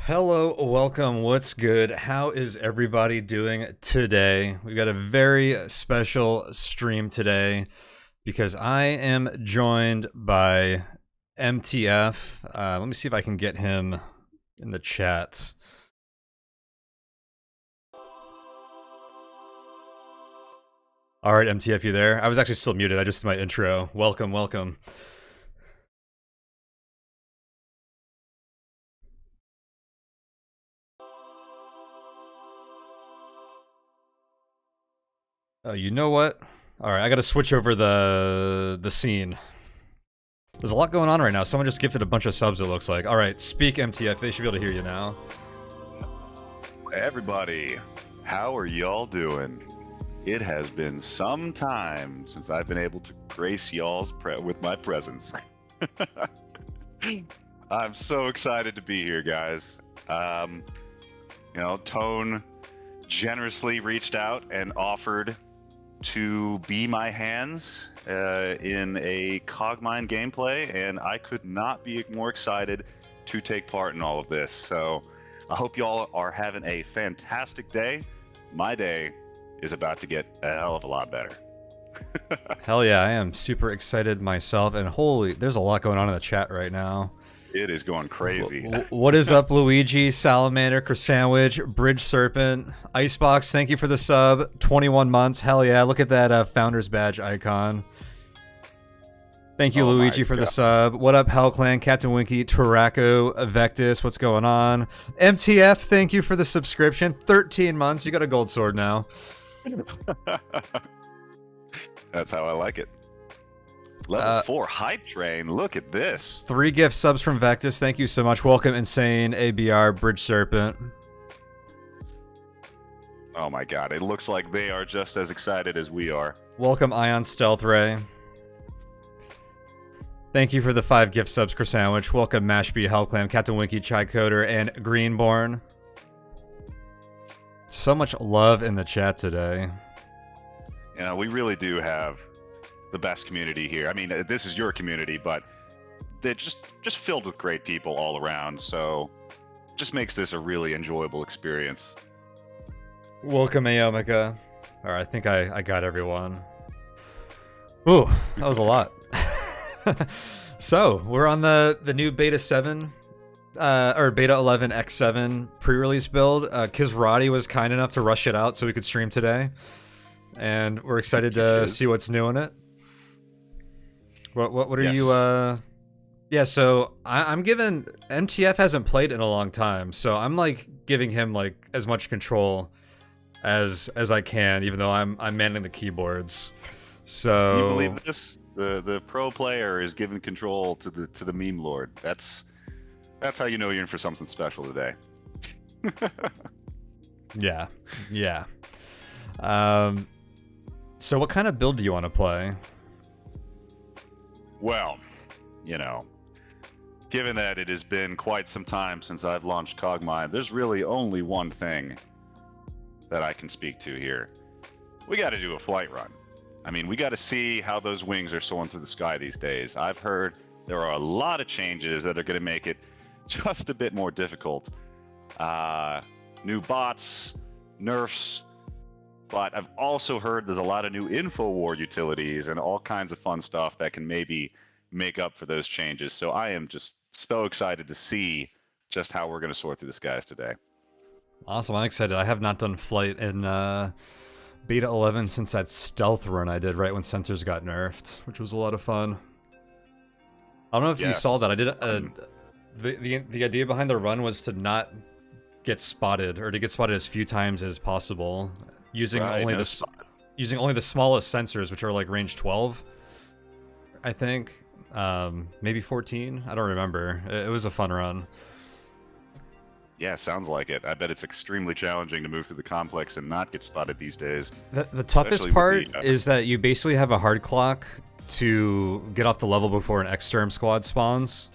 Hello, welcome, what's good? How is everybody doing today? We've got a very special stream today because I am joined by MTF. Let me see if I can get him in the chat. All right, MTF, you there? I was actually still muted. I just did my intro. Welcome, welcome. You know what? All right, I got to switch over the scene. There's a lot going on right now. Someone just gifted a bunch of subs, it looks like. All right, speak MTF. They should be able to hear you now. Hey everybody, how are y'all doing? It has been some time since I've been able to grace y'all's with my presence. I'm so excited to be here, guys. Tone generously reached out and offered to be my hands in a Cogmind gameplay, and I could not be more excited to take part in all of this. So I hope y'all are having a fantastic day. My day is about to get a hell of a lot better. Hell yeah, I am super excited myself, and holy, there's a lot going on in the chat right now. It is going crazy. What is up, Luigi, Salamander, Sandwich, Bridge Serpent, Icebox, thank you for the sub, 21 months, hell yeah, look at that Founder's Badge icon. Thank you, Luigi, for the sub. What up, Hell Clan, Captain Winky, Taraco, Vectus, what's going on? MTF, thank you for the subscription, 13 months, you got a gold sword now. That's how I like it. Level 4 hype train. Look at this. 3 gift subs from Vectus. Thank you so much. Welcome, Insane, ABR, Bridge Serpent. Oh my god, it looks like they are just as excited as we are. Welcome, Ion Stealth Ray. Thank you for the 5 gift subs, Sandwich. Welcome, Mashby, Hellclam, Captain Winky, Chai Coder, and Greenborn. So much love in the chat today. You know, we really do have the best community here. I mean, this is your community, but they're just filled with great people all around, so just makes this a really enjoyable experience. Welcome, Aomika. Alright, I think I got everyone. Ooh, that was a lot. So, we're on the new Beta 7, or Beta 11 X7 pre-release build. Kizrati was kind enough to rush it out so we could stream today. And we're excited to see what's new in it. What are you, Yeah, so I'm giving... MTF hasn't played in a long time, so I'm, like, giving him, like, as much control as I can, even though I'm manning the keyboards. So... Can you believe this? The pro player is giving control to the meme lord. That's how you know you're in for something special today. Yeah. So what kind of build do you want to play? Well, you know, given that it has been quite some time since I've launched Cogmind, there's really only one thing that I can speak to here. We got to do a flight run. I mean, we got to see how those wings are soaring through the sky these days. I've heard there are a lot of changes that are going to make it just a bit more difficult. New bots, nerfs, but I've also heard there's a lot of new InfoWar utilities and all kinds of fun stuff that can maybe make up for those changes. So I am just so excited to see just how we're going to sort through the skies today. Awesome, I'm excited. I have not done flight in Beta 11 since that stealth run I did right when sensors got nerfed, which was a lot of fun. I don't know if you saw that. I did the idea behind the run was to not get spotted, or to get spotted as few times as possible, using only the smallest sensors, which are like range 12, I think, maybe 14. I don't remember. It was a fun run. Yeah, sounds like it. I bet it's extremely challenging to move through the complex and not get spotted these days. The toughest part is that you basically have a hard clock to get off the level before an exterm squad spawns.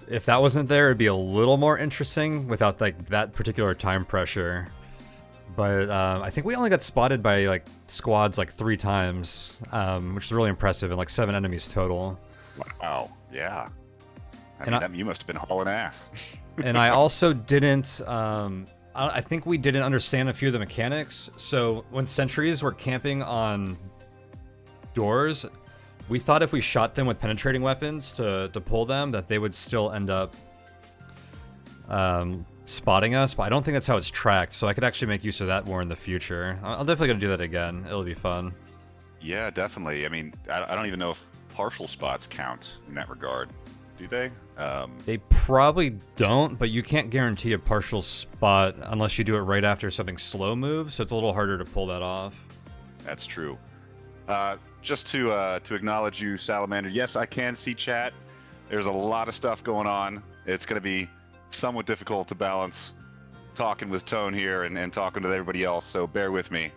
If that wasn't there, it'd be a little more interesting without like that particular time pressure. But I think we only got spotted by like squads like 3 times, which is really impressive, and like 7 enemies total. Wow, yeah. You must have been hauling ass. And I also didn't. I think we didn't understand a few of the mechanics. So when sentries were camping on doors, we thought if we shot them with penetrating weapons to pull them, that they would still end up spotting us. But I don't think that's how it's tracked. So I could actually make use of that more in the future. I'm definitely gonna do that again. It'll be fun. Yeah, definitely. I mean, I don't even know if partial spots count in that regard. Do they? They probably don't, but you can't guarantee a partial spot unless you do it right after something slow moves, so it's a little harder to pull that off. That's true. Just to acknowledge you, Salamander, yes, I can see chat. There's a lot of stuff going on. It's going to be somewhat difficult to balance talking with Tone here and talking to everybody else, so bear with me.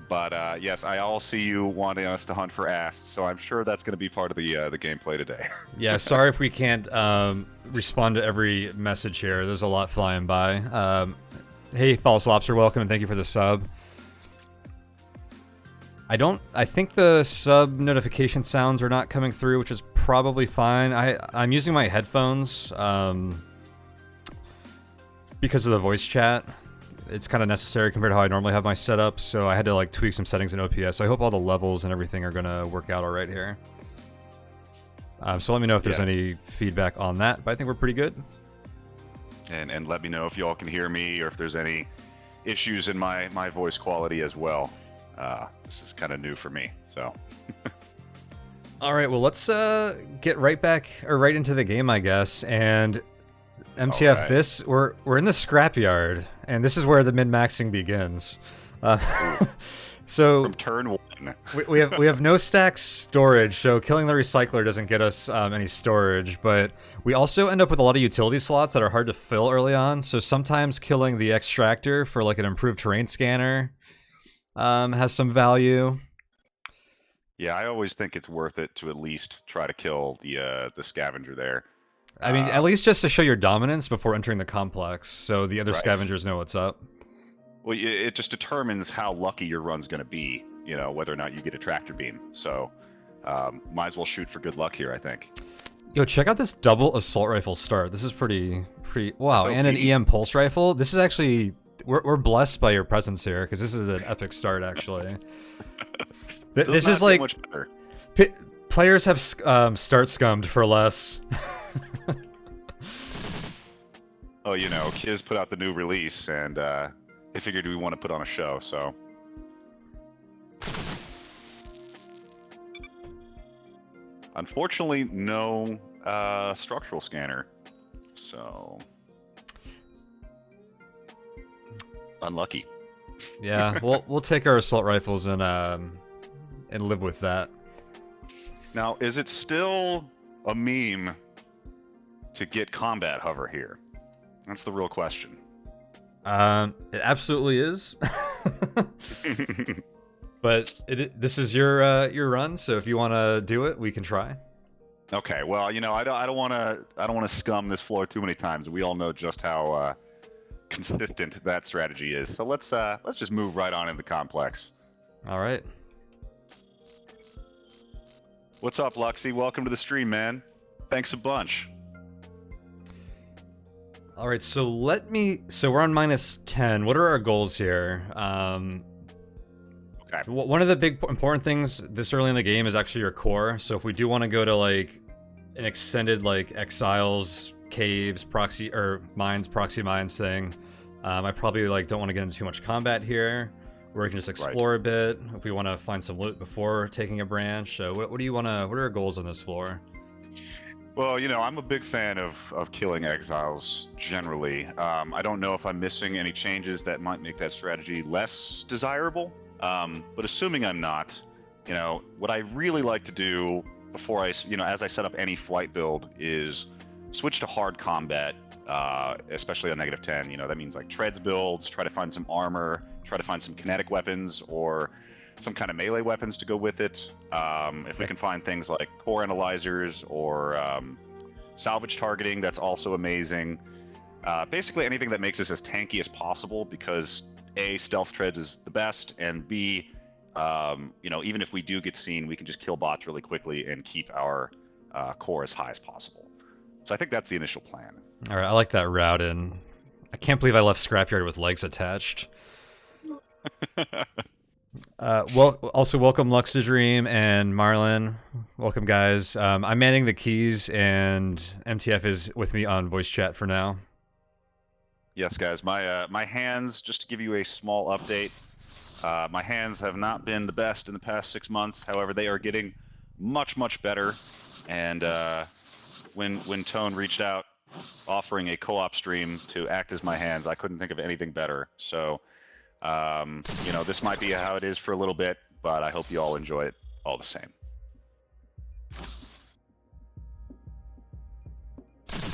But yes, I all see you wanting us to hunt for ass, so I'm sure that's going to be part of the gameplay today. Yeah, sorry if we can't respond to every message here. There's a lot flying by. Hey, False Lobster, welcome, and thank you for the sub. I think the sub notification sounds are not coming through, which is probably fine. I'm using my headphones because of the voice chat. It's kind of necessary compared to how I normally have my setup, so I had to like tweak some settings in OPS. So I hope all the levels and everything are gonna work out all right here. So let me know if there's any feedback on that, but I think we're pretty good. And let me know if y'all can hear me or if there's any issues in my voice quality as well. This is kind of new for me, so. All right, well let's get right into the game, I guess, and. MTF, right. This we're in the scrapyard, and this is where the min-maxing begins. So from turn one, we have no stack storage, so killing the recycler doesn't get us any storage. But we also end up with a lot of utility slots that are hard to fill early on. So sometimes killing the extractor for like an improved terrain scanner has some value. Yeah, I always think it's worth it to at least try to kill the scavenger there. I mean, at least just to show your dominance before entering the complex, so the other scavengers know what's up. Well, it just determines how lucky your run's going to be, you know, whether or not you get a tractor beam. So, might as well shoot for good luck here, I think. Yo, check out this double assault rifle start. This is pretty wow, and an EM pulse rifle. This is actually we're blessed by your presence here because this is an epic start, actually. This is like much better. Players have start scummed for less. Oh, you know, Kiz put out the new release, and they figured we want to put on a show, so. Unfortunately, no structural scanner, so. Unlucky. Yeah, we'll take our assault rifles and live with that. Now, is it still a meme to get combat hover here? That's the real question. It absolutely is. But this is your run, so if you want to do it, we can try. Okay. Well, you know, I don't want to scum this floor too many times. We all know just how consistent that strategy is. So let's just move right on in the complex. All right. What's up, Luxy? Welcome to the stream, man. Thanks a bunch. All right, so we're on -10. What are our goals here? Okay. One of the big important things this early in the game is actually your core. So if we do want to go to like an extended like exiles, caves, proxy mines thing, I probably like don't want to get into too much combat here. Where we can just explore a bit if we want to find some loot before taking a branch. So what do you want to? What are our goals on this floor? Well, you know, I'm a big fan of killing exiles generally. I don't know if I'm missing any changes that might make that strategy less desirable. But assuming I'm not, you know, what I really like to do before as I set up any flight build is switch to hard combat, especially on -10. You know, that means like treads builds, try to find some armor, try to find some kinetic weapons or some kind of melee weapons to go with it. If we can find things like core analyzers or salvage targeting, that's also amazing. Basically anything that makes us as tanky as possible because A, stealth treads is the best, and B, you know, even if we do get seen, we can just kill bots really quickly and keep our core as high as possible. So I think that's the initial plan. All right, I like that route, and I can't believe I left Scrapyard with legs attached. Well, also welcome Luxadream and Marlin. Welcome, guys. I'm manning the keys, and MTF is with me on voice chat for now. Yes, guys. My hands, just to give you a small update, my hands have not been the best in the past 6 months. However, they are getting much better. And when Tone reached out offering a co-op stream to act as my hands, I couldn't think of anything better. So, you know, this might be how it is for a little bit, but I hope you all enjoy it all the same.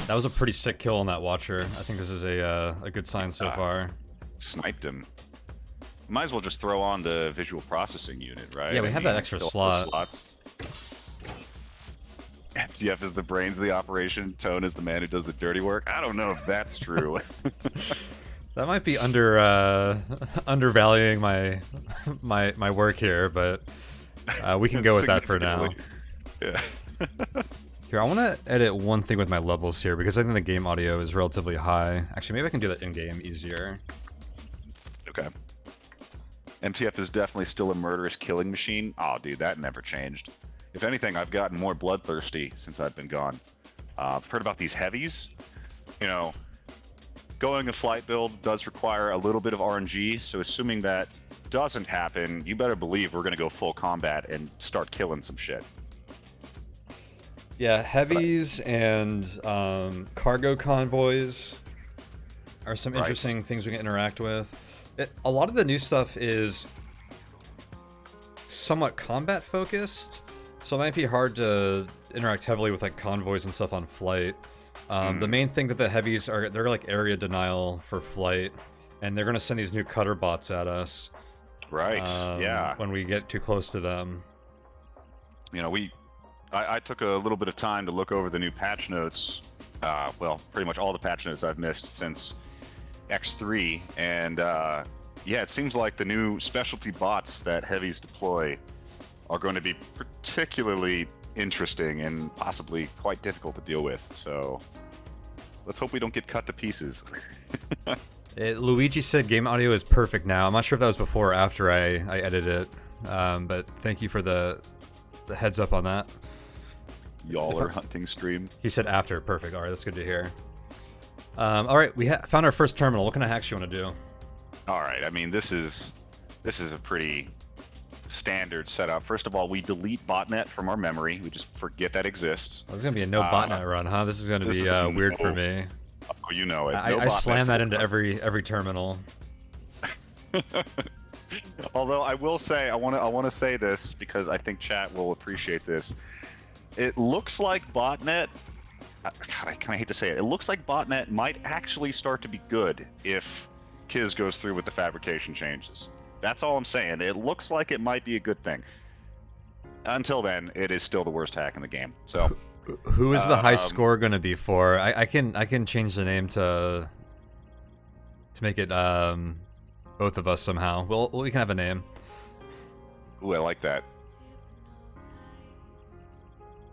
That was a pretty sick kill on that Watcher. I think this is a good sign so far. Sniped him. Might as well just throw on the visual processing unit, right? Yeah, we have that extra slot. MTF is the brains of the operation. Tone is the man who does the dirty work. I don't know if that's true. That might be undervaluing my work here, but we can go with that for now. Yeah. Here, I want to edit one thing with my levels here because I think the game audio is relatively high. Actually, maybe I can do that in-game easier. Okay. MTF is definitely still a murderous killing machine. Oh, dude, that never changed. If anything, I've gotten more bloodthirsty since I've been gone. I've heard about these heavies. You know, going a flight build does require a little bit of RNG, so assuming that doesn't happen, you better believe we're going to go full combat and start killing some shit. Yeah, heavies and cargo convoys are some interesting things we can interact with. A lot of the new stuff is somewhat combat focused, so it might be hard to interact heavily with like convoys and stuff on flight. The main thing that the heavies are, they're like area denial for flight, and they're going to send these new cutter bots at us. Right, yeah. When we get too close to them. You know, I took a little bit of time to look over the new patch notes. Well, pretty much all the patch notes I've missed since X3, and yeah, it seems like the new specialty bots that heavies deploy are going to be particularly interesting and possibly quite difficult to deal with. So let's hope we don't get cut to pieces. Luigi said game audio is perfect now. I'm not sure if that was before or after I edited it, but thank you for the heads up on that. Y'all are hunting stream. He said after. Perfect. All right, that's good to hear. All right, we found our first terminal. What kind of hacks you want to do? All right. I mean, this is a pretty standard setup. First of all, we delete botnet from our memory. We just forget that exists. Well, there's gonna be a no botnet run, huh? This is gonna be weird for me. Oh, you know it. I slam that into every terminal. Although I will say, I want to say this because I think chat will appreciate this. It looks like botnet. God, I kind of hate to say it. It looks like botnet might actually start to be good if Kiz goes through with the fabrication changes. That's all I'm saying. It looks like it might be a good thing. Until then, it is still the worst hack in the game. So, who is the high score going to be for? I can change the name to make it both of us somehow. We can have a name. Ooh, I like that.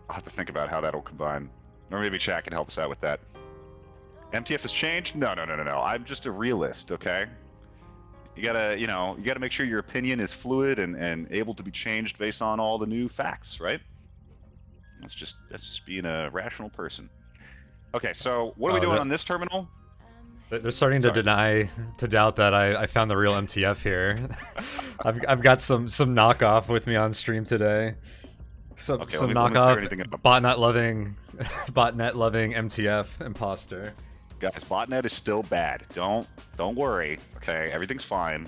I'll have to think about how that'll combine. Or maybe chat can help us out with that. MTF has changed? No. I'm just a realist, okay? You gotta make sure your opinion is fluid and able to be changed based on all the new facts, right? That's just being a rational person. Okay, so what are we doing on this terminal? They're starting to doubt that I found the real MTF here. I've got some knockoff with me on stream today. Some knockoff botnet loving MTF imposter. Guys, botnet is still bad. Don't worry. Okay, everything's fine.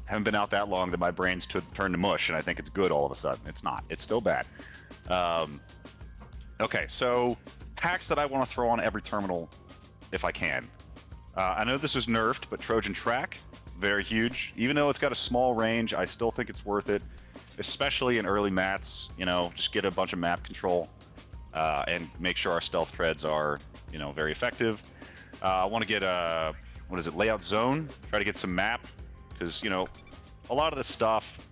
Haven't been out that long that my brain's turned to mush, and I think it's good all of a sudden. It's not. It's still bad. Okay, so hacks that I want to throw on every terminal if I can. I know this was nerfed, but Trojan Track, very huge. Even though it's got a small range, I still think it's worth it, especially in early mats. You know, just get a bunch of map control. And make sure our stealth threads are, very effective. I want to get a, layout zone. Try to get some map, because, a lot of this stuff,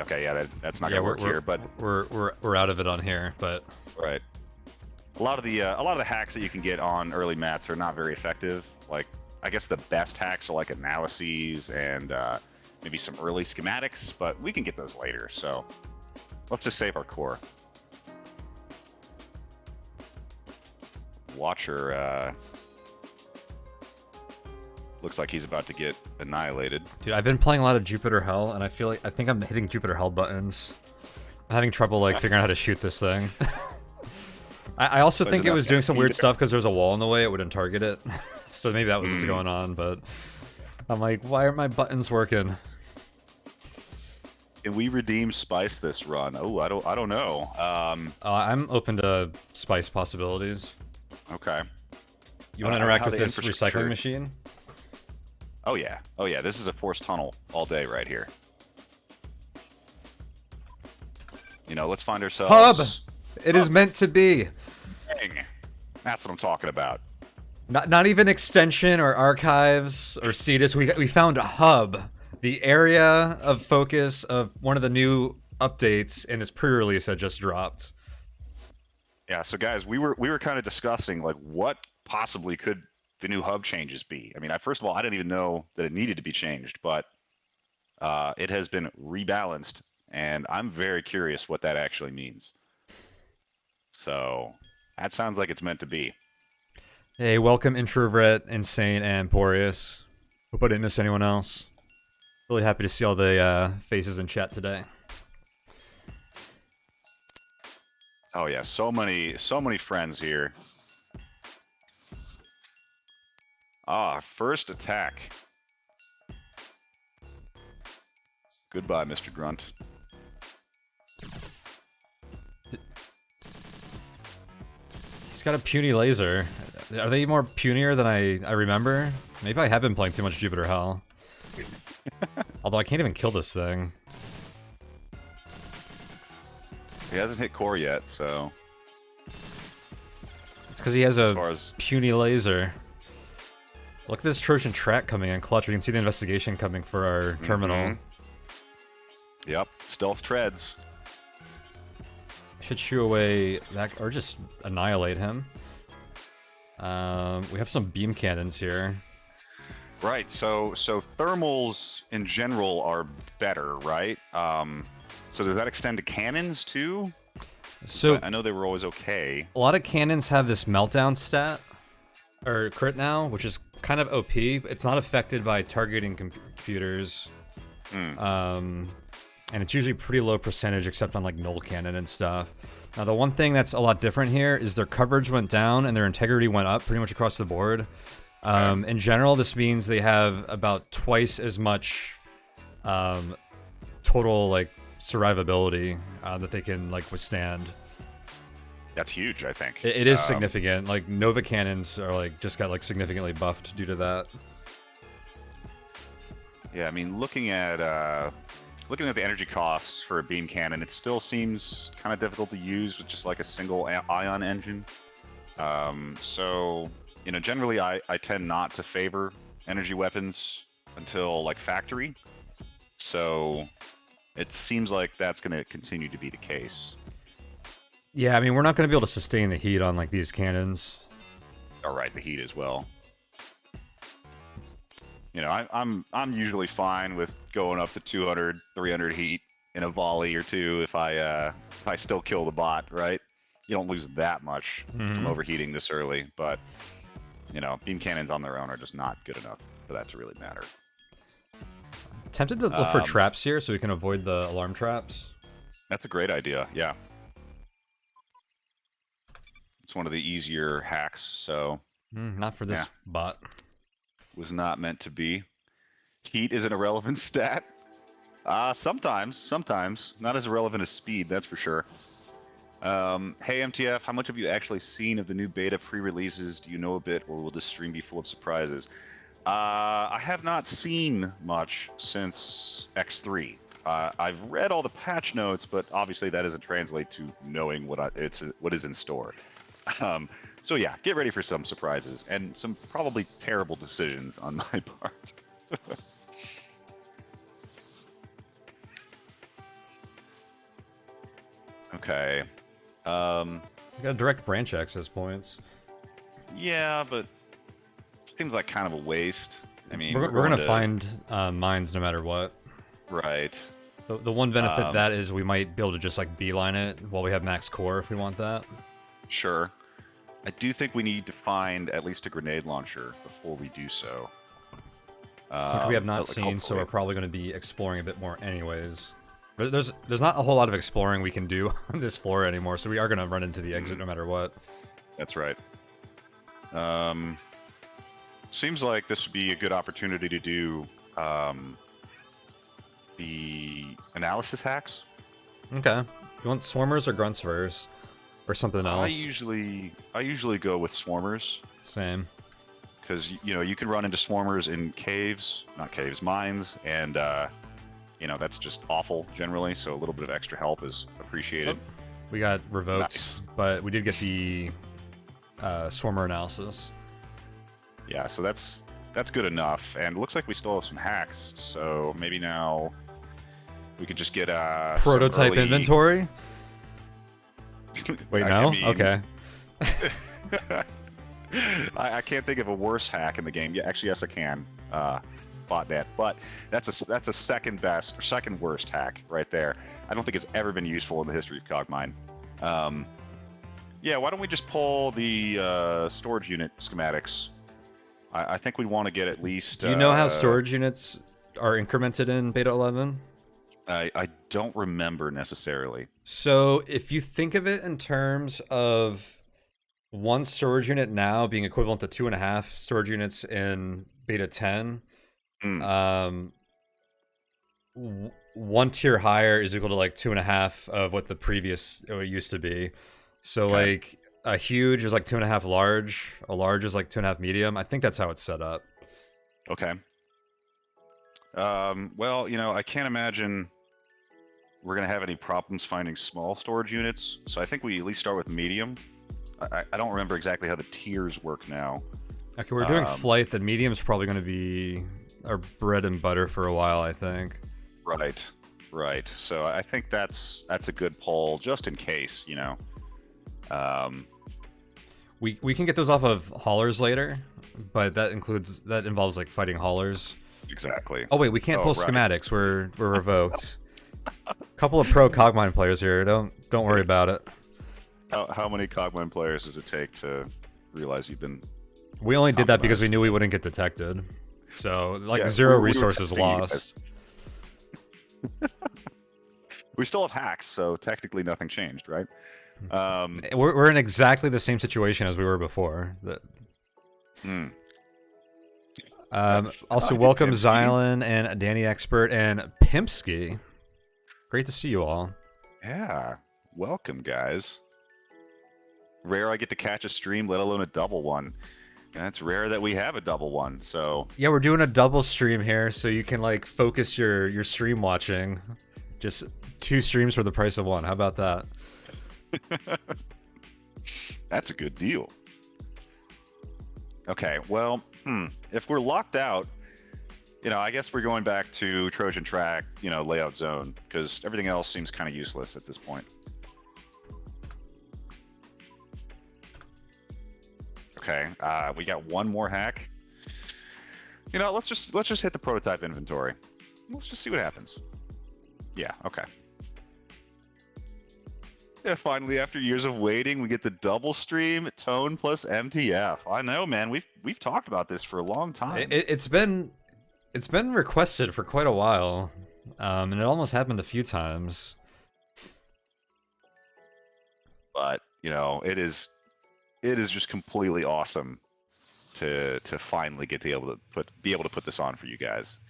Okay, yeah, that's not Yeah, gonna work here, but we're out of it on here, but right. A lot of the hacks that you can get on early mats are not very effective. Like, I guess the best hacks are like analyses and maybe some early schematics, but we can get those later. So let's just save our core. Watcher looks like he's about to get annihilated. Dude, I've been playing a lot of Jupiter Hell, and I think I'm hitting Jupiter Hell buttons. I'm having trouble like figuring out how to shoot this thing. I also think it was doing some weird stuff because there's a wall in the way, it wouldn't target it. So maybe that was what's going on, but I'm like, why aren't my buttons working? Can we redeem Spice this run? Oh, I don't know. I'm open to Spice possibilities. Okay. You want to interact with this recycling machine? Oh yeah. Oh yeah, this is a forced tunnel all day right here. You know, let's find ourselves... Hub! It is meant to be. Dang. That's what I'm talking about. Not even extension or archives or Cetus. We found a hub. The area of focus of one of the new updates in this pre-release that just dropped. Yeah, so guys, we were kind of discussing like what possibly could the new hub changes be. I mean, first of all, I didn't even know that it needed to be changed, but it has been rebalanced, and I'm very curious what that actually means. So that sounds like it's meant to be. Hey, welcome Introvert, Insane, and Porous. Hope I didn't miss anyone else. Really happy to see all the faces in chat today. Oh yeah, so many friends here. First attack. Goodbye, Mr. Grunt. He's got a puny laser. Are they more punier than I remember? Maybe I have been playing too much Jupiter Hell. Although I can't even kill this thing. He hasn't hit core yet, so... It's because he has a puny laser. Look at this Trojan track coming in clutch. We can see the investigation coming for our terminal. Yep, stealth treads. I should shoo away that, or just annihilate him. We have some beam cannons here. Right, so thermals in general are better, right? So does that extend to cannons too? So I know they were always okay. A lot of cannons have this meltdown stat, or crit now, which is kind of OP. It's not affected by targeting computers. And it's usually pretty low percentage except on like null cannon and stuff. Now the one thing that's a lot different here is their coverage went down and their integrity went up pretty much across the board. In general, this means they have about twice as much total like survivability that they can like withstand. That's huge, I think. It is significant. Like Nova cannons are like just got like significantly buffed due to that. Yeah, I mean, looking at the energy costs for a beam cannon, it still seems kind of difficult to use with just like a single ion engine. So, you know, generally I tend not to favor energy weapons until like factory. So it seems like that's going to continue to be the case. Yeah, I mean, we're not going to be able to sustain the heat on like these cannons. All right, the heat as well. You know, I'm usually fine with going up to 200, 300 heat in a volley or two if I still kill the bot, right? You don't lose that much from overheating this early, but you know, beam cannons on their own are just not good enough for that to really matter. Tempted to look for traps here so we can avoid the alarm traps. That's a great idea, yeah. It's one of the easier hacks, so... not for this bot. Was not meant to be. Heat is an irrelevant stat. Sometimes. Not as irrelevant as speed, that's for sure. Hey MTF, how much have you actually seen of the new beta pre-releases? Do you know a bit, or will this stream be full of surprises? I have not seen much since X3. I've read all the patch notes, but obviously that doesn't translate to knowing what is in store. So yeah, get ready for some surprises and some probably terrible decisions on my part. Okay. You got direct branch access points. Yeah, but seems like kind of a waste. I mean, we're gonna find mines no matter what. Right. The one benefit that is we might be able to just like beeline it while we have max core if we want that. Sure. I do think we need to find at least a grenade launcher before we do so. Which we have not seen, so we're probably going to be exploring a bit more anyways. There's not a whole lot of exploring we can do on this floor anymore, so we are going to run into the exit no matter what. That's right. Seems like this would be a good opportunity to do the analysis hacks. Okay. You want swarmers or grunts first? Or something else? I usually go with swarmers. Same. Because, you know, you can run into swarmers in caves, not caves, mines, and, you know, that's just awful generally, so a little bit of extra help is appreciated. Oh, we got revoked, nice. But we did get the swarmer analysis. Yeah, so that's good enough, and it looks like we still have some hacks, so maybe now we could just get prototype inventory? Wait, no? I mean, okay. I can't think of a worse hack in the game. Yeah, actually, yes, I can. Botnet, but that's a second best or second worst hack right there. I don't think it's ever been useful in the history of Cogmind. Yeah, why don't we just pull the storage unit schematics? I think we want to get at least. Do you know how storage units are incremented in Beta 11? I don't remember necessarily. So if you think of it in terms of one storage unit now being equivalent to 2.5 storage units in Beta 10, one tier higher is equal to like 2.5 of what the previous used to be. So like a huge is like 2.5 large, a large is like 2.5 medium. I think that's how it's set up. Okay. Well, you know, I can't imagine we're going to have any problems finding small storage units, so I think we at least start with medium. I don't remember exactly how the tiers work now. Okay, we're doing flight. The medium's probably going to be our bread and butter for a while, I think. Right. So I think that's a good poll, just in case, you know. We can get those off of haulers later, but that involves like fighting haulers. Exactly. Oh wait, we can't pull schematics. We're revoked. Couple of pro Cogmind players here. Don't worry about it. How many Cogmind players does it take to realize you've been? We only did that because we knew we wouldn't get detected. So like zero resources lost. We still have hacks, so technically nothing changed, right? We're in exactly the same situation as we were before. Also, welcome Xylan and Danny Expert and Pimpsky. Great to see you all. Yeah, welcome, guys. Rare I get to catch a stream, let alone a double one. And it's rare that we have a double one, so... Yeah, we're doing a double stream here, so you can, like, focus your stream watching. Just 2 streams for the price of 1. How about that? That's a good deal. Okay, well, if we're locked out, you know, I guess we're going back to Trojan Track, you know, layout zone, because everything else seems kind of useless at this point. Okay, we got one more hack. You know, let's just hit the prototype inventory. Let's just see what happens. Yeah, okay. Yeah, finally, after years of waiting, we get the double stream tone plus MTF. I know, man. We've talked about this for a long time. It's been requested for quite a while, and it almost happened a few times. But you know, it is just completely awesome to finally be able to put this on for you guys.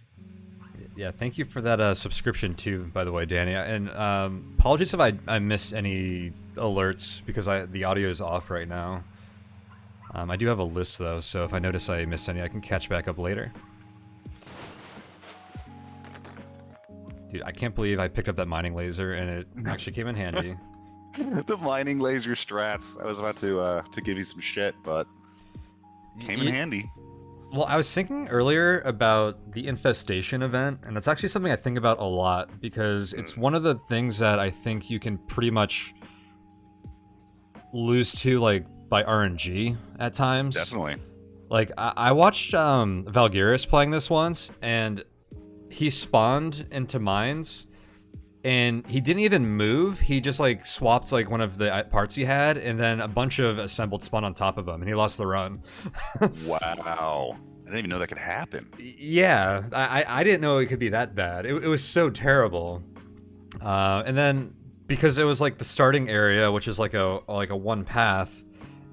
Yeah, thank you for that subscription too, by the way, Danny. And apologies if I missed any alerts because the audio is off right now. I do have a list though, so if I notice I missed any, I can catch back up later. Dude, I can't believe I picked up that mining laser and it actually came in handy. The mining laser strats. I was about to give you some shit, but came in handy. Well, I was thinking earlier about the infestation event, and that's actually something I think about a lot because it's one of the things that I think you can pretty much lose to, like, by RNG at times. Definitely. Like, I watched Valgyris playing this once, and he spawned into mines, and he didn't even move. He just, like, swapped, like, one of the parts he had, and then a bunch of assembled spawned on top of him, and he lost the run. Wow. I didn't even know that could happen. Yeah, I didn't know it could be that bad. It was so terrible. And then, because it was, like, the starting area, which is, like a one path,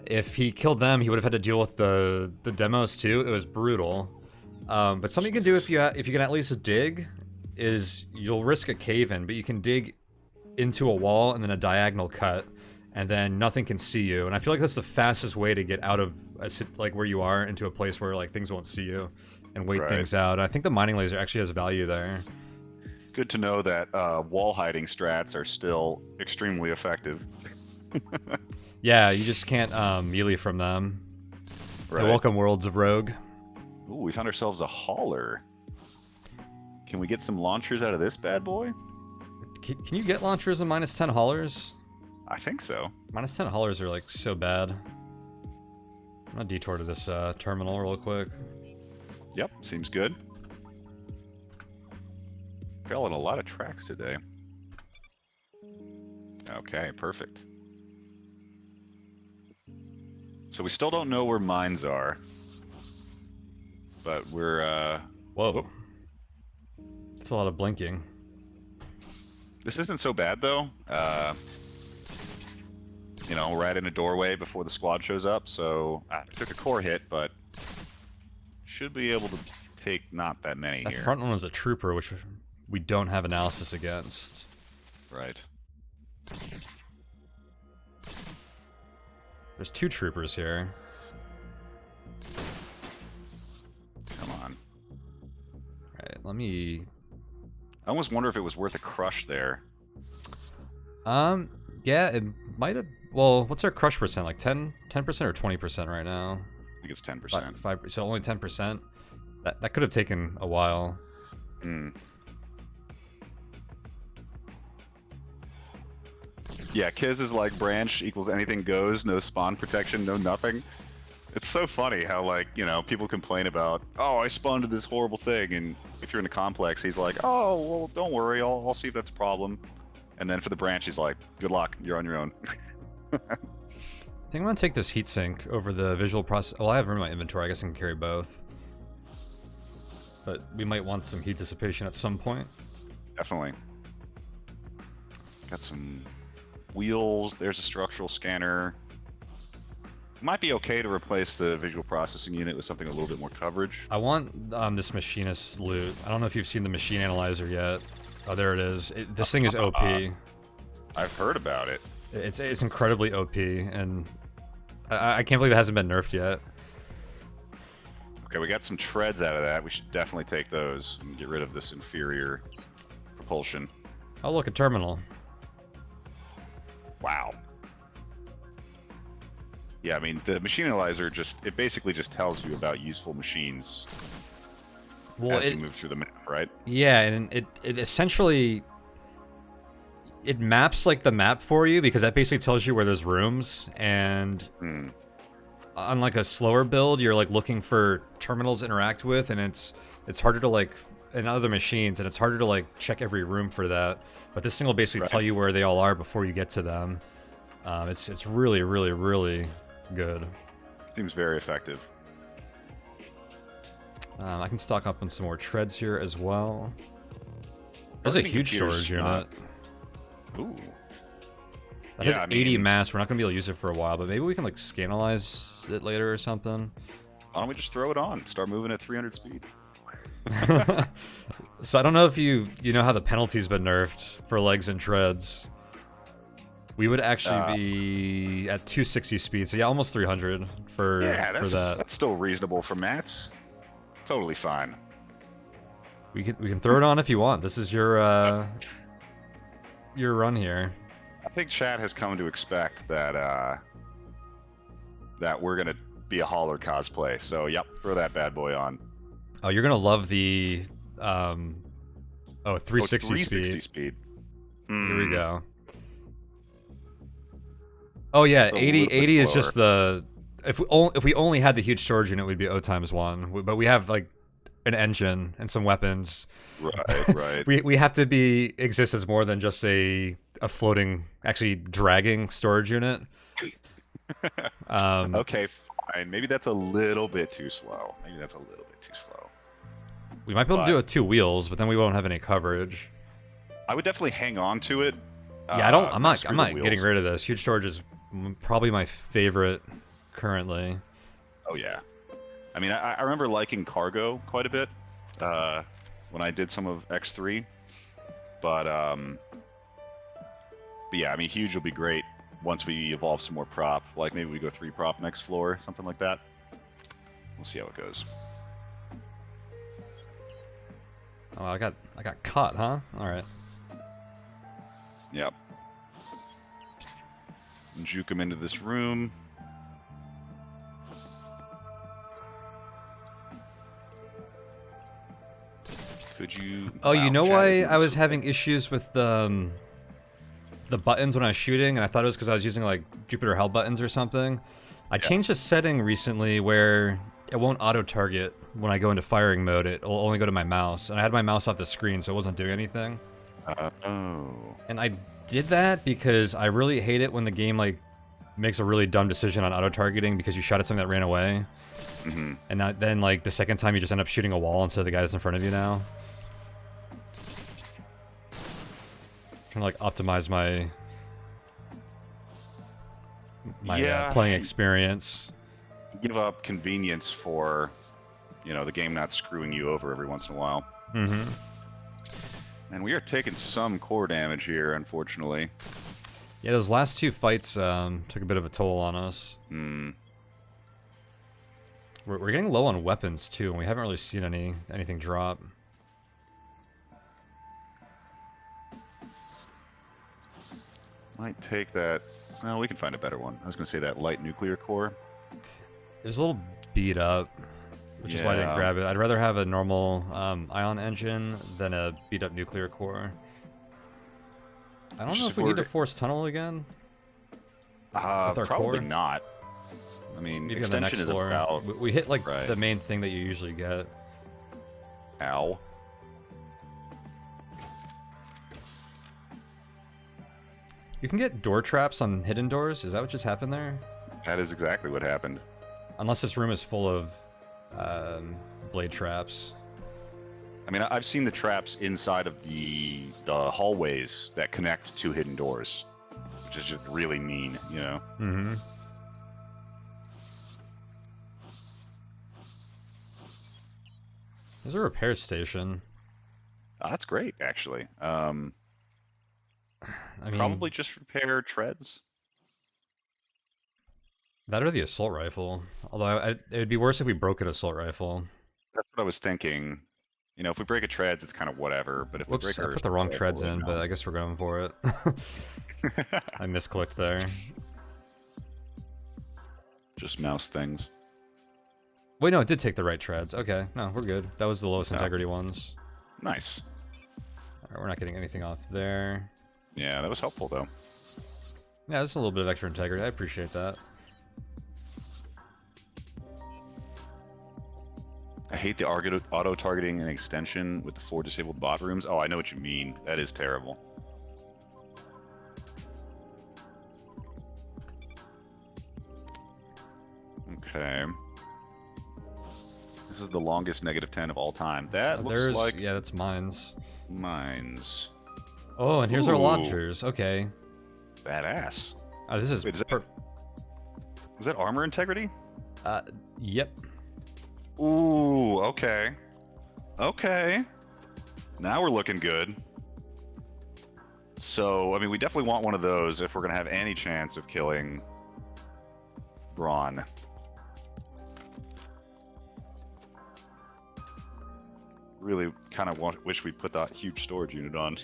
if he killed them, he would have had to deal with the demos, too. It was brutal. But something you can do if you can at least dig is you'll risk a cave-in, but you can dig into a wall and then a diagonal cut, and then nothing can see you. And I feel like that's the fastest way to get out of like where you are into a place where like things won't see you and wait things out. And I think the mining laser actually has value there. Good to know that wall hiding strats are still extremely effective. Yeah, you just can't melee from them. Right. The welcome worlds of Rogue. Ooh, we found ourselves a hauler. Can we get some launchers out of this bad boy? Can you get launchers in -10 haulers? I think so. -10 haulers are like so bad. I'm gonna detour to this terminal real quick. Yep, seems good. Fell in a lot of tracks today. Okay, perfect. So we still don't know where mines are, but we're Whoa. That's a lot of blinking. This isn't so bad though. You know, we're right in a doorway before the squad shows up, so I took a core hit, but should be able to take not that many here. That front one was a trooper, which we don't have analysis against. Right. There's 2 troopers here. Come on. Alright, let me... I almost wonder if it was worth a crush there. Yeah, it might have... Well, what's our crush percent? Like 10% or 20% right now? I think it's 10%. 5, so only 10%? That could have taken a while. Hmm. Yeah, Kiz is like branch equals anything goes, no spawn protection, no nothing. It's so funny how, like, you know, people complain about, oh, I spawned to this horrible thing, and if you're in a complex, he's like, oh, well, don't worry, I'll see if that's a problem. And then for the branch, he's like, good luck, you're on your own. I think I'm gonna take this heatsink over the visual process. Well, I have room in my inventory, I guess I can carry both. But we might want some heat dissipation at some point. Definitely. Got some wheels, there's a structural scanner. Might be okay to replace the visual processing unit with something a little bit more coverage. I want this machinist loot. I don't know if you've seen the machine analyzer yet. Oh, there it is. This thing is OP. I've heard about it. It's incredibly OP, and I can't believe it hasn't been nerfed yet. Okay, we got some treads out of that. We should definitely take those and get rid of this inferior propulsion. Oh, look, a terminal. Wow. Yeah, I mean, the machine analyzer it basically just tells you about useful machines as you move through the map, right? Yeah, and it essentially... It maps, like, the map for you, because that basically tells you where there's rooms, and... On, like, a slower build, you're, like, looking for terminals to interact with, and it's harder to, like... in other machines, and it's harder to, like, check every room for that. But this thing will basically tell you where they all are before you get to them. It's really, really, really good. Seems very effective. I can stock up on some more treads here as well. There's a huge storage unit. Ooh. That has 80 mass. We're not going to be able to use it for a while, but maybe we can, like, scanalyze it later or something. Why don't we just throw it on? Start moving at 300 speed. So I don't know if you know how the penalty's been nerfed for legs and treads. We would actually be at 260 speed, so yeah, almost 300 for that. That's still reasonable for mats. Totally fine. We can throw it on if you want. This is your run here. I think chat has come to expect that that we're gonna be a hauler cosplay. So yep, throw that bad boy on. Oh, you're gonna love the 360 360 speed. speed. Here we go. Oh yeah, 80 is just the if we only had the huge storage unit, we'd be O times 1. But we have like an engine and some weapons. Right. we have to exist as more than just a floating, actually dragging storage unit. Okay, fine. Maybe that's a little bit too slow. We might be able to do it with 2 wheels, but then we won't have any coverage. I would definitely hang on to it. Yeah, I'm not getting rid of this. Huge storage is probably my favorite currently. Oh yeah. I mean, I remember liking cargo quite a bit when I did some of X3, but yeah, I mean, huge will be great once we evolve some more prop. Like maybe we go 3 prop next floor, something like that. We'll see how it goes. Oh, I got caught, huh? All right. Yep. Juke him into this room. Could you... Oh, you know why I was having issues with the buttons when I was shooting, and I thought it was because I was using like Jupiter Hell buttons or something. I changed a setting recently where it won't auto-target when I go into firing mode. It'll only go to my mouse, and I had my mouse off the screen, so it wasn't doing anything. Oh. And I did that because I really hate it when the game like makes a really dumb decision on auto-targeting because you shot at something that ran away. Mm-hmm. And then like the second time you just end up shooting a wall instead of the guy that's in front of you now. Trying to like optimize my playing experience. Give up convenience for, you know, the game not screwing you over every once in a while. Mm-hmm. And we are taking some core damage here, unfortunately. Yeah, those last 2 fights took a bit of a toll on us. Hmm. We're getting low on weapons too, and we haven't really seen anything drop. Might take that. Well, we can find a better one. I was going to say that light nuclear core. It was a little beat up, which is why I didn't grab it. I'd rather have a normal ion engine than a beat up nuclear core. I don't know if we need to force tunnel again. Probably core. not. I mean, maybe extension on the next is floor. about... We hit like the main thing that you usually get. Ow. You can get door traps on hidden doors. Is that what just happened there? That is exactly what happened. Unless this room is full of blade traps. I mean, I've seen the traps inside of the hallways that connect to hidden doors, which is just really mean, you know? Mm-hmm. There's a repair station. Oh, that's great, actually. I mean, probably just repair treads. That or the assault rifle. Although it would be worse if we broke an assault rifle. That's what I was thinking. You know, if we break a treads, it's kind of whatever. But if we break I put the wrong treads in, but I guess we're going for it. I misclicked there. Just mouse things. Wait, no, it did take the right treads. Okay, no, we're good. That was the lowest integrity ones. Nice. Alright, we're not getting anything off there. Yeah, that was helpful, though. Yeah, just a little bit of extra integrity. I appreciate that. I hate the auto-targeting and extension with the 4 disabled bot rooms. Oh, I know what you mean. That is terrible. Okay. This is the longest -10 of all time. That looks like... Yeah, that's mines. Mines. Oh, and here's our launchers. Okay. Badass. Oh, this is... Wait, is that armor integrity? Yep. Ooh, okay. Okay. Now we're looking good. So, I mean, we definitely want one of those if we're going to have any chance of killing Braun. Really kind of wish we'd put that huge storage unit on.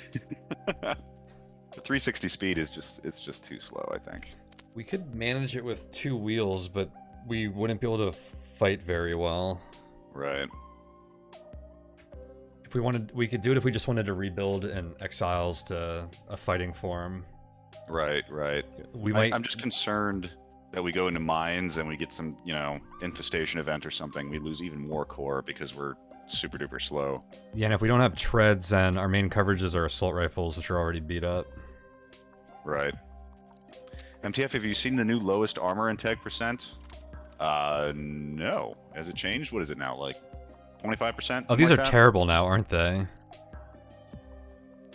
The 360 speed is just too slow, I think. We could manage it with 2 wheels, but we wouldn't be able to fight very well. Right. If we wanted, we could do it if we just wanted to rebuild in Exiles to a fighting form. Right. I'm just concerned that we go into mines and we get some, infestation event or something. We lose even more core because we're super duper slow. Yeah, and if we don't have treads, and our main coverages are assault rifles, which are already beat up. Right. MTF, have you seen the new lowest armor and tag percent? No. Has it changed? What is it now? Like 25%? Oh, these are terrible now, aren't they?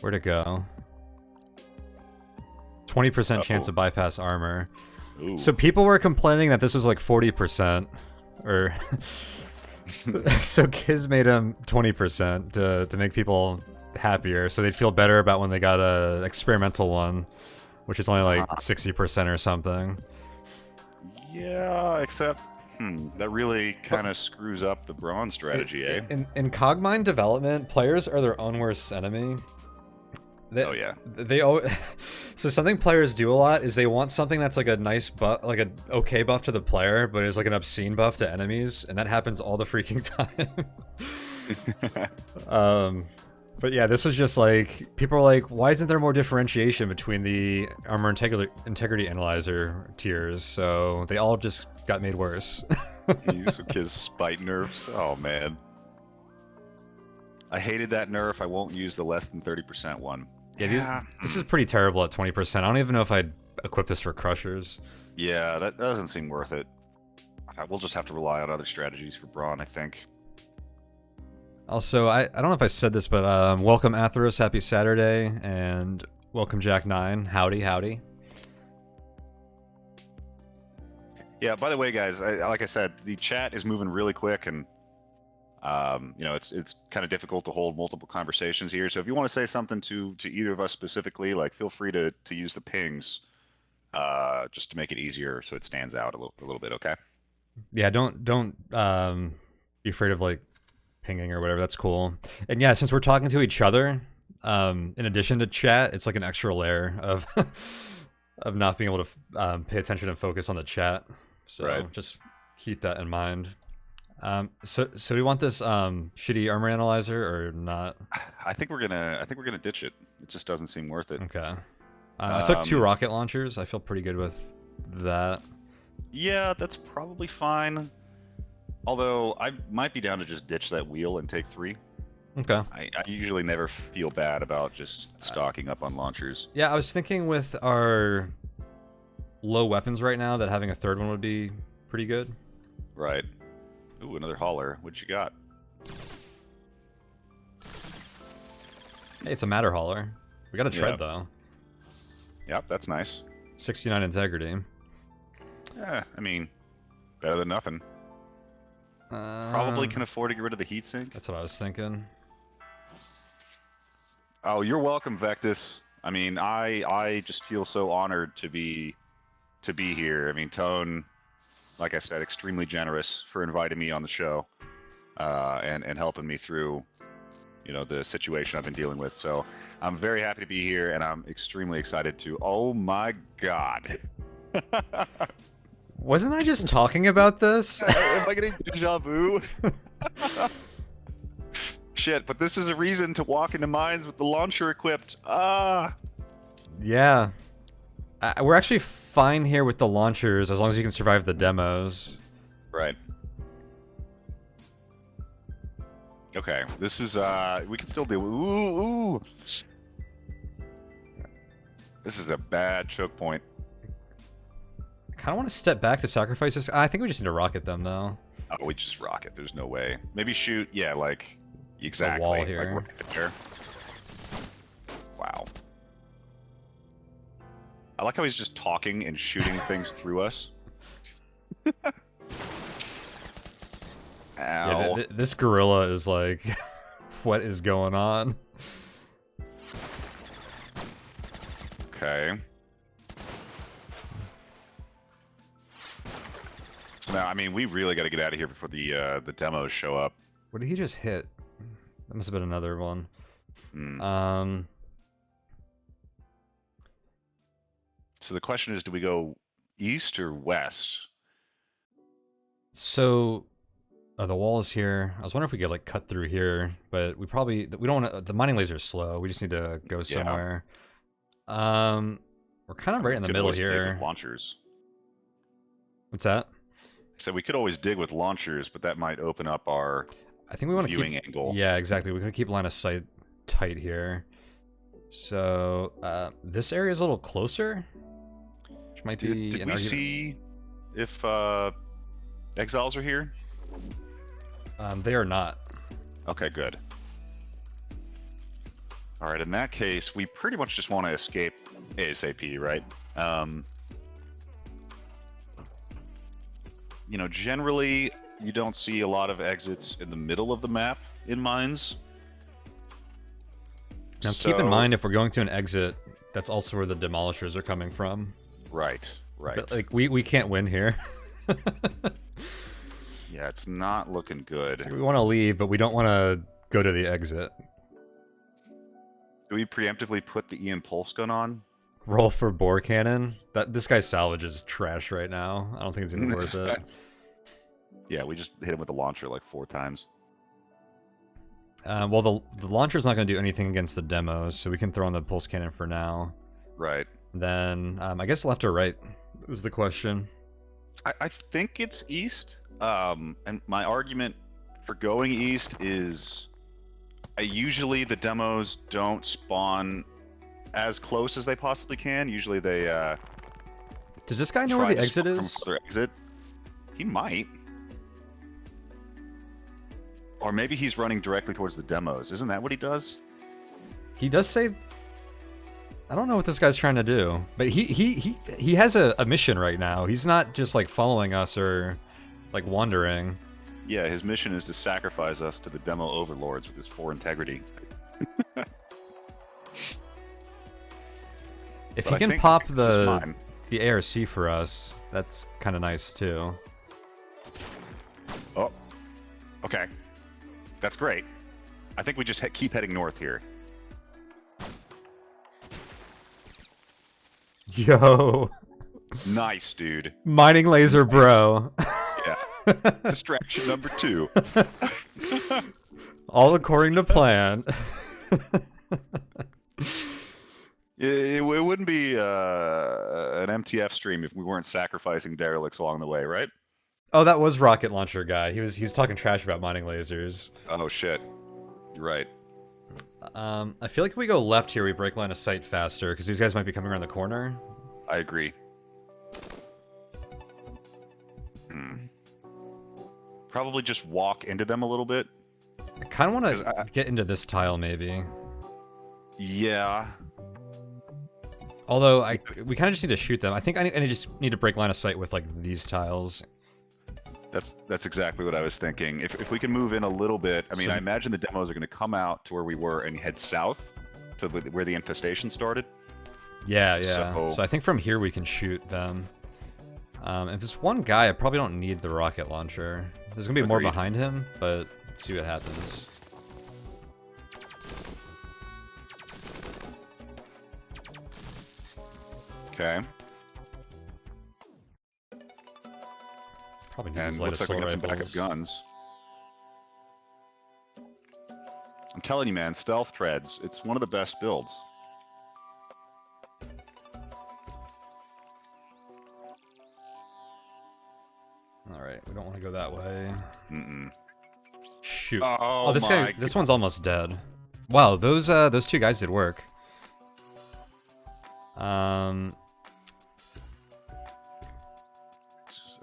Where'd it go? 20% chance to bypass armor. Ooh. So people were complaining that this was like 40%, or so Kiz made them 20% to make people happier, so they'd feel better about when they got a experimental one, which is only like 60% or something. Yeah, except that really kind of screws up the bronze strategy, eh? In Cogmind development, players are their own worst enemy. Oh yeah. So something players do a lot is they want something that's like a nice buff, like an okay buff to the player, but it's like an obscene buff to enemies, and that happens all the freaking time. But yeah, this was just like, people are like, why isn't there more differentiation between the armor integrity analyzer tiers? So they all just got made worse. Use his spite nerfs. Oh man. I hated that nerf. I won't use the less than 30% one. Yeah, this is pretty terrible at 20%. I don't even know if I'd equip this for crushers. Yeah, that doesn't seem worth it. We'll just have to rely on other strategies for Braun, I think. Also, I don't know if I said this, but welcome Atheros, happy Saturday, and welcome Jack9, howdy. Yeah, by the way, guys, like I said, the chat is moving really quick, and it's kind of difficult to hold multiple conversations here. So if you want to say something to either of us specifically, like, feel free to use the pings, just to make it easier so it stands out a little bit. Okay. Yeah, don't be afraid of like pinging or whatever. That's cool. And yeah, since we're talking to each other, in addition to chat, it's like an extra layer of of not being able to pay attention and focus on the chat. So just keep that in mind. So we want this shitty armor analyzer or not? I think we're gonna ditch it. It just doesn't seem worth it. Okay. I took 2 rocket launchers. I feel pretty good with that. Yeah, that's probably fine. Although I might be down to just ditch that wheel and take 3. Okay. I usually never feel bad about just stocking up on launchers. Yeah, I was thinking with our low weapons right now that having a 3rd one would be pretty good. Right. Ooh, another hauler. What you got? Hey, it's a matter hauler. We got a tread though. Yep, that's nice. 69 integrity. Yeah, I mean, better than nothing. Probably can afford to get rid of the heatsink. That's what I was thinking. Oh, you're welcome, Vectus. I mean, I just feel so honored to be here. I mean, Tone, like I said, extremely generous for inviting me on the show, and helping me through, the situation I've been dealing with. So I'm very happy to be here, and I'm extremely excited to. Oh my God. Wasn't I just talking about this? Am I getting deja vu? Shit, but this is a reason to walk into mines with the launcher equipped. Yeah. We're actually fine here with the launchers as long as you can survive the demos. Right. Okay, this is, we can still do. Ooh. This is a bad choke point. I kind of want to step back to sacrifice this. I think we just need to rocket them, though. Oh, we just rocket. There's no way. Maybe shoot. Yeah, like, exactly. The wall here. Like right there. Wow. I like how he's just talking and shooting things through us. Ow. Yeah, this gorilla is like, what is going on? Okay. Now, I mean, we really got to get out of here before the demos show up. What did he just hit? That must have been another one. So the question is, do we go east or west? So, the wall is here. I was wondering if we could like cut through here, but we don't want to. The mining laser is slow. We just need to go somewhere. We're kind of right in the middle here. Dig with launchers. What's that? So we could always dig with launchers, but that might open up our I think we want to viewing angle. Yeah, exactly. We're gonna keep line of sight tight here. So this area is a little closer, which might be. Did we see if exiles are here? They are not. Okay, good. All right, in that case, we pretty much just want to escape ASAP, right? You know, generally, you don't see a lot of exits in the middle of the map in mines. Now, keep in mind, if we're going to an exit, that's also where the demolishers are coming from. Right, right. But, like, we can't win here. Yeah, it's not looking good. So we want to leave, but we don't want to go to the exit. Do we preemptively put the Ian Pulse gun on? Roll for bore cannon? This guy's salvage is trash right now. I don't think it's even worth it. Yeah, we just hit him with a launcher like 4 times. Well, the launcher's not going to do anything against the demos, so we can throw on the pulse cannon for now. Right. Then, I guess left or right is the question. I think it's east. And my argument for going east is usually the demos don't spawn as close as they possibly can. Usually they Does this guy know where the exit is? Exit. He might. Or maybe he's running directly towards the demos. Isn't that what he does? He does say... I don't know what this guy's trying to do, but he has a mission right now. He's not just like following us or like wandering. Yeah, his mission is to sacrifice us to the demo overlords with his 4 integrity. If he can pop the ARC for us, that's kind of nice too. Oh, okay. That's great. I think we just keep heading north here. Yo. Nice, dude. Mining laser, bro. Yeah. Distraction number 2. All according to plan. It wouldn't be an MTF stream if we weren't sacrificing derelicts along the way, right? Oh, that was rocket launcher guy. He was talking trash about mining lasers. Oh shit. You're right. I feel like if we go left here, we break line of sight faster, because these guys might be coming around the corner. I agree. Probably just walk into them a little bit. I kind of want to get into this tile, maybe. Yeah. Although, we kind of just need to shoot them. I think I just need to break line of sight with, like, these tiles. That's exactly what I was thinking. If we can move in a little bit, I mean, I imagine the demos are going to come out to where we were and head south to where the infestation started. Yeah, yeah. So I think from here we can shoot them. If it's one guy, I probably don't need the rocket launcher. There's going to be more behind him, but let's see what happens. Okay. Probably need and looks like we got some backup guns. I'm telling you, man, stealth treads, it's one of the best builds. Alright, we don't want to go that way. Shoot. Oh, this one's almost dead. Wow, those 2 guys did work.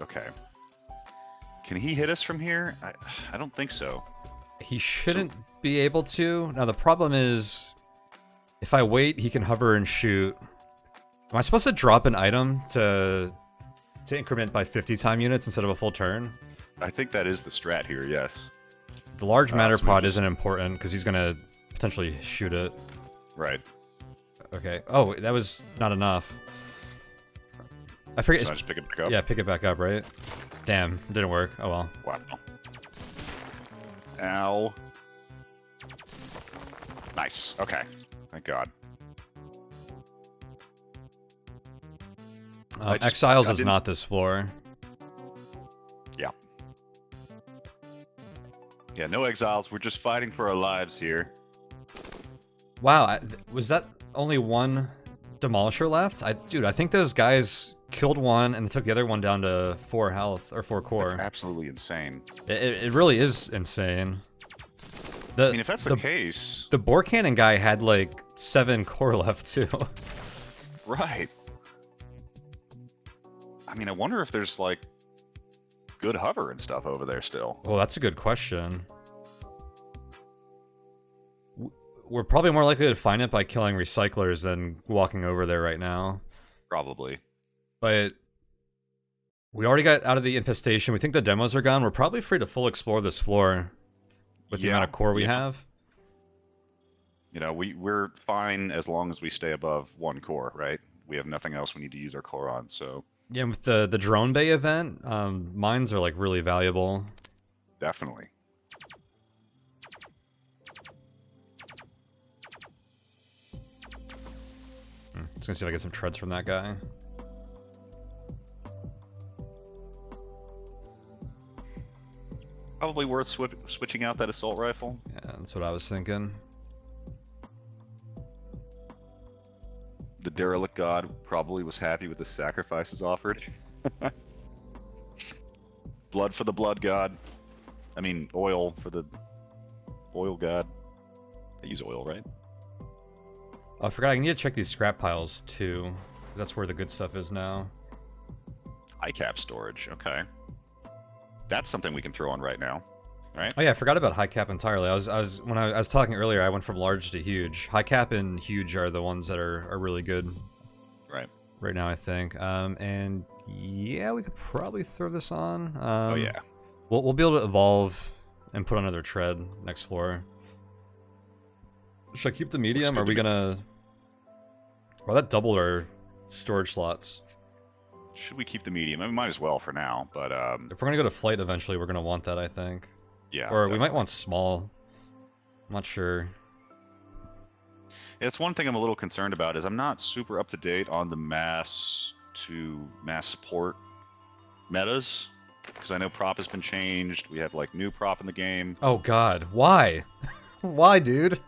Okay. Can he hit us from here? I don't think so. He shouldn't be able to. Now the problem is, if I wait, he can hover and shoot. Am I supposed to drop an item to increment by 50 time units instead of a full turn? I think that is the strat here, yes. The large matter pod isn't important because he's gonna potentially shoot it. Right. Okay. Oh, that was not enough. I forget. So I just pick it back up? Yeah, pick it back up, right? Damn, it didn't work. Oh well. Wow. Ow. Nice. Okay. Thank God. Exiles is not this floor. Yeah. Yeah, no exiles. We're just fighting for our lives here. Wow, was that only one demolisher left? Dude, I think those guys killed one and took the other one down to 4 health, or 4 core. That's absolutely insane. It really is insane. I mean, if that's the case... The bore cannon guy had, like, 7 core left, too. Right. I mean, I wonder if there's, like, good hover and stuff over there still. Well, that's a good question. We're probably more likely to find it by killing recyclers than walking over there right now. Probably. But we already got out of the infestation. We think the demos are gone. We're probably free to full explore this floor with the amount of core we have. You know, we're fine as long as we stay above 1 core, right? We have nothing else we need to use our core on, so... Yeah, with the drone bay event, mines are, like, really valuable. Definitely. Just gonna see if I get some treads from that guy. Probably worth switching out that assault rifle. Yeah, that's what I was thinking. The derelict god probably was happy with the sacrifices offered. Blood for the blood god. I mean, oil for the oil god. They use oil, right? Oh, I forgot, I need to check these scrap piles, too. 'Cause that's where the good stuff is now. High cap storage, okay. That's something we can throw on right now, right? Oh yeah, I forgot about high cap entirely. When I was talking earlier, I went from large to huge. High cap and huge are the ones that are really good. Right now, I think. And yeah, we could probably throw this on. Oh yeah. We'll be able to evolve and put on another tread next floor. Should I keep the medium? Or are we gonna... Well, that doubled our storage slots. Should we keep the medium? I mean, might as well for now, but... If we're gonna go to flight eventually, we're gonna want that, I think. Yeah, or we might want small. I'm not sure. Yeah, it's one thing I'm a little concerned about, is I'm not super up to date on the mass to mass support metas. Because I know prop has been changed, we have, like, new prop in the game. Oh god, why? Why, dude?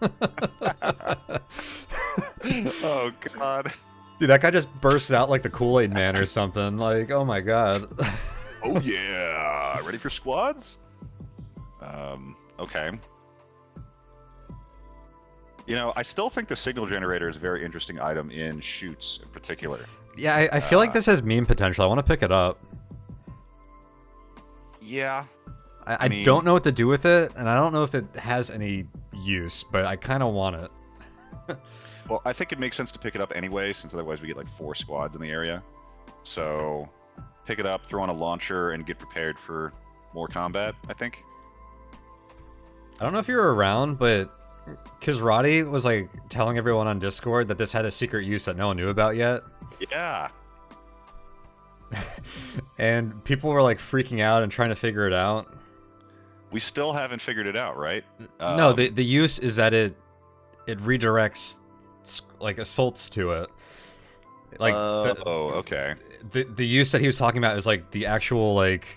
Oh god. Dude, that guy just bursts out like the Kool-Aid Man or something. Like, oh my god. Oh yeah! Ready for squads? Okay. You know, I still think the signal generator is a very interesting item in shoots in particular. Yeah, I feel like this has meme potential. I want to pick it up. Yeah. I mean, don't know what to do with it, and I don't know if it has any use, but I kind of want it. Well, I think it makes sense to pick it up anyway, since otherwise we get like 4 squads in the area. So, pick it up, throw on a launcher, and get prepared for more combat, I think. I don't know if you were around, but Kizrati was like telling everyone on Discord that this had a secret use that no one knew about yet. Yeah. And people were like freaking out and trying to figure it out. We still haven't figured it out, right? No, the use is that it redirects like assaults to it. Like okay. The use that he was talking about is like the actual like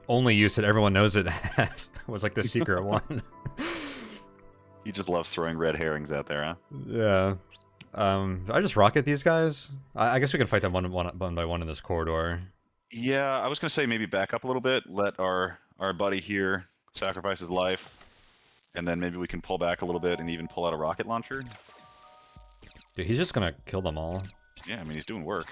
only use that everyone knows it has was like the secret one. He just loves throwing red herrings out there, huh? Yeah. I just rocket these guys. I guess we can fight them one by one in this corridor. Yeah, I was gonna say maybe back up a little bit, let our buddy here sacrifice his life, and then maybe we can pull back a little bit and even pull out a rocket launcher. Dude, he's just gonna kill them all. Yeah, I mean, he's doing work.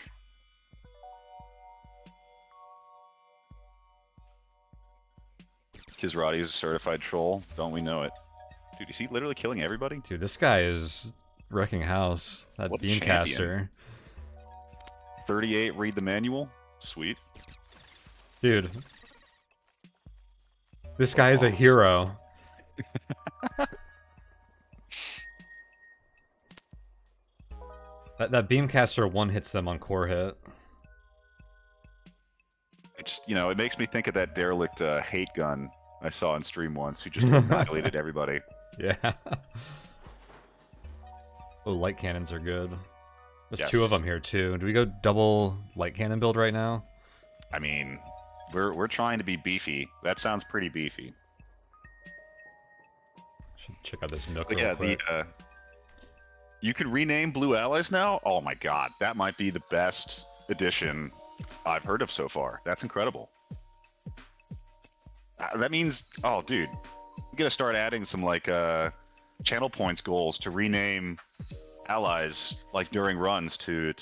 Kizrati is a certified troll. Don't we know it? Dude, is he literally killing everybody? Dude, this guy is wrecking house. That beamcaster. 38, read the manual. Sweet. Dude. This guy is a hero. That beamcaster one hits them on core hit. It just, you know, it makes me think of that derelict hate gun I saw on stream once, who just annihilated everybody. Yeah. Oh, light cannons are good. There's Yes. 2 of them here too. Do we go double light cannon build right now? I mean, we're trying to be beefy. That sounds pretty beefy. Should check out this nook But real yeah, quick. you can rename blue allies now? Oh my god, that might be the best addition I've heard of so far. That's incredible. That means, oh dude, we gotta start adding some like channel points goals to rename allies like during runs to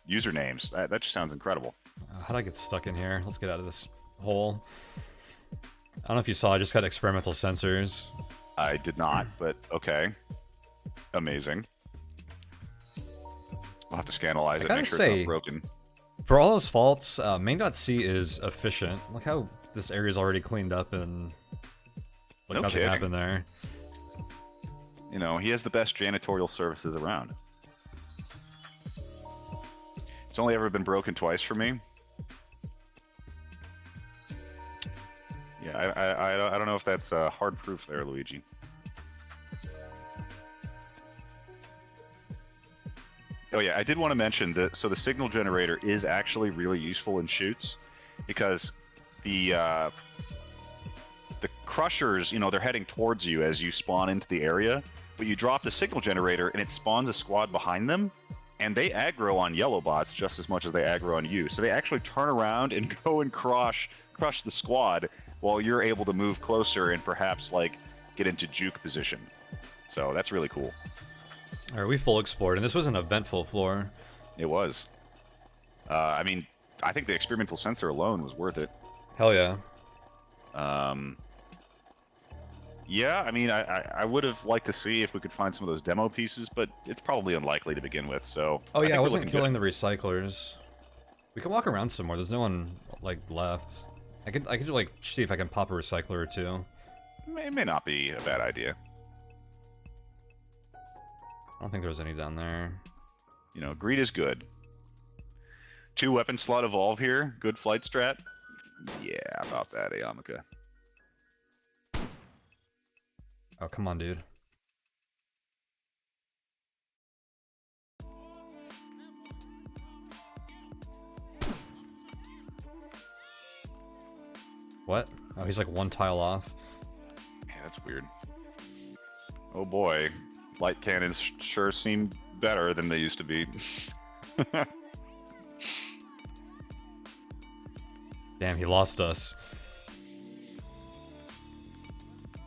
usernames. That just sounds incredible. How did I get stuck in here? Let's get out of this hole. I don't know if you saw, I just got experimental sensors. I did not, but okay. Amazing. We'll have to scanalyze it, make sure it's not broken. For all those faults, main.c is efficient. Look how this area's already cleaned up and like nothing happened there. You know, he has the best janitorial services around. It's only ever been broken twice for me. Yeah, I don't know if that's hard proof there, Luigi. Oh yeah, I did want to mention that. So the signal generator is actually really useful in shoots, because the crushers, you know, they're heading towards you as you spawn into the area, but you drop the signal generator and it spawns a squad behind them, and they aggro on yellow bots just as much as they aggro on you. So they actually turn around and go and crush the squad while you're able to move closer and perhaps like get into juke position. So that's really cool. All right, we full explored, and this was an eventful floor. It was. I mean, I think the experimental sensor alone was worth it. Hell yeah. Yeah, I mean, I would have liked to see if we could find some of those demo pieces, but it's probably unlikely to begin with, so... Oh yeah, I wasn't killing the recyclers. We can walk around some more, there's no one, like, left. I could like, see if I can pop a recycler or two. It may not be a bad idea. I don't think there was any down there. You know, greed is good. 2 weapon slot evolve here, good flight strat. Yeah, about that, Ayamaka. Oh, come on, dude. What? Oh, he's like 1 tile off. Yeah, that's weird. Oh boy. Light cannons sure seem better than they used to be. Damn, he lost us.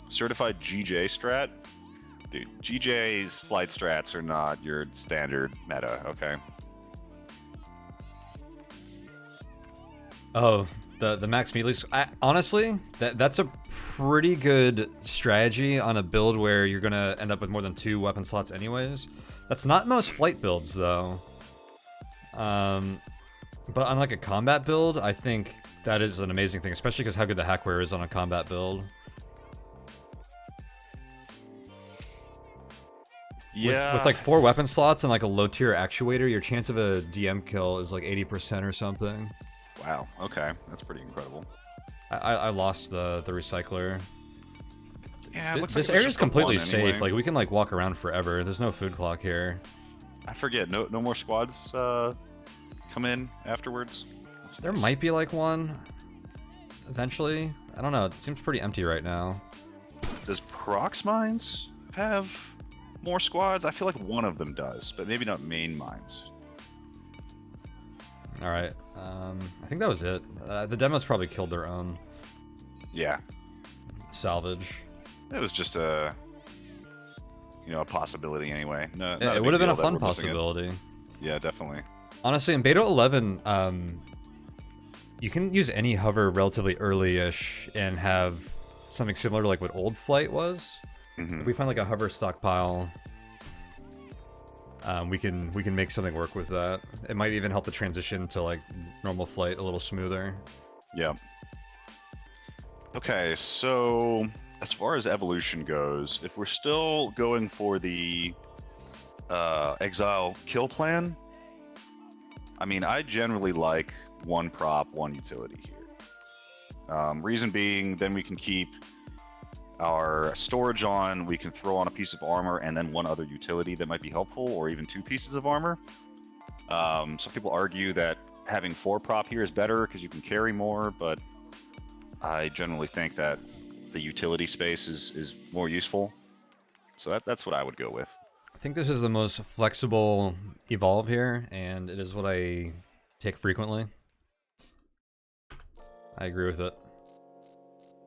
Certified GJ strat? Dude, GJ's flight strats are not your standard meta, okay? Oh, the max melee. Honestly, that's a pretty good strategy on a build where you're gonna end up with more than 2 weapon slots anyways. That's not most flight builds though. But on like a combat build, I think that is an amazing thing, especially because how good the hackware is on a combat build. Yeah. With like 4 weapon slots and like a low tier actuator, your chance of a DM kill is like 80% or something. Wow, okay. That's pretty incredible. I lost the recycler. Yeah, it looks this like area is completely anyway. safe. Like we can like walk around forever. There's no food clock here. I forget. No more squads come in afterwards. That's There nice. might be like one eventually. I don't know. It seems pretty empty right now. Does Prox Mines have more squads? I feel like one of them does, but maybe not main mines. All right. I think that was it. The demos probably killed their own Yeah, salvage. it was just a possibility anyway. No, It would have been a fun possibility. Yeah, definitely. Honestly, in Beta 11, you can use any hover relatively early-ish and have something similar to like what Old Flight was. Mm-hmm. If we find like a hover stockpile, we can make something work with that. It might even help the transition to like normal flight a little smoother. Yeah. Okay, so as far as evolution goes, if we're still going for the exile kill plan, I mean, I generally like 1 prop, 1 utility here. Reason being, then we can keep our storage on, we can throw on a piece of armor and then 1 other utility that might be helpful, or even 2 pieces of armor. Some people argue that having 4 prop here is better because you can carry more, but I generally think that the utility space is more useful. So that's what I would go with. I think this is the most flexible evolve here, and it is what I take frequently. I agree with it.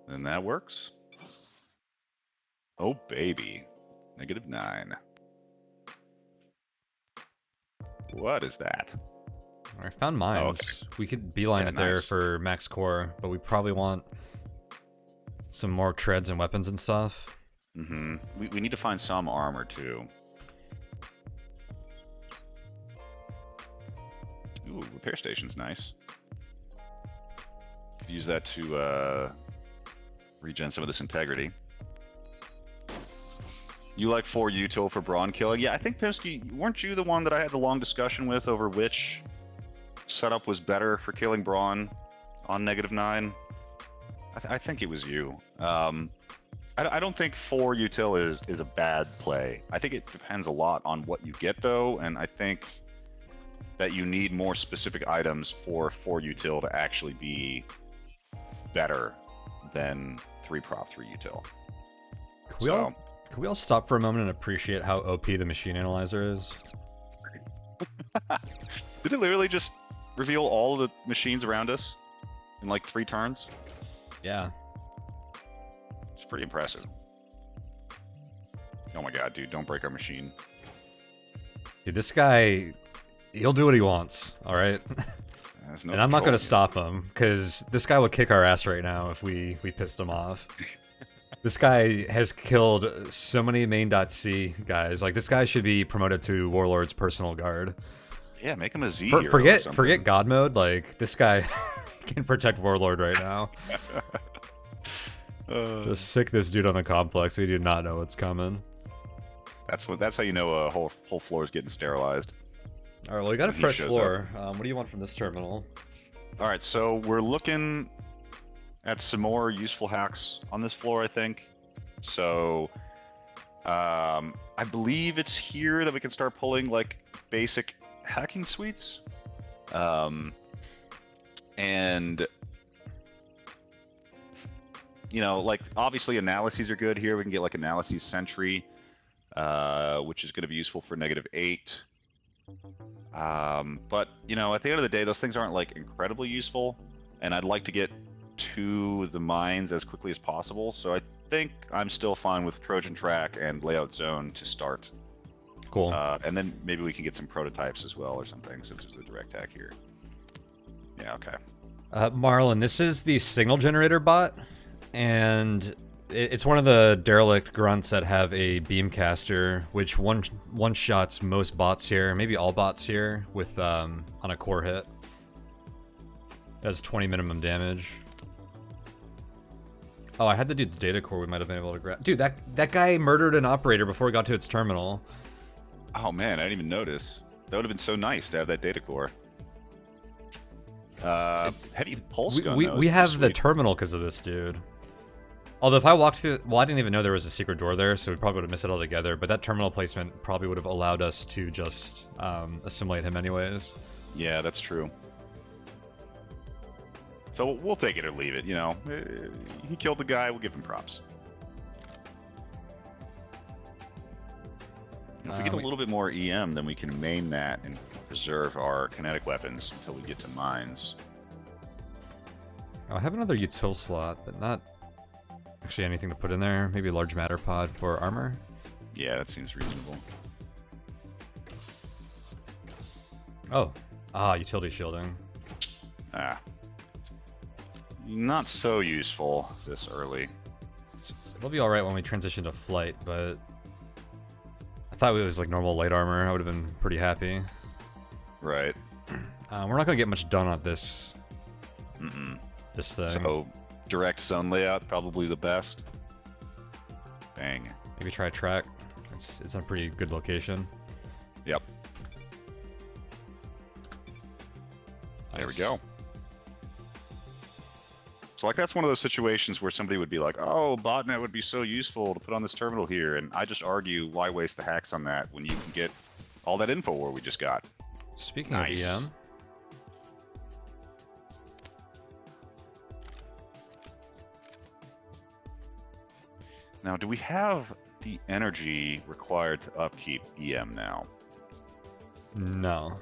And that works. Oh, baby. -9. What is that? I found mines. Oh, okay. We could beeline it there nice. for max core, but we probably want some more treads and weapons and stuff. Mm-hmm. We need to find some armor, too. Ooh, repair station's nice. Could use that to regen some of this integrity. You like 4 util for brawn killing? Yeah, I think, Pimsky, weren't you the one that I had the long discussion with over which setup was better for killing brawn on -9? I think it was you. I don't think 4 util is a bad play. I think it depends a lot on what you get, though, and I think that you need more specific items for 4 util to actually be better than 3 prop 3 util. Can we all stop for a moment and appreciate how OP the machine analyzer is? Did it literally just reveal all of the machines around us in like 3 turns? Yeah. It's pretty impressive. Oh my god, dude, don't break our machine. Dude, this guy, he'll do what he wants, alright? No and I'm not going to stop him, because this guy would kick our ass right now if we pissed him off. This guy has killed so many main.c guys. Like, this guy should be promoted to Warlord's personal guard. Yeah, make him a Z forget God mode. Like, this guy can protect Warlord right now. Just sick this dude on the complex. He do not know what's coming. That's how you know a whole floor is getting sterilized. All right, well, we got a fresh floor. What do you want from this terminal? All right, so we're looking at some more useful hacks on this floor, I think. So, I believe it's here that we can start pulling like basic hacking suites. And you know, like obviously analyses are good here. We can get like analyses sentry, which is going to be useful for -8. But you know, at the end of the day, those things aren't like incredibly useful, and I'd like to get to the mines as quickly as possible. So I think I'm still fine with Trojan Track and Layout Zone to start. Cool. And then maybe we can get some prototypes as well or something, since there's a direct hack here. Yeah, okay. Marlon, this is the signal generator bot, and it's one of the derelict grunts that have a beamcaster, which one shots most bots here, maybe all bots here, with on a core hit. Does 20 minimum damage. Oh, I had the dude's data core. We might have been able to grab. Dude, that guy murdered an operator before it got to its terminal. Oh man, I didn't even notice. That would have been so nice to have that data core. Heavy pulse gun. We have the terminal because of this dude. Although if I walked through, well, I didn't even know there was a secret door there, so we probably would have missed it altogether. But that terminal placement probably would have allowed us to just assimilate him anyways. Yeah, that's true. So we'll take it or leave it, you know. He killed the guy, we'll give him props. If we get a little bit more EM, then we can main that and preserve our kinetic weapons until we get to mines. I have another util slot, but not actually anything to put in there. Maybe a large matter pod for armor? Yeah, that seems reasonable. Oh. Utility shielding. Not so useful this early. It'll be alright when we transition to flight, but I thought it was like normal light armor. I would have been pretty happy. Right. We're not gonna get much done on this. This thing. So direct zone layout probably the best. Bang. Maybe try track. It's a pretty good location. Yep. Nice. There we go. So like that's one of those situations where somebody would be like, oh, botnet would be so useful to put on this terminal here, and I just argue, why waste the hacks on that when you can get all that info where we just got. Speaking of EM. Now, do we have the energy required to upkeep EM now? No.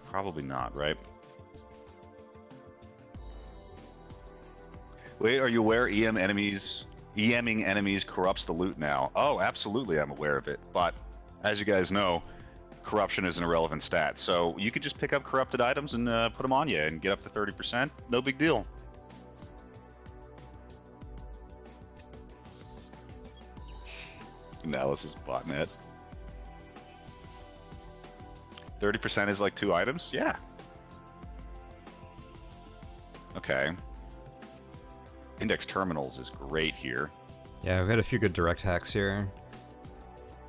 Probably not, right? Wait, are you aware EMing enemies corrupts the loot now? Oh, absolutely, I'm aware of it. But as you guys know, corruption is an irrelevant stat. So you could just pick up corrupted items and put them on you and get up to 30%. No big deal. Analysis botnet. 30% is like 2 items? Yeah. Okay. Index terminals is great here. Yeah, we've got a few good direct hacks here.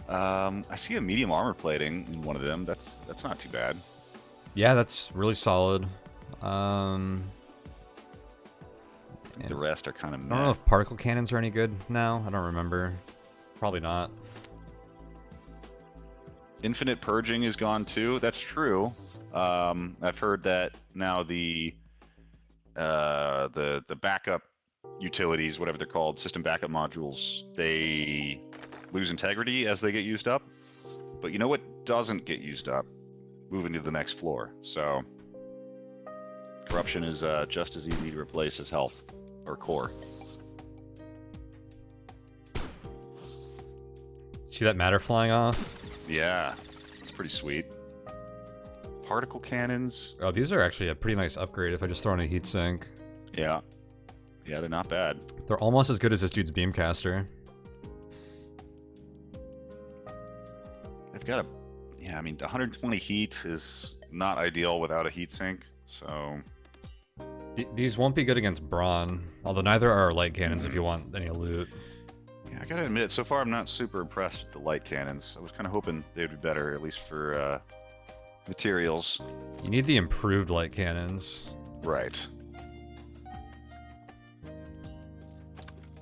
I see a medium armor plating in one of them. That's not too bad. Yeah, that's really solid. The rest are kind of meh. I don't know if particle cannons are any good now. I don't remember. Probably not. Infinite purging is gone too. That's true. I've heard that now the backup utilities, whatever they're called, system backup modules, they lose integrity as they get used up. But you know what doesn't get used up? Moving to the next floor. So corruption is just as easy to replace as health or core. See that matter flying off? Yeah, it's pretty sweet. Particle cannons. Oh, these are actually a pretty nice upgrade if I just throw in a heatsink. Yeah. Yeah, they're not bad. They're almost as good as this dude's beamcaster. They've got a... Yeah, I mean, 120 heat is not ideal without a heatsink, so... These won't be good against Brawn, although neither are light cannons if you want any loot. Yeah, I gotta admit, so far I'm not super impressed with the light cannons. I was kind of hoping they'd be better, at least for materials. You need the improved light cannons. Right.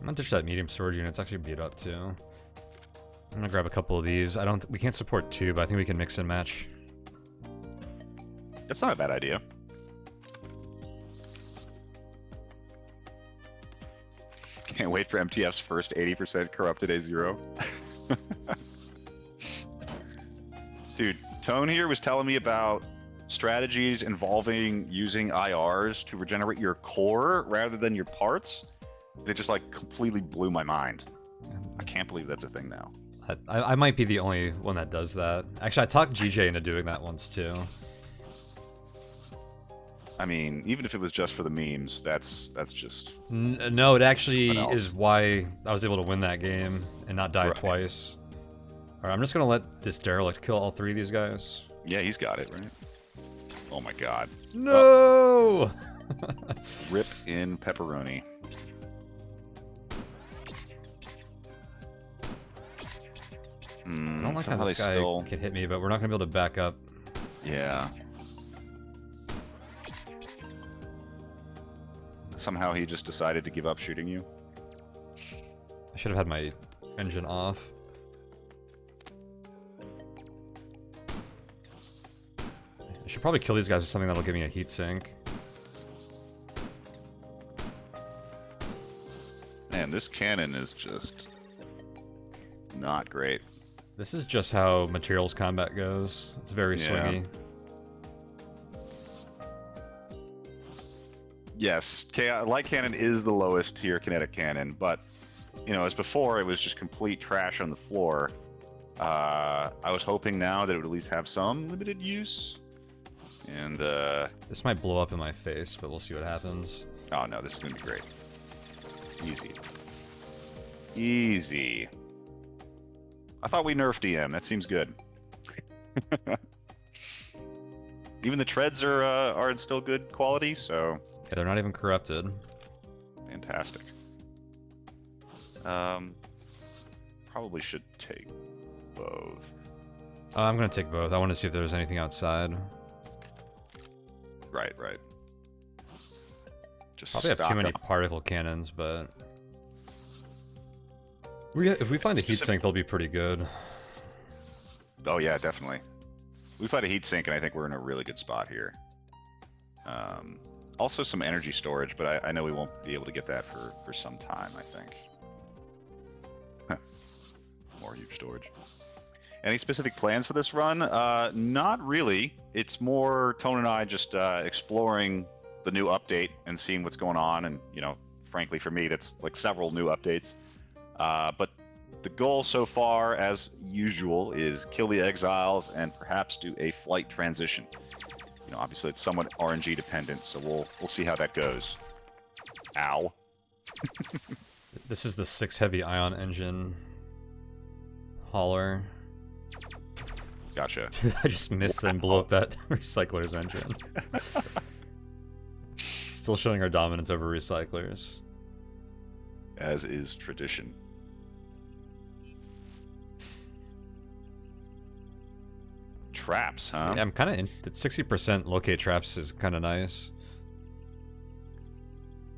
I'm gonna ditch that medium storage unit. It's actually beat up too. I'm gonna grab a couple of these. We can't support 2, but I think we can mix and match. That's not a bad idea. Can't wait for MTF's first 80% corrupted A0. Dude, Tone here was telling me about strategies involving using IRs to regenerate your core rather than your parts. It just like completely blew my mind. I can't believe that's a thing now. I might be the only one that does that. Actually, I talked GJ into doing that once too. I mean, even if it was just for the memes, that's just... No, it actually is why I was able to win that game and not die twice. Alright, I'm just gonna let this derelict kill all 3 of these guys. Yeah, he's got it, right? Oh my god. No! Oh. Rip in pepperoni. I don't like how this guy can hit me, but we're not gonna be able to back up. Yeah. Somehow he just decided to give up shooting you. I should have had my engine off. I should probably kill these guys with something that'll give me a heatsink. Man, this cannon is just not great. This is just how materials combat goes. It's very swingy. Yes, light cannon is the lowest tier kinetic cannon, but, you know, as before, it was just complete trash on the floor. I was hoping now that it would at least have some limited use. And, this might blow up in my face, but we'll see what happens. Oh no, this is gonna be great. Easy. Easy. I thought we nerfed EM, that seems good. Even the treads are in still good quality, so... Yeah, they're not even corrupted. Fantastic. Probably should take both. I'm gonna take both. I want to see if there's anything outside. Right. Just probably have too many particle cannons, but... If we find a heatsink, they'll be pretty good. Oh yeah, definitely. We find a heatsink, and I think we're in a really good spot here. Also some energy storage, but I know we won't be able to get that for some time, I think. More huge storage. Any specific plans for this run? Not really. It's more Tone and I just exploring the new update and seeing what's going on. And, you know, frankly, for me, that's like several new updates. But the goal so far, as usual, is kill the exiles and perhaps do a flight transition. You know, obviously it's somewhat RNG dependent, so we'll see how that goes. Ow. This is the 6 heavy ion engine hauler. Gotcha. I just missed and blew up that recycler's engine. Still showing our dominance over recyclers. As is tradition. Traps, huh? Yeah, I'm kind of in. 60% locate traps is kind of nice.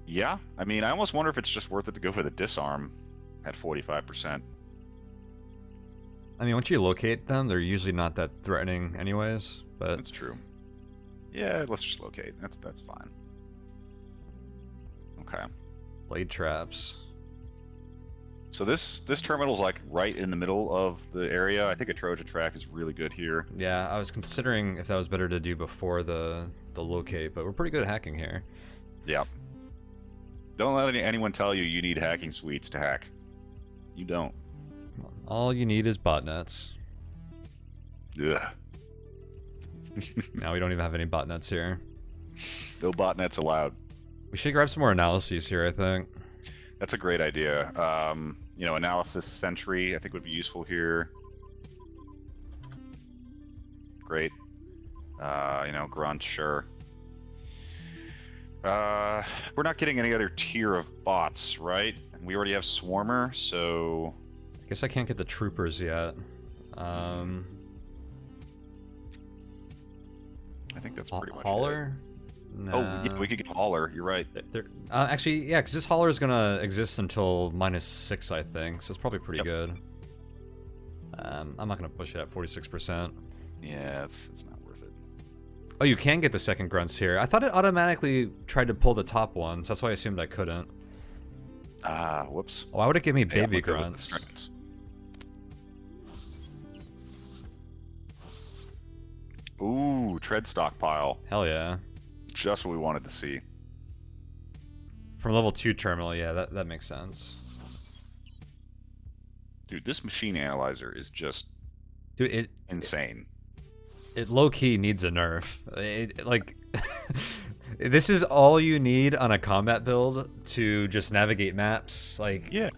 Yeah, I mean, I almost wonder if it's just worth it to go for the disarm at 45%. I mean, once you locate them, they're usually not that threatening anyways, but... That's true. Yeah, let's just locate. That's fine. Okay. Blade traps. So this terminal's like right in the middle of the area. I think a Trojan track is really good here. Yeah, I was considering if that was better to do before the locate, but we're pretty good at hacking here. Yeah. Don't let anyone tell you you need hacking suites to hack. You don't. All you need is botnets. Ugh. Now we don't even have any botnets here. No botnets allowed. We should grab some more analyses here, I think. That's a great idea. You know, analysis sentry I think would be useful here. Great. You know, grunt, sure. We're not getting any other tier of bots, right? And we already have Swarmer, so... I guess I can't get the troopers yet. I think that's pretty much Hauler? it. Nah. Oh, yeah, we could get Hauler, you're right. Actually, yeah, because this Hauler is going to exist until -6, I think, so it's probably pretty good. I'm not going to push it at 46%. Yeah, it's not worth it. Oh, you can get the second grunts here. I thought it automatically tried to pull the top ones. That's why I assumed I couldn't. Ah, whoops. Why would it give me Hey, baby I'm gonna go with the grunts? strengths. Ooh, tread stockpile. Hell yeah. Just what we wanted to see. From level 2 terminal, yeah, that makes sense. Dude, this machine analyzer is just Dude, insane. it low-key needs a nerf. Like, this is all you need on a combat build to just navigate maps. Like, Yeah.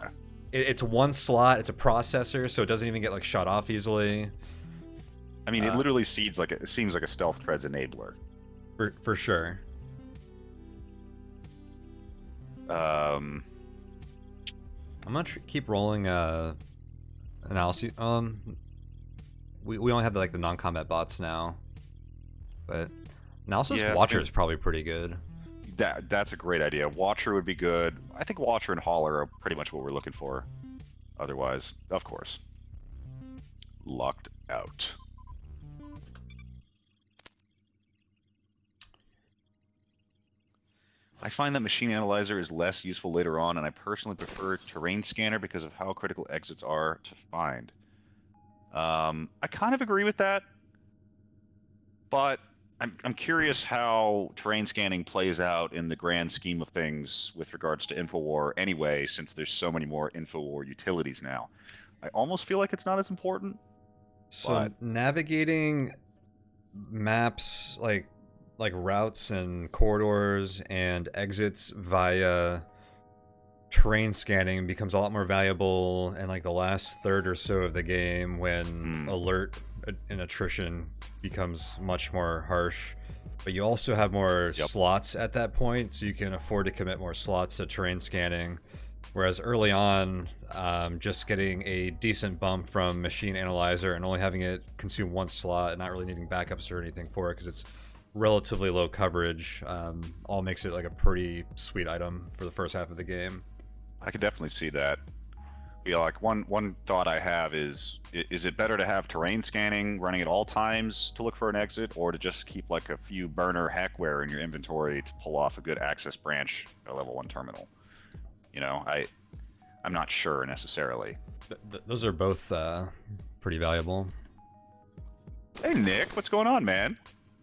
it's one slot, it's a processor, so it doesn't even get, like, shot off easily. I mean, it literally seems like a stealth treads enabler. For sure. Um, I'm gonna keep rolling analysis. We only have like the non-combat bots now, but analysis Yeah, Watcher is probably pretty good. that's a great idea. Watcher would be good. I think Watcher and Hauler are pretty much what we're looking for. Otherwise, of course, locked out. I find that Machine Analyzer is less useful later on, and I personally prefer Terrain Scanner because of how critical exits are to find. I kind of agree with that, but I'm curious how terrain scanning plays out in the grand scheme of things with regards to InfoWar anyway, since there's so many more InfoWar utilities now. I almost feel like it's not as important. So navigating maps like routes and corridors and exits via terrain scanning becomes a lot more valuable in like the last third or so of the game when alert and attrition becomes much more harsh. But you also have more slots at that point, so you can afford to commit more slots to terrain scanning. Whereas early on, just getting a decent bump from Machine Analyzer and only having it consume one slot and not really needing backups or anything for it because it's relatively low coverage, all makes it like a pretty sweet item for the first half of the game. I could definitely see that. Yeah, like one thought I have is it better to have terrain scanning running at all times to look for an exit, or to just keep like a few burner hackware in your inventory to pull off a good access branch at a level 1 terminal? You know, I'm not sure necessarily. Those are both pretty valuable. Hey Nick, what's going on, man?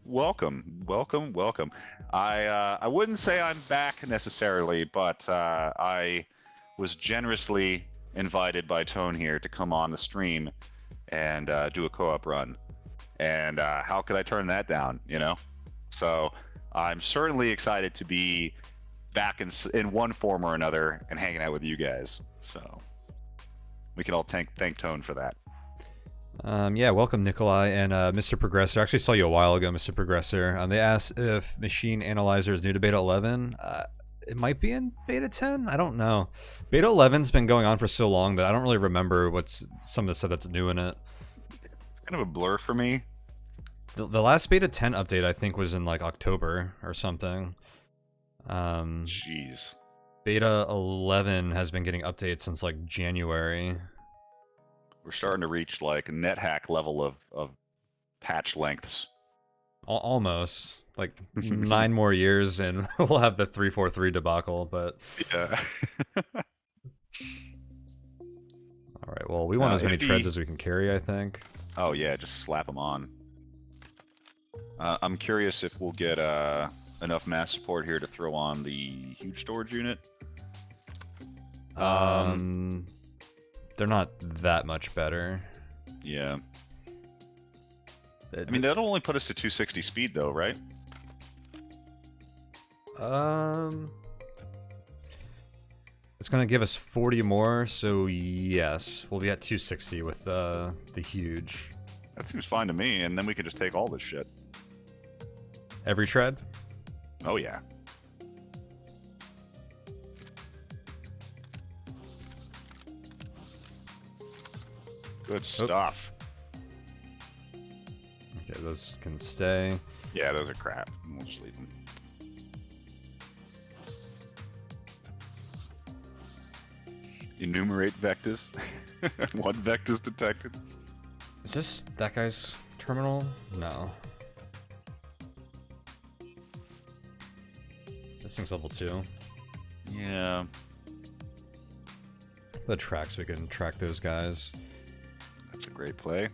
Welcome, welcome, welcome. I wouldn't say I'm back necessarily, but I was generously invited by Tone here to come on the stream and do a co-op run. And how could I turn that down, you know? So I'm certainly excited to be back in one form or another and hanging out with you guys. So we can all thank Tone for that. Yeah, welcome Nikolai and Mr. Progressor. I actually saw you a while ago, Mr. Progressor. They asked if Machine Analyzer is new to Beta 11. It might be in Beta 10? I don't know. Beta 11's been going on for so long that I don't really remember what's some of the stuff that's new in it. It's kind of a blur for me. The last Beta 10 update, I think, was in like October or something. Jeez. Beta 11 has been getting updates since like January. We're starting to reach like NetHack level of patch lengths. Almost. Like 9 more years and we'll have the 343 debacle, but... Yeah. Alright, well, we want as many treads as we can carry, I think. Oh yeah, just slap them on. I'm curious if we'll get enough mass support here to throw on the huge storage unit. They're not that much better. Yeah. I mean, that'll only put us to 260 speed, though, right? It's gonna give us 40 more, so yes, we'll be at 260 with the huge. That seems fine to me, and then we can just take all this shit. Every tread? Oh yeah. Good stuff. Okay, those can stay. Yeah, those are crap. We'll just leave them. Enumerate vectors. One vector's detected. Is this that guy's terminal? No. This thing's level 2. Yeah. The tracks, we can track those guys. That's a great play.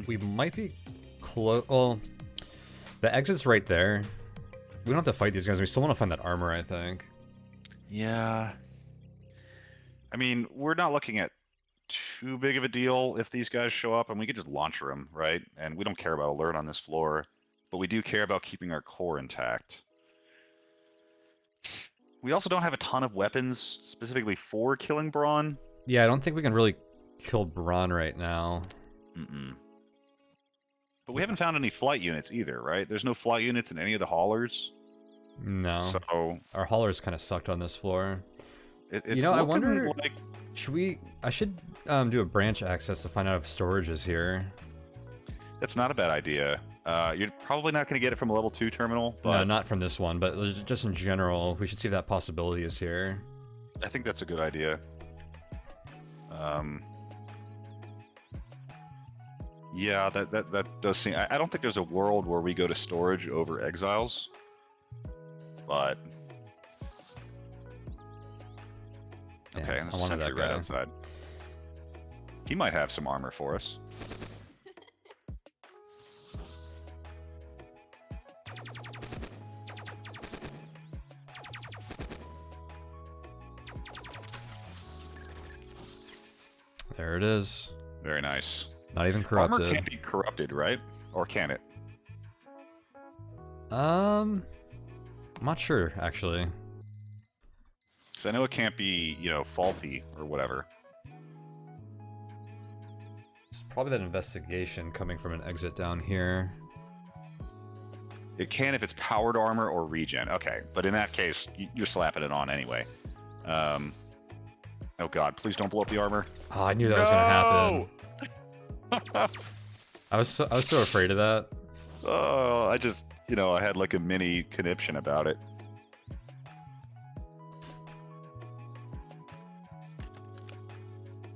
We might be close. Well, the exit's right there. We don't have to fight these guys. We still want to find that armor, I think. Yeah. I mean, we're not looking at too big of a deal if these guys show up, and we could just launcher them, right? And we don't care about alert on this floor, but we do care about keeping our core intact. We also don't have a ton of weapons specifically for killing Brawn. Yeah, I don't think we can really kill Brawn right now. But we haven't found any flight units either, right? There's no flight units in any of the haulers. No. So our haulers kind of sucked on this floor. It's you know, I wonder. Like... I should do a branch access to find out if storage is here. That's not a bad idea. You're probably not going to get it from a level 2 terminal. But... No, not from this one, but just in general, we should see if that possibility is here. I think that's a good idea. Yeah, that does seem... I don't think there's a world where we go to storage over exiles, but... Okay, and there's a sentry right outside. He might have some armor for us. There it is. Very nice. Not even corrupted. Armor can't be corrupted, right? Or can it? I'm not sure, actually. Because I know it can't be, you know, faulty or whatever. It's probably that investigation coming from an exit down here. It can if it's powered armor or regen. Okay, but in that case, you're slapping it on anyway. Oh god, please don't blow up the armor. Oh, I knew that was gonna happen. I was so afraid of that. Oh, I just, you know, I had like a mini conniption about it.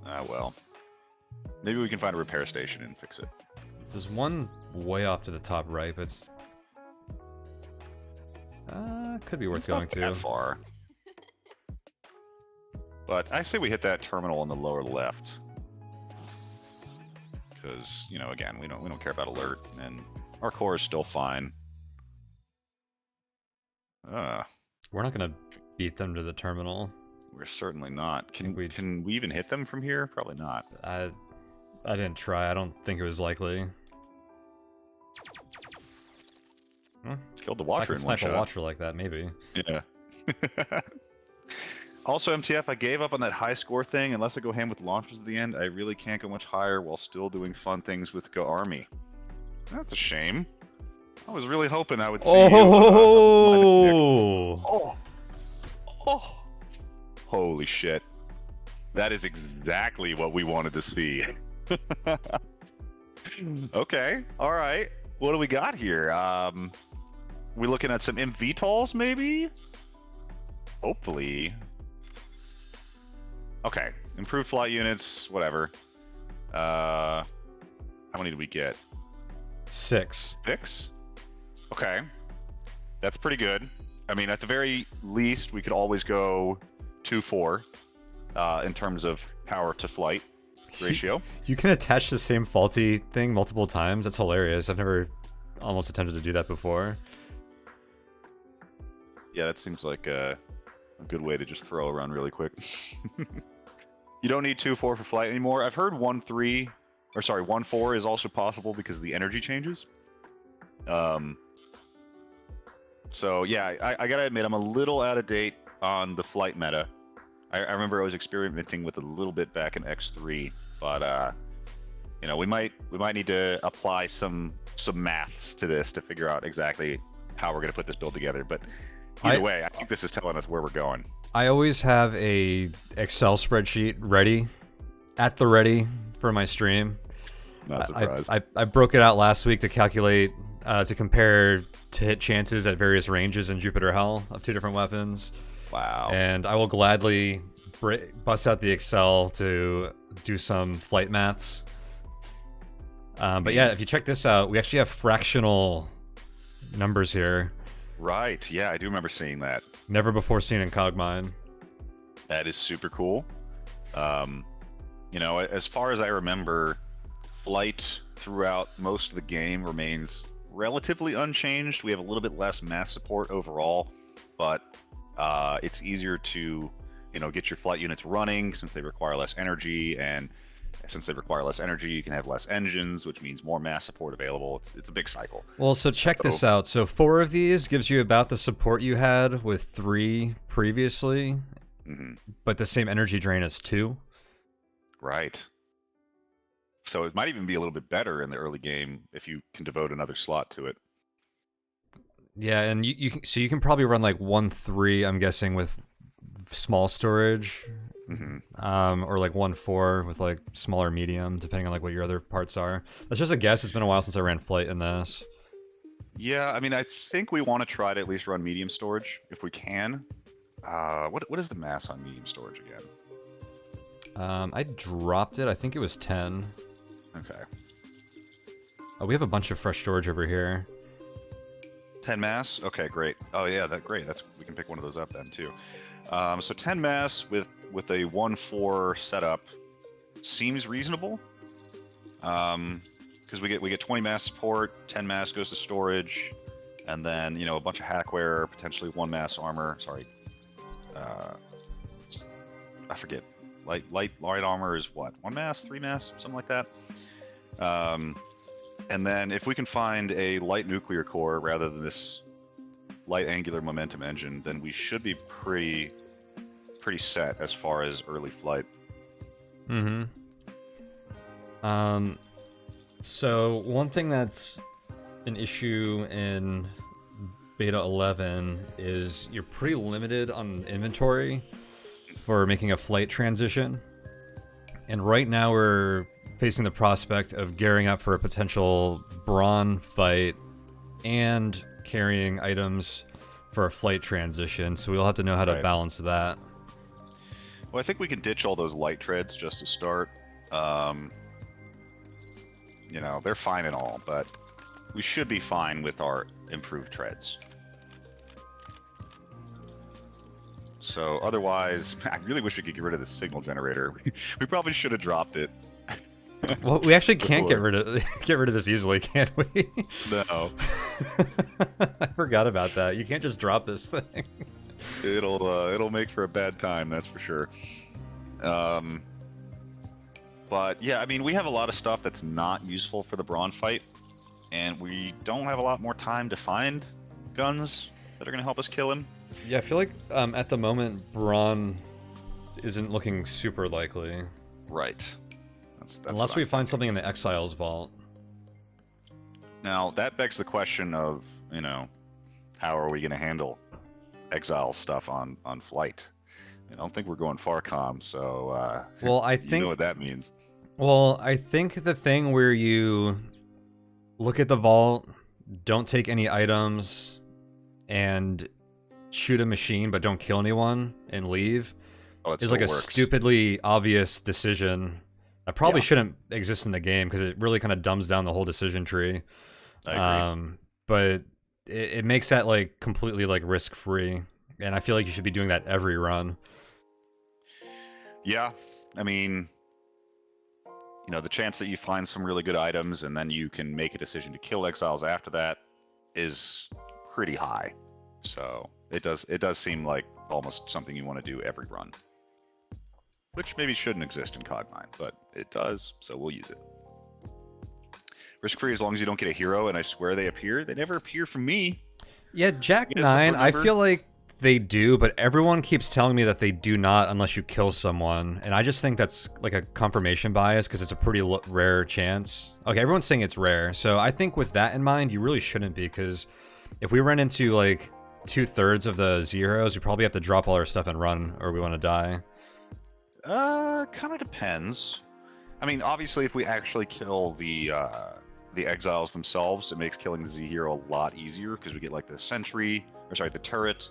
Ah, well. Maybe we can find a repair station and fix it. There's one way off to the top right, but it's... could be worth going to. Not that far. But I say we hit that terminal on the lower left. Because, you know, again, we don't care about alert, and our core is still fine. We're not gonna beat them to the terminal. We're certainly not. Can we even hit them from here? Probably not. I didn't try. I don't think it was likely. Killed the Watcher in one shot. I could snipe a Watcher like that, maybe. Yeah. Also, MTF, I gave up on that high score thing. Unless I go ham with launchers at the end, I really can't go much higher while still doing fun things with Go Army. That's a shame. I was really hoping I would see you. Oh! Holy shit. That is exactly what we wanted to see. Okay, alright. What do we got here? We looking at some MVTOLs, maybe? Hopefully. Okay, improved flight units, whatever. How many did we get? 6. 6? Okay. That's pretty good. I mean, at the very least, we could always go 2-4 in terms of power to flight ratio. You can attach the same faulty thing multiple times. That's hilarious. I've never almost attempted to do that before. Yeah, that seems like a good way to just throw a run really quick. You don't need 2-4 for flight anymore. I've heard 1-3, or sorry, 1-4 is also possible because of the energy changes. So yeah, I gotta admit, I'm a little out of date on the flight meta. I remember I was experimenting with a little bit back in X3, but you know, we might need to apply some maths to this to figure out exactly how we're gonna put this build together. But either way, I think this is telling us where we're going. I always have a Excel spreadsheet ready, at the ready for my stream. Not surprised. I broke it out last week to calculate, to compare to hit chances at various ranges in Jupiter Hell of 2 different weapons. Wow. And I will gladly bust out the Excel to do some flight maths. But yeah, if you check this out, we actually have fractional numbers here. Right, yeah, I do remember seeing that. Never before seen in Cogmind. That is super cool. You know, as far as I remember, flight throughout most of the game remains relatively unchanged. We have a little bit less mass support overall, but it's easier to, you know, get your flight units running since they require less energy, and since they require less energy, you can have less engines, which means more mass support available. It's a big cycle. Well, so check this out. So 4 of these gives you about the support you had with 3 previously, but the same energy drain as 2. Right. So it might even be a little bit better in the early game if you can devote another slot to it. Yeah, and you can probably run like 1-3, I'm guessing, with small storage. Or like 1-4 with like smaller medium, depending on like what your other parts are. That's just a guess. It's been a while since I ran flight in this. Yeah, I mean, I think we want to try to at least run medium storage if we can. What is the mass on medium storage again? I dropped it. I think it was 10. Okay. Oh, we have a bunch of fresh storage over here. 10 mass? Okay, great. Oh yeah, great. We can pick one of those up then too. So 10 mass with a 1-4 setup seems reasonable. Because we get 20 mass support, 10 mass goes to storage, and then, you know, a bunch of hackware, potentially 1 mass armor. Sorry, I forget. Light armor is what? 1 mass, 3 mass, something like that. And then if we can find a light nuclear core rather than this light angular momentum engine, then we should be pretty set as far as early flight. So one thing that's an issue in Beta 11 is you're pretty limited on inventory for making a flight transition. And right now we're facing the prospect of gearing up for a potential brawn fight and carrying items for a flight transition, so we'll have to know how to balance that. Well, I think we can ditch all those light treads just to start. You know, they're fine and all, but we should be fine with our improved treads. So otherwise, I really wish we could get rid of the signal generator. We probably should have dropped it. Well, we actually can't get rid of this easily, can't we? No. I forgot about that. You can't just drop this thing. It'll make for a bad time, that's for sure. But yeah, I mean, we have a lot of stuff that's not useful for the Brawn fight, and we don't have a lot more time to find guns that are going to help us kill him. Yeah, I feel like at the moment, Brawn isn't looking super likely. Right. That's Unless we find something in the Exiles vault. Now, that begs the question of, how are we going to handle Exile stuff on flight? I don't think we're going Farcom, so well, I think you know what that means. Well, I think the thing where you look at the vault, don't take any items, and shoot a machine but don't kill anyone and leave is like a stupidly obvious decision that probably shouldn't exist in the game because it really kind of dumbs down the whole decision tree. I agree. But it makes that like completely like risk free, and I feel like you should be doing that every run. Yeah, I mean, the chance that you find some really good items and then you can make a decision to kill exiles after that is pretty high. So it does seem like almost something you want to do every run, which maybe shouldn't exist in Cogmind, but it does, so we'll use it. Risk free as long as you don't get a hero, and I swear they appear. They never appear from me. Yeah, Jack 9, I feel like they do, but everyone keeps telling me that they do not unless you kill someone, and I just think that's like a confirmation bias because it's a pretty rare chance. Okay, everyone's saying it's rare, so I think with that in mind, you really shouldn't be, because if we run into like 2/3 of the zeros, we probably have to drop all our stuff and run, or we want to die. Kind of depends. I mean, obviously, if we actually kill the exiles themselves, it makes killing the Z hero a lot easier because we get like the the turret.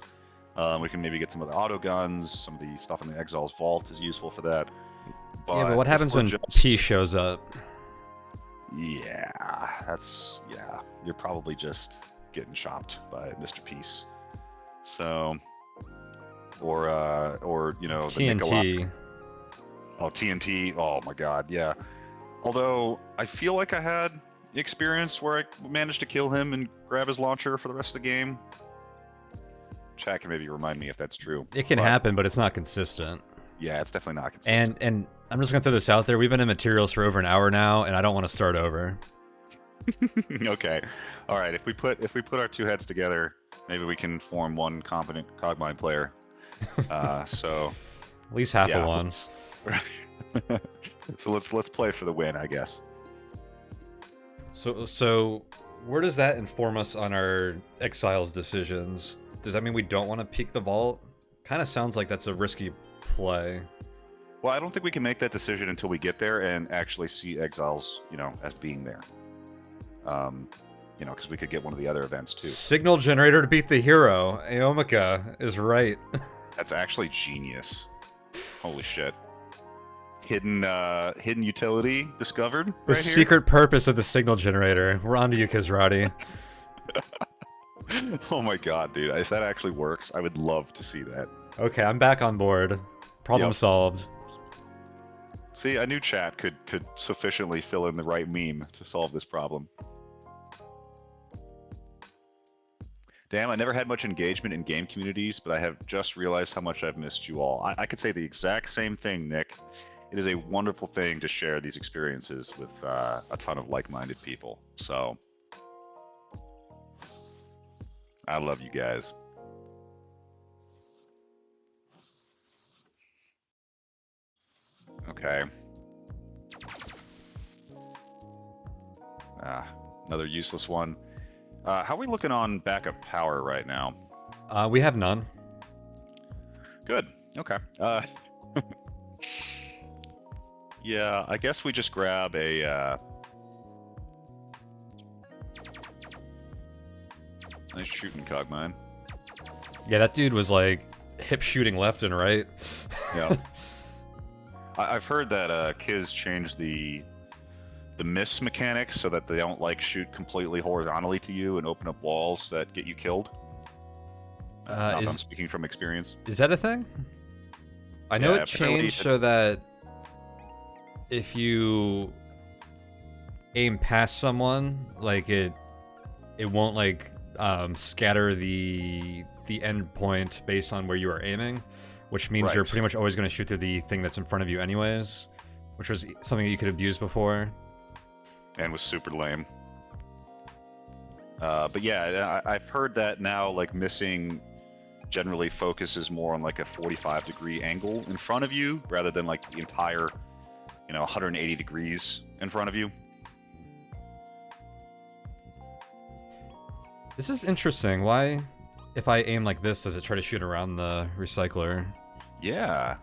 We can maybe get some of the auto guns. Some of the stuff in the exiles vault is useful for that. But what happens when P shows up? Yeah, you're probably just getting chopped by Mr. Peace. So, or TNT. Oh, TNT. Oh my God, yeah. Although I feel like I had experience where I managed to kill him and grab his launcher for the rest of the game. Chat can maybe remind me if that's true. It can happen, but it's not consistent. Yeah, it's definitely not consistent. And I'm just gonna throw this out there. We've been in materials for over an hour now, and I don't want to start over. Okay, all right. If we put our two heads together, maybe we can form one competent Cogmind player. So at least half of one. So let's play for the win, I guess. So where does that inform us on our Exiles decisions? Does that mean we don't want to peek the vault? Kind of sounds like that's a risky play. Well, I don't think we can make that decision until we get there and actually see exiles, as being there. Because we could get one of the other events too. Signal generator to beat the hero. Aomika is right. That's actually genius. Holy shit. Hidden utility discovered. The secret purpose of the signal generator. We're on to you, Kizrati. Oh my God, dude! If that actually works, I would love to see that. Okay, I'm back on board. Problem solved. See, I knew chat could sufficiently fill in the right meme to solve this problem. Damn, I never had much engagement in game communities, but I have just realized how much I've missed you all. I could say the exact same thing, Nick. It is a wonderful thing to share these experiences with a ton of like-minded people. So, I love you guys. Okay. Another useless one. How are we looking on backup power right now? We have none. Good. Okay. Yeah, I guess we just grab a nice shooting Cogmind. Yeah, that dude was like hip shooting left and right. Yeah. I've heard that Kiz changed the miss mechanic so that they don't like shoot completely horizontally to you and open up walls that get you killed. Not that I'm speaking from experience. Is that a thing? I know Yeah, it changed so that if you aim past someone, like it won't like scatter the end point based on where you are aiming, which means you're pretty much always going to shoot through the thing that's in front of you anyways, which was something that you could have used before. And was super lame. But yeah, I've heard that now, like, missing generally focuses more on like a 45-degree angle in front of you rather than like the entire, 180 degrees in front of you. This is interesting. Why, if I aim like this, does it try to shoot around the recycler? Yeah.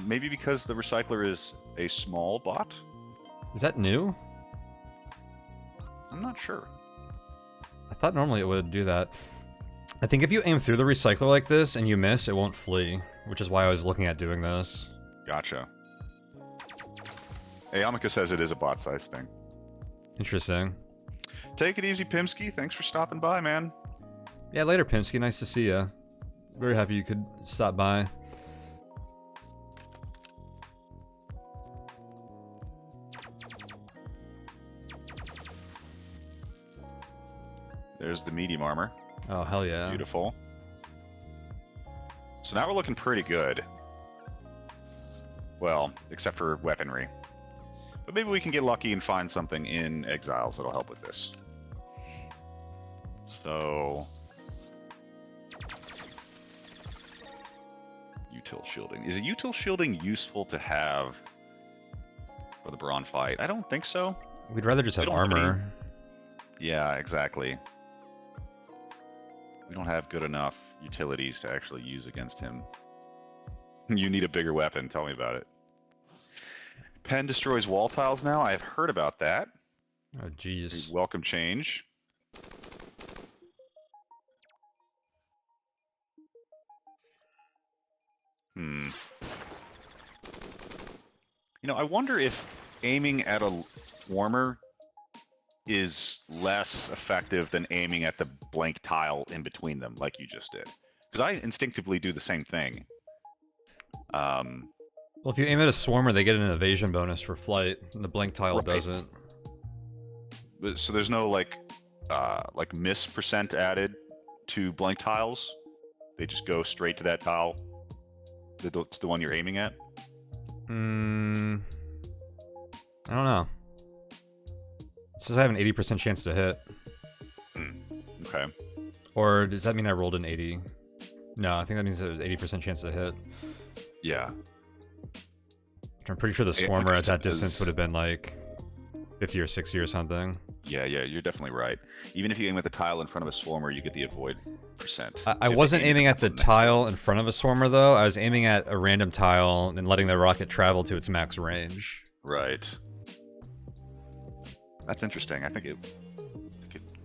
Maybe because the recycler is a small bot? Is that new? I'm not sure. I thought normally it would do that. I think if you aim through the recycler like this and you miss, it won't flee, which is why I was looking at doing this. Gotcha. Hey, Amika says it is a bot-sized thing. Interesting. Take it easy, Pimsky. Thanks for stopping by, man. Yeah, later, Pimsky. Nice to see you. Very happy you could stop by. There's the medium armor. Oh, hell yeah. Beautiful. So now we're looking pretty good. Well, except for weaponry. But maybe we can get lucky and find something in Exiles that'll help with this. So... util shielding. Is a util shielding useful to have for the Brawn fight? I don't think so. We'd rather just have armor. Yeah, exactly. We don't have good enough utilities to actually use against him. You need a bigger weapon. Tell me about it. Pen destroys wall tiles now. I've heard about that. Oh, jeez. Welcome change. I wonder if aiming at a swarmer is less effective than aiming at the blank tile in between them, like you just did. Because I instinctively do the same thing. Well, if you aim at a swarmer, they get an evasion bonus for flight, and the blank tile doesn't. So there's no like miss percent added to blank tiles. They just go straight to that tile. It's the one you're aiming at. I don't know. It says I have an 80% chance to hit. Okay. Or does that mean I rolled an 80? No, I think that means there's 80% chance to hit. Yeah. I'm pretty sure the swarmer at that distance would have been like 50 or 60 or something. Yeah, you're definitely right. Even if you aim at the tile in front of a swarmer, you get the avoid percent. I wasn't aiming at the tile in front of a swarmer, though. I was aiming at a random tile and letting the rocket travel to its max range. Right. That's interesting. I think it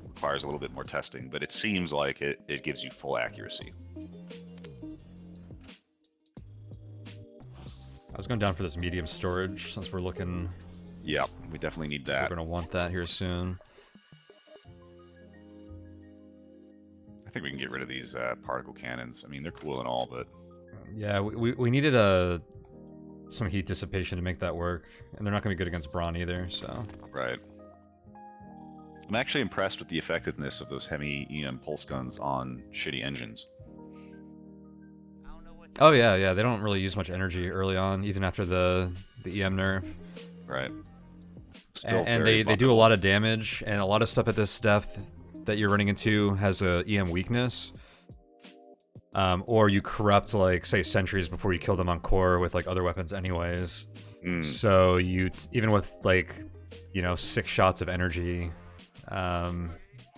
requires a little bit more testing, but it seems like it gives you full accuracy. I was going down for this medium storage since we're looking... Yep, we definitely need that. We're going to want that here soon. I think we can get rid of these particle cannons. I mean, they're cool and all, but... Yeah, we needed some heat dissipation to make that work, and they're not going to be good against Brawn either, so... Right. I'm actually impressed with the effectiveness of those heavy EM pulse guns on shitty engines. Oh yeah, they don't really use much energy early on, even after the EM nerf. Right. And they do a lot of damage, and a lot of stuff at this depth that you're running into has a EM weakness. Or you corrupt, like, say, sentries before you kill them on core with, like, other weapons anyways. So you, even with, like, 6 shots of energy,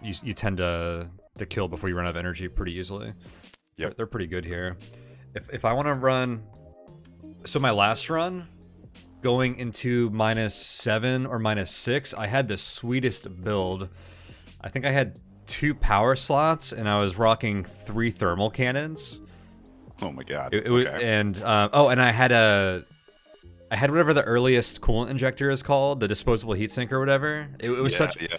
you tend to kill before you run out of energy pretty easily. Yep. They're pretty good here. If I want to run... So my last run, going into -7 or -6, I had the sweetest build. I think I had 2 power slots, and I was rocking 3 thermal cannons. Oh my god. And I had whatever the earliest coolant injector is called, the disposable heatsink or whatever. It was such... Yeah.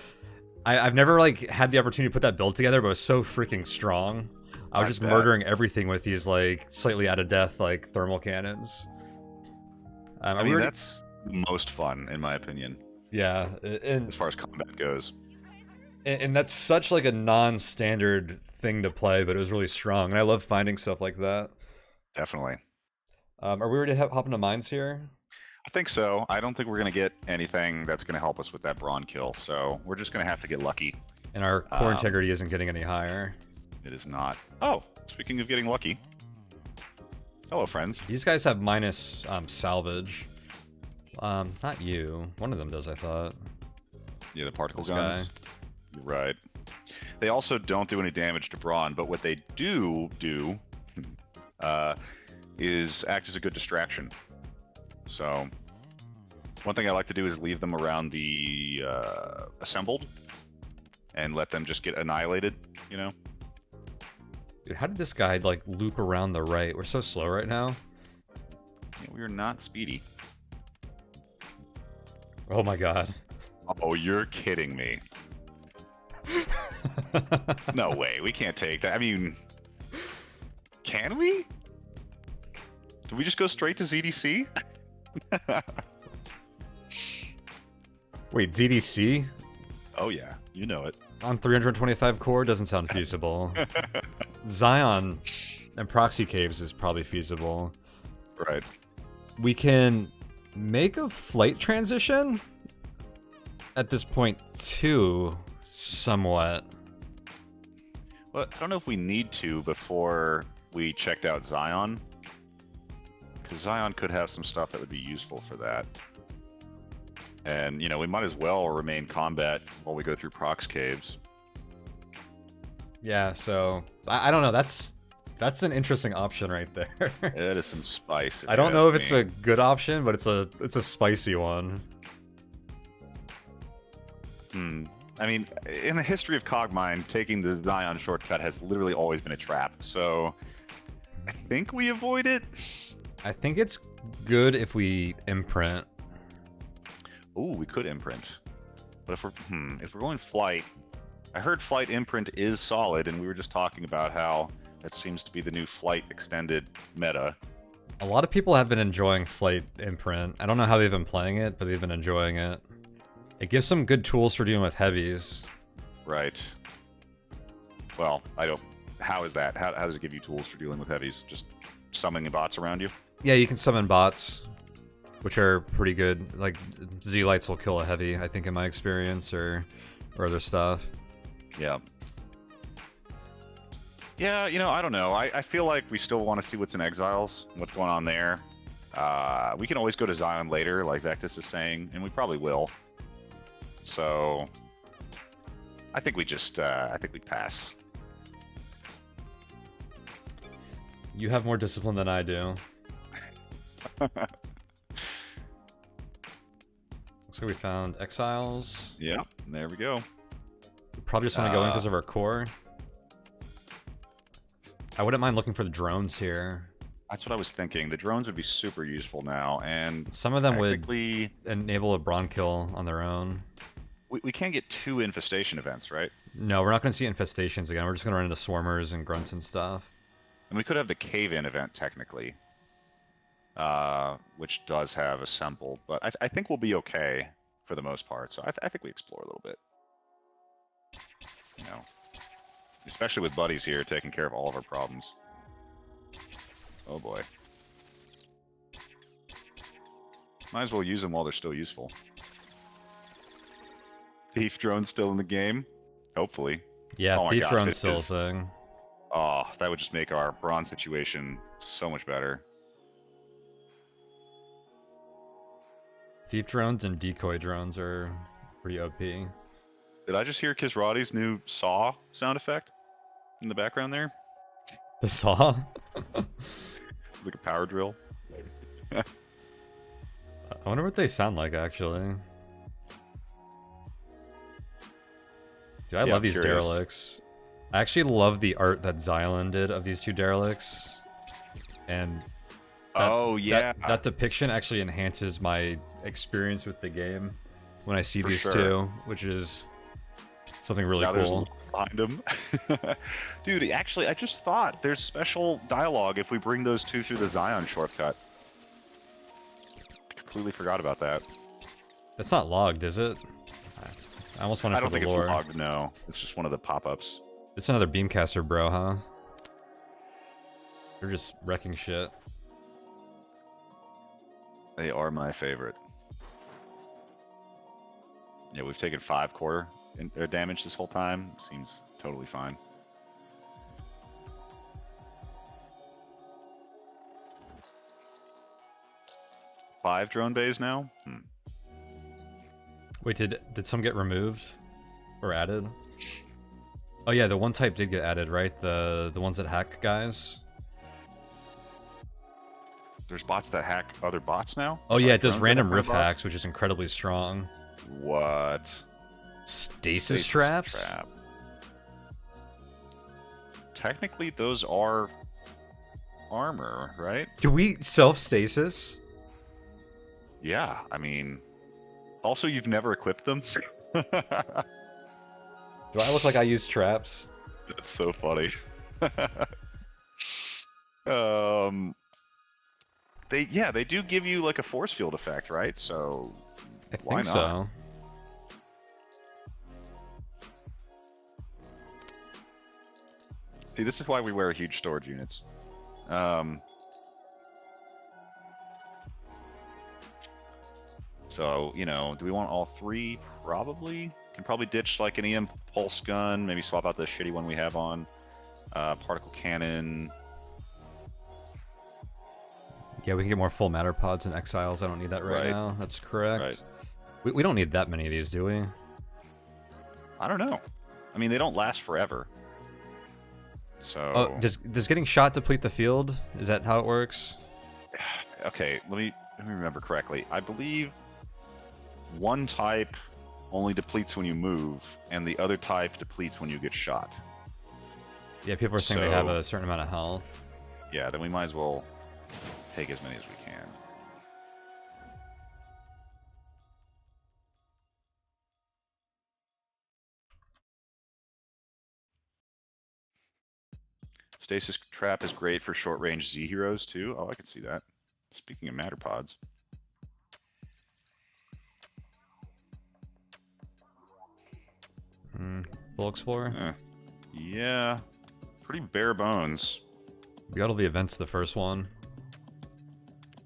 I've never, like, had the opportunity to put that build together, but it was so freaking strong. I was just murdering everything with these like slightly out of death like thermal cannons. I mean, that's the most fun in my opinion. Yeah, and as far as combat goes. And that's such like a non-standard thing to play, but it was really strong, and I love finding stuff like that. Definitely. Are we ready to hop into mines here? I think so. I don't think we're going to get anything that's going to help us with that brawn kill, so we're just going to have to get lucky. And our core integrity isn't getting any higher. It is not. Oh, speaking of getting lucky. Hello, friends. These guys have minus salvage. Not you. One of them does, I thought. Yeah, the particle guns. You're right. They also don't do any damage to brawn, but what they do is act as a good distraction. So one thing I like to do is leave them around the assembled and let them just get annihilated, you know? Dude, how did this guy like loop around the right? We're so slow right now. Yeah, we are not speedy. Oh my god. Oh, you're kidding me. No way, we can't take that. I mean, can we? Do we just go straight to ZDC? Wait, ZDC? Oh yeah, you know it. On 325 core doesn't sound feasible. Zion and proxy caves is probably feasible. Right. We can make a flight transition at this point too, somewhat. Well, I don't know if we need to before we checked out Zion. Because Zion could have some stuff that would be useful for that. And, you know, we might as well remain combat while we go through Prox Caves. Yeah, so, I don't know, that's an interesting option right there. That is some spice. I don't know if it's a good option, but it's a spicy one. I mean, in the history of Cogmind, taking the Zion shortcut has literally always been a trap, so I think we avoid it. I think it's good if we imprint. Ooh, we could imprint. But if we're going flight, I heard flight imprint is solid, and we were just talking about how that seems to be the new flight extended meta. A lot of people have been enjoying flight imprint. I don't know how they've been playing it, but they've been enjoying it. It gives some good tools for dealing with heavies. Right. Well, I don't... How is that? How does it give you tools for dealing with heavies? Just summoning bots around you? Yeah, you can summon bots, which are pretty good. Like, Z-Lights will kill a heavy, I think, in my experience, or other stuff. Yeah. Yeah, you know, I don't know. I feel like we still want to see what's in Exiles, what's going on there. We can always go to Zion later, like Vectus is saying, and we probably will. So, I think we just, I think we pass. You have more discipline than I do. Looks like we found Exiles. Yeah, there we go. We probably just want to go in because of our core. I wouldn't mind looking for the drones here. That's what I was thinking. The drones would be super useful now, and some of them would enable a brawn kill on their own. We can't get 2 infestation events, right? No, we're not going to see infestations again. We're just going to run into swarmers and grunts and stuff. And we could have the cave-in event, technically. Which does have assembled, but I think we'll be okay for the most part. So I think we explore a little bit. You know, especially with buddies here taking care of all of our problems. Oh boy. Might as well use them while they're still useful. Thief drone's still in the game? Hopefully. Yeah, oh thief drone's still a thing. Oh, that would just make our bronze situation so much better. Thief drones and decoy drones are pretty OP. Did I just hear Kisrati's new saw sound effect in the background there? The saw? It's like a power drill. I wonder what they sound like, actually. Dude, I love these derelicts. I actually love the art that Xylan did of these 2 derelicts. And that depiction actually enhances my experience with the game when I see these 2, which is something really cool. behind him. Dude, actually, I just thought there's special dialogue if we bring those two through the Zion shortcut. Completely forgot about that. It's not logged, is it? I almost wonder I don't for the think lore. it's logged, no. It's just one of the pop-ups. It's another Beamcaster bro, huh? They're just wrecking shit. They are my favorite. Yeah, we've taken 5 quarter damage this whole time. Seems totally fine. Five drone bays now? Wait, did some get removed? Or added? Oh yeah, the one type did get added, right? The ones that hack guys? There's bots that hack other bots now? Oh yeah, it does drones random that riff hack bots? hacks, which is incredibly strong. What? Stasis traps? Trap. Technically, those are armor, right? Do we self-stasis? Yeah, I mean... Also, you've never equipped them? Do I look like I use traps? That's so funny. They do give you like a force field effect, right? So I why think not? so. See, this is why we wear huge storage units. So, you know, do we want all 3? Probably. Can probably ditch like an EM pulse gun, maybe swap out the shitty one we have on. Particle cannon. Yeah, we can get more full matter pods and exiles. I don't need that right now. That's correct. Right. We don't need that many of these, do we? I don't know. I mean, they don't last forever. So... Oh, does getting shot deplete the field? Is that how it works? Okay, let me remember correctly. I believe one type only depletes when you move, and the other type depletes when you get shot. Yeah, people are saying they have a certain amount of health. Yeah, then we might as well take as many as we can. Stasis Trap is great for short-range Z heroes, too. Oh, I can see that. Speaking of matter pods. Full Explorer? Yeah. Pretty bare bones. We got all the events the first one.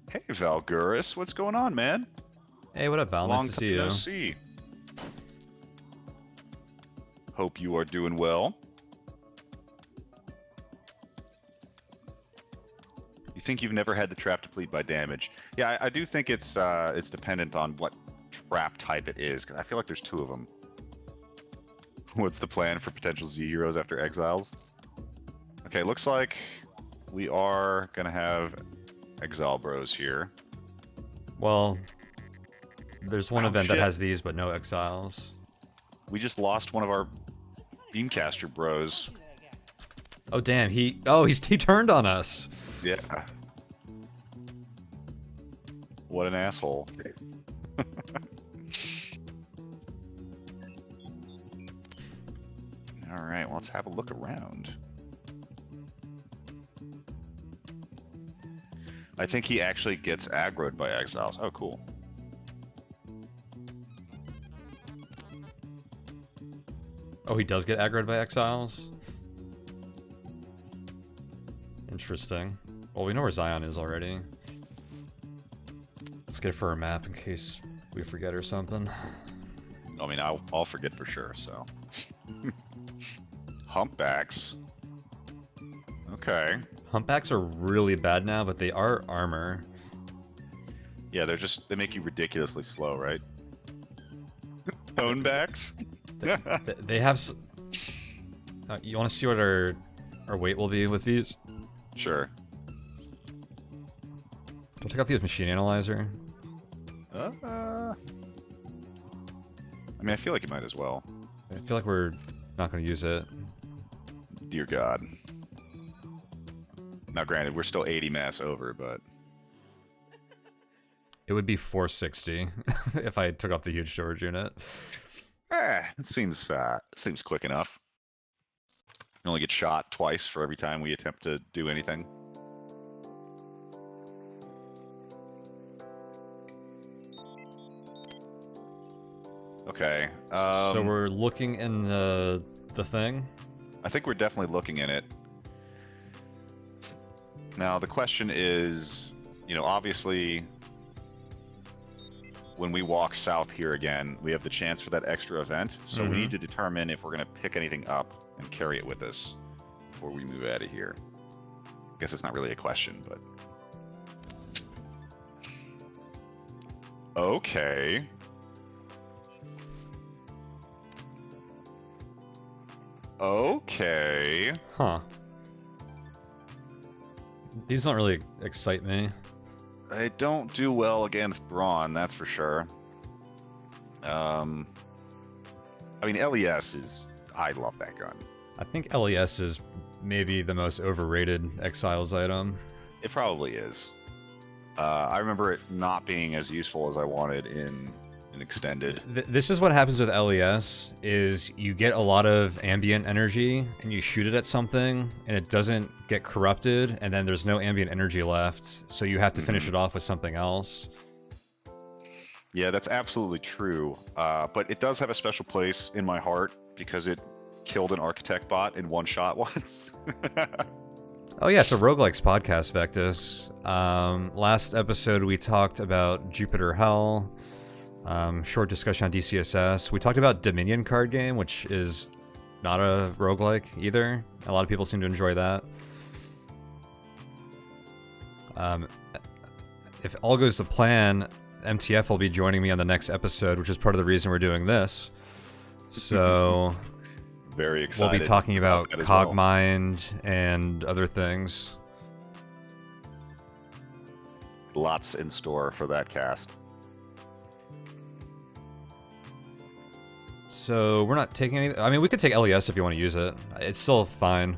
Hey, Valguris, what's going on, man? Hey, what up, Val? Long Nice to see you. time no see. Hope you are doing well. You think you've never had the trap deplete by damage? Yeah, I do think it's dependent on what trap type it is, because I feel like there's 2 of them. What's the plan for potential Z heroes after exiles? Okay, looks like we are gonna have exile bros here. Well, there's one event shit. that has these, but no exiles. We just lost one of our Beamcaster bros. Oh damn, he turned on us. Yeah. What an asshole. Alright, well, let's have a look around. I think he actually gets aggroed by exiles. Oh, cool. Oh, he does get aggroed by exiles? Interesting. Well, we know where Zion is already. Let's get it for a map in case we forget or something. I mean, I'll forget for sure, so. Humpbacks. Okay. Humpbacks are really bad now, but they are armor. Yeah, they make you ridiculously slow, right? Tonebacks? They have... you want to see what our weight will be with these? Sure. Don't take out the machine analyzer. I mean, I feel like you might as well. I feel like we're not going to use it. Dear God. Now, granted, we're still 80 mass over, but... It would be 460 if I took off the huge storage unit. It seems quick enough. You only get shot twice for every time we attempt to do anything. Okay. So we're looking in the thing? I think we're definitely looking in it. Now, the question is, you know, obviously, when we walk south here again, we have the chance for that extra event. So we need to determine if we're going to pick anything up and carry it with us before we move out of here. I guess it's not really a question, but... Okay. Okay. Huh. These don't really excite me. They don't do well against Brawn, that's for sure. I mean, LES is... I love that gun. I think LES is maybe the most overrated Exiles item. It probably is. I remember it not being as useful as I wanted in Extended. This is what happens with LES, is you get a lot of ambient energy, and you shoot it at something, and it doesn't get corrupted, and then there's no ambient energy left, so you have to finish it off with something else. Yeah, that's absolutely true. But it does have a special place in my heart, because it killed an Architect bot in one shot once. Oh yeah, it's a roguelikes podcast, Vectus. Last episode we talked about Jupiter Hell. Short discussion on DCSS. We talked about Dominion card game, which is not a roguelike either. A lot of people seem to enjoy that. If all goes to plan, MTF will be joining me on the next episode, which is part of the reason we're doing this. So very excited. We'll be talking about Cogmind and other things. Lots in store for that cast. So we're not taking any... I mean, we could take LES if you want to use it. It's still fine.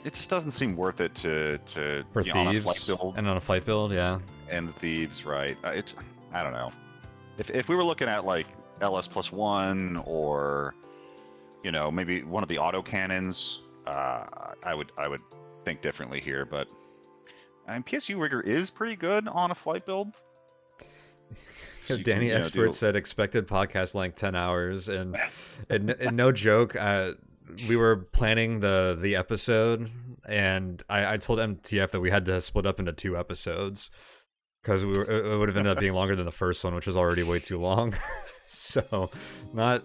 It just doesn't seem worth it to for thieves on a flight build. And on a flight build, yeah. And the thieves, right? I don't know. If we were looking at like LS+1 or, you know, maybe one of the autocannons, I would think differently here. But I mean, PSU Rigger is pretty good on a flight build. So Danny Expert said expected podcast length 10 hours, and no joke, we were planning the episode, and I told MTF that we had to split up into 2 episodes because it would have ended up being longer than the first one, which was already way too long. So not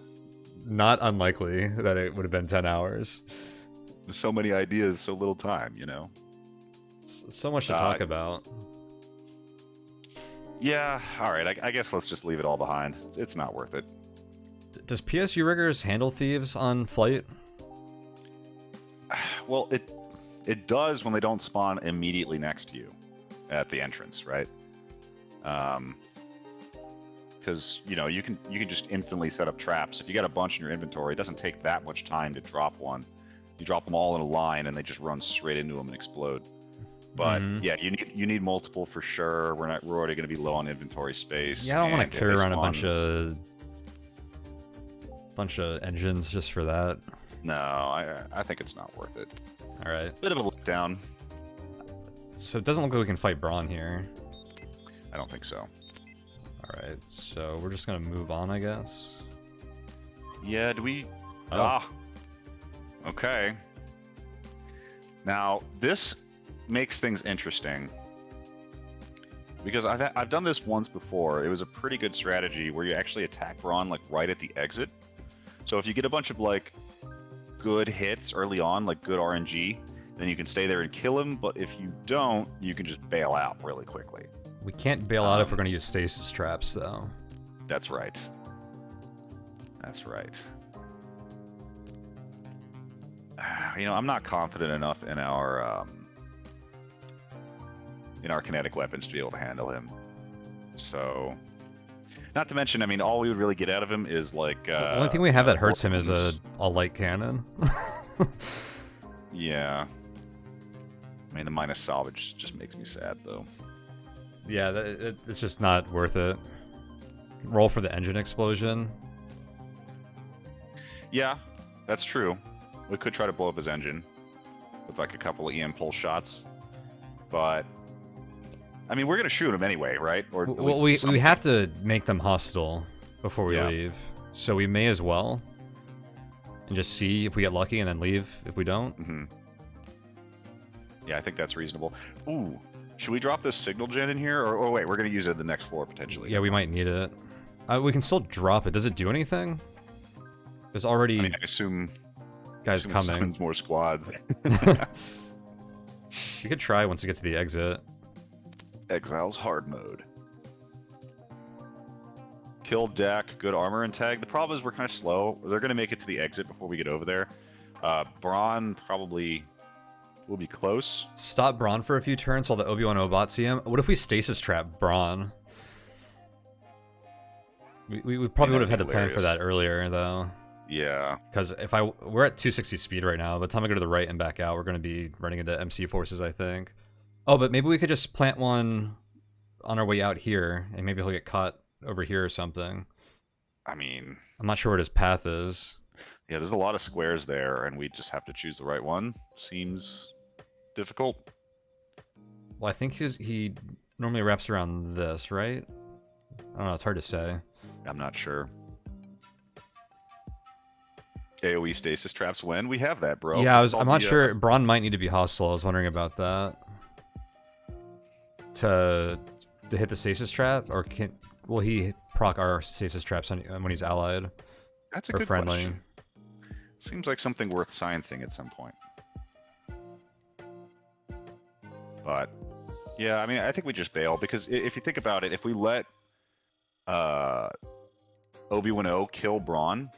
unlikely that it would have been 10 hours. There's so many ideas, so little time, you know. So much to talk about. Yeah, all right. I guess let's just leave it all behind. It's not worth it. Does PSU Riggers handle thieves on flight? Well, it does when they don't spawn immediately next to you at the entrance, right? Because you know you can just instantly set up traps. If you got a bunch in your inventory, it doesn't take that much time to drop one. You drop them all in a line, and they just run straight into them and explode. But yeah, you need multiple for sure. We're already going to be low on inventory space. Yeah, I don't want to carry around a bunch of engines just for that. No, I think it's not worth it. All right. Bit of a letdown. So it doesn't look like we can fight Brawn here. I don't think so. All right, so we're just gonna move on, I guess. Yeah. Do we? Oh. Ah. Okay. Now this makes things interesting because I've done this once before. It was a pretty good strategy where you actually attack Brawn like right at the exit. So if you get a bunch of like good hits early on, like good RNG, then you can stay there and kill him. But if you don't, you can just bail out really quickly. We can't bail out if we're going to use Stasis Traps, though. That's right. That's right. You know, I'm not confident enough in our kinetic weapons to be able to handle him. So, not to mention, I mean, all we would really get out of him is like... the only thing we have that hurts him is a light cannon. Yeah. I mean, the minus salvage just makes me sad, though. Yeah, it's just not worth it. Roll for the engine explosion. Yeah, that's true. We could try to blow up his engine with like a couple of EM pulse shots, but I mean, we're gonna shoot him anyway, right? Or well, we have to make them hostile before we leave, so we may as well, and just see if we get lucky and then leave if we don't. Mm-hmm. Yeah, I think that's reasonable. Ooh, should we drop this signal gen in here, or wait, we're gonna use it in the next floor potentially? Yeah, we might need it. We can still drop it. Does it do anything? There's already. I mean, I assume guys coming. More squads. We could try once we get to the exit. Exile's hard mode. Kill deck, good armor and tag. The problem is we're kind of slow. They're going to make it to the exit before we get over there. Braun probably will be close. Stop Braun for a few turns while the Obi-Wan Obot see him. What if we stasis trap Braun? We probably would have had to plan for that earlier, though. Yeah. Because if we're at 260 speed right now. By the time I go to the right and back out, we're going to be running into MC forces, I think. Oh, but maybe we could just plant one on our way out here, and maybe he'll get caught over here or something. I mean, I'm not sure what his path is. Yeah, there's a lot of squares there, and we just have to choose the right one. Seems difficult. Well, I think he normally wraps around this, right? I don't know, it's hard to say. I'm not sure. AoE stasis traps when? We have that, bro. Yeah, I'm not sure. Braun might need to be hostile. I was wondering about that. To hit the stasis trap, or will he proc our stasis traps when he's allied? That's a good question. Seems like something worth sciencing at some point. But yeah, I mean, I think we just bail, because if you think about it, if we let Obi-Wan kill Braun,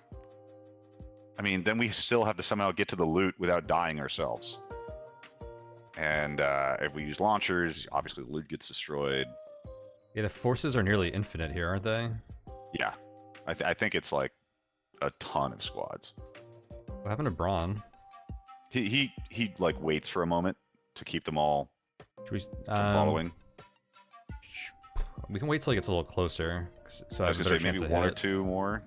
I mean, then we still have to somehow get to the loot without dying ourselves. And if we use launchers, obviously the loot gets destroyed. Yeah, the forces are nearly infinite here, aren't they? Yeah, I think it's like a ton of squads. What happened to Braun? He like waits for a moment to keep them all from following. We can wait till he gets a little closer, so I was gonna say maybe one or two more.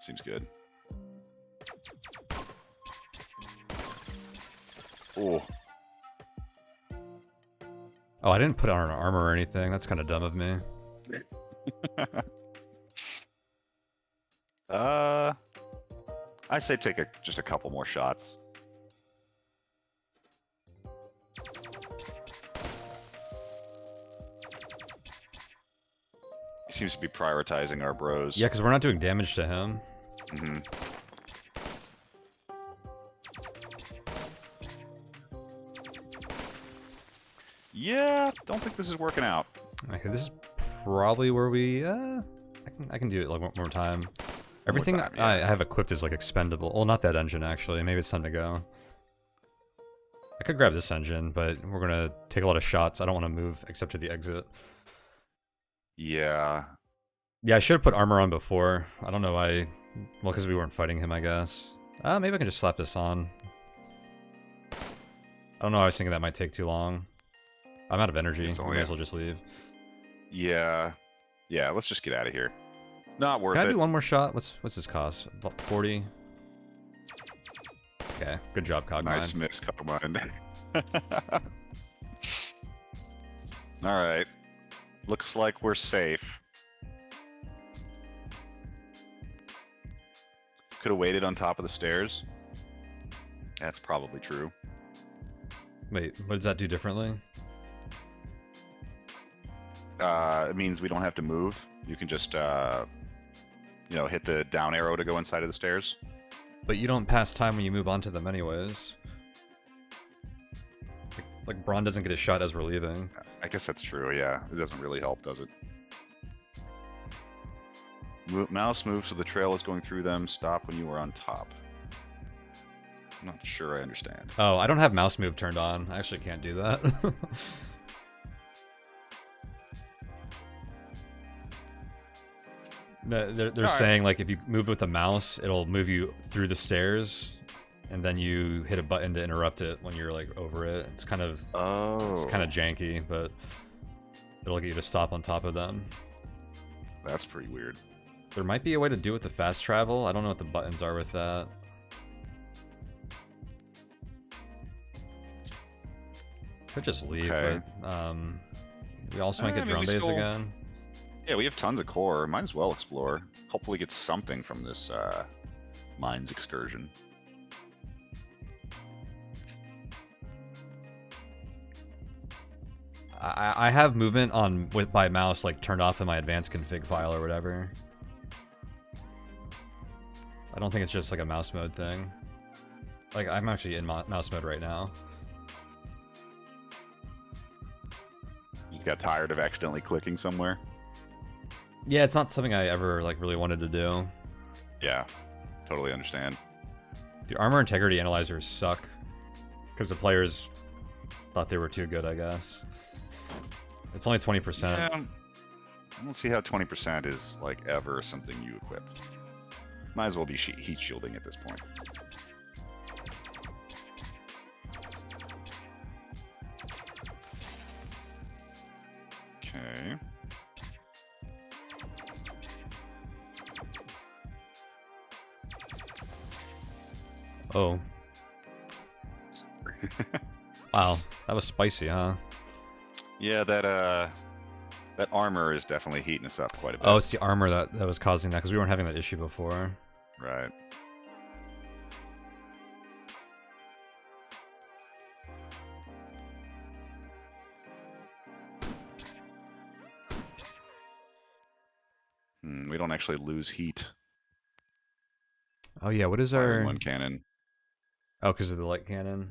Seems good. Oh. Oh, I didn't put on an armor or anything. That's kind of dumb of me. I say take just a couple more shots. He seems to be prioritizing our bros. Yeah, because we're not doing damage to him. Mm-hmm. Yeah, don't think this is working out. Okay, this is probably where we. I can do it like one more time. Everything I have equipped is like expendable. Well, not that engine actually. Maybe it's time to go. I could grab this engine, but we're gonna take a lot of shots. I don't want to move except to the exit. Yeah. Yeah, I should have put armor on before. I don't know why. Well, because we weren't fighting him, I guess. Maybe I can just slap this on. I don't know. I was thinking that might take too long. I'm out of energy. We may as well just leave. Yeah. Yeah, let's just get out of here. Not worth it. Can I do one more shot? What's this cost? About 40? Okay, good job, Cogmind. Nice miss, Cogmind. Alright. Looks like we're safe. Could have waited on top of the stairs. That's probably true. Wait, what does that do differently? It means we don't have to move. You can just, you know, hit the down arrow to go inside of the stairs. But you don't pass time when you move onto them anyways. Like Braun doesn't get a shot as we're leaving. I guess that's true, yeah. It doesn't really help, does it? Mouse move so the trail is going through them. Stop when you are on top. I'm not sure I understand. Oh, I don't have mouse move turned on. I actually can't do that. They're saying like if you move with the mouse, it'll move you through the stairs, and then you hit a button to interrupt it when you're like over it. It's kind of it's kind of janky, but it'll get you to stop on top of them. That's pretty weird. There might be a way to do it with the fast travel. I don't know what the buttons are with that. Could just leave, Okay. but we also might get drone base again. Yeah, we have tons of core. Might as well explore. Hopefully get something from this mines excursion. I have movement on by mouse like turned off in my advanced config file or whatever. I don't think it's just like a mouse mode thing. Like I'm actually in mouse mode right now. You got tired of accidentally clicking somewhere? Yeah, it's not something I ever like really wanted to do. Yeah, totally understand. The armor integrity analyzers suck because the players thought they were too good, I guess. It's only 20%. Yeah, I don't see how 20% is like ever something you equip. Might as well be heat shielding at this point. Okay. Oh. Wow, that was spicy, huh? Yeah, that armor is definitely heating us up quite a bit. Oh, it's the armor that was causing that, because we weren't having that issue before. Right. We don't actually lose heat. Oh yeah, what is our... one cannon. Oh, because of the light cannon.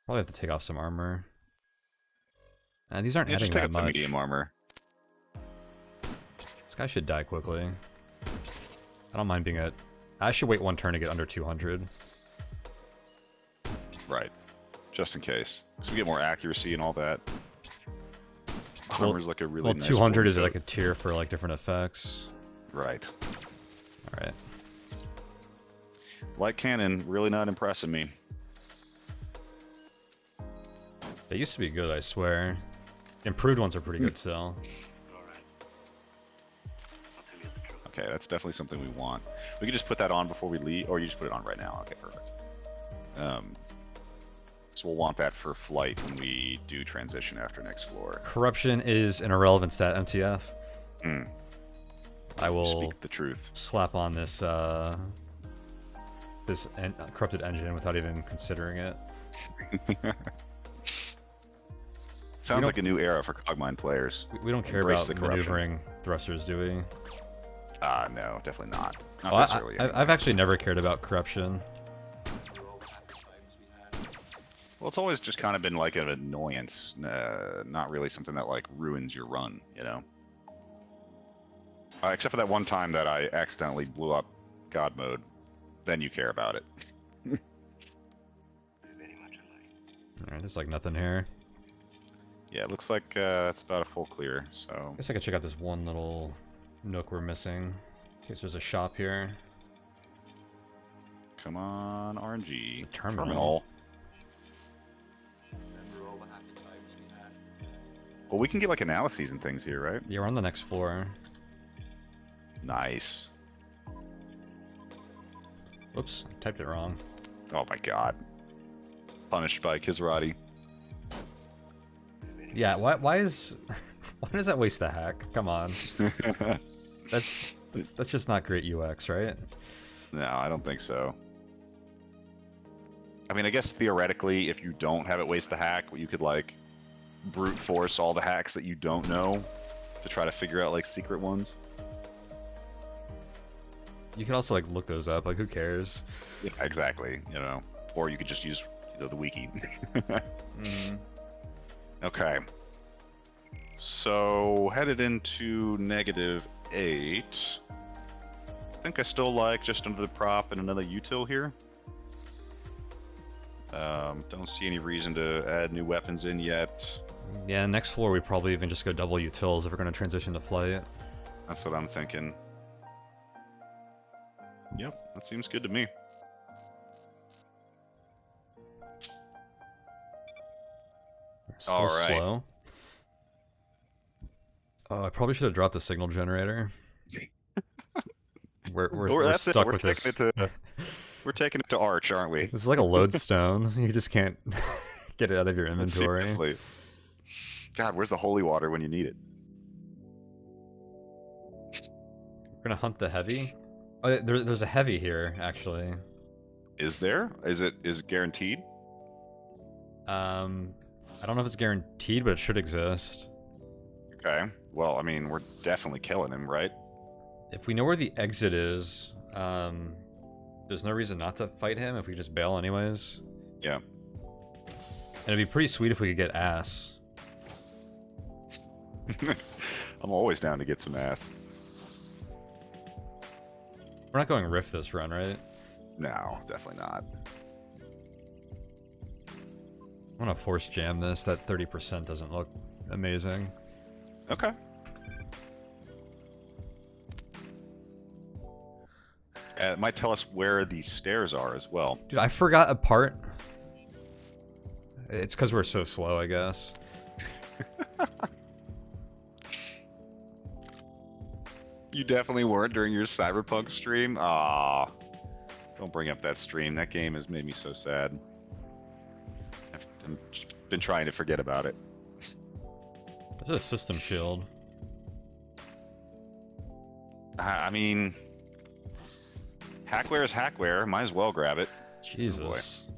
Probably have to take off some armor. And these aren't adding just take that up much. the medium armor. This guy should die quickly. I don't mind being at... I should wait one turn to get under 200. Right. Just in case. So we get more accuracy and all that. Armor's like a really nice 200 is like a tier for like different effects. Right. Alright. Light cannon, really not impressing me. They used to be good, I swear. Improved ones are pretty good still. Okay, that's definitely something we want. We could just put that on before we leave, or you just put it on right now. Okay, perfect. So we'll want that for flight when we do transition after next floor. Corruption is an irrelevant stat, MTF. I will speak the truth. Slap on this corrupted engine without even considering it. Sounds like a new era for Cogmind players. We don't care about maneuvering thrusters, do we? No, definitely not. Not necessarily. I've actually never cared about corruption. Well, it's always just kind of been like an annoyance, not really something that like ruins your run, you know? Except for that one time that I accidentally blew up God mode, then you care about it. Alright, there's like nothing here. Yeah, it looks like it's about a full clear, so... I guess I could check out this one little nook we're missing. In case there's a shop here. Come on, RNG. Terminal. Well, we can get like analyses and things here, right? Yeah, we're on the next floor. Nice. Oops, I typed it wrong. Oh my god. Punished by Kizrati. Yeah, why does that waste the hack? Come on. That's just not great UX, right? No, I don't think so. I mean, I guess theoretically, if you don't have it waste the hack, you could like brute force all the hacks that you don't know to try to figure out like secret ones. You can also like look those up, like who cares? Yeah, exactly, you know. Or you could just use the wiki. Okay. So headed into -8. I think I still like just another prop and another util here. Don't see any reason to add new weapons in yet. Yeah, next floor we probably even just go double utils if we're going to transition to flight. That's what I'm thinking. Yep, that seems good to me. Still all right. Slow. Oh, I probably should have dropped the signal generator. We're stuck with this. We're taking it to Arch, aren't we? This is like a lodestone. You just can't Get it out of your inventory. Seriously. God, where's the holy water when you need it? We're gonna hunt the heavy. Oh, there's a heavy here, actually. Is there? Is it guaranteed? I don't know if it's guaranteed, but it should exist. Okay. Well, I mean, we're definitely killing him, right? If we know where the exit is, there's no reason not to fight him if we just bail anyways. Yeah. And it'd be pretty sweet if we could get ass. I'm always down to get some ass. We're not going rift this run, right? No, definitely not. I'm gonna force jam this. That 30% doesn't look amazing. Okay. It might tell us where the stairs are as well. Dude, I forgot a part. It's because we're so slow, I guess. You definitely weren't during your Cyberpunk stream? Ah, don't bring up that stream. That game has made me so sad. I've been trying to forget about it. This is a system shield. I mean, hackware is hackware. Might as well grab it. Jesus. Oh,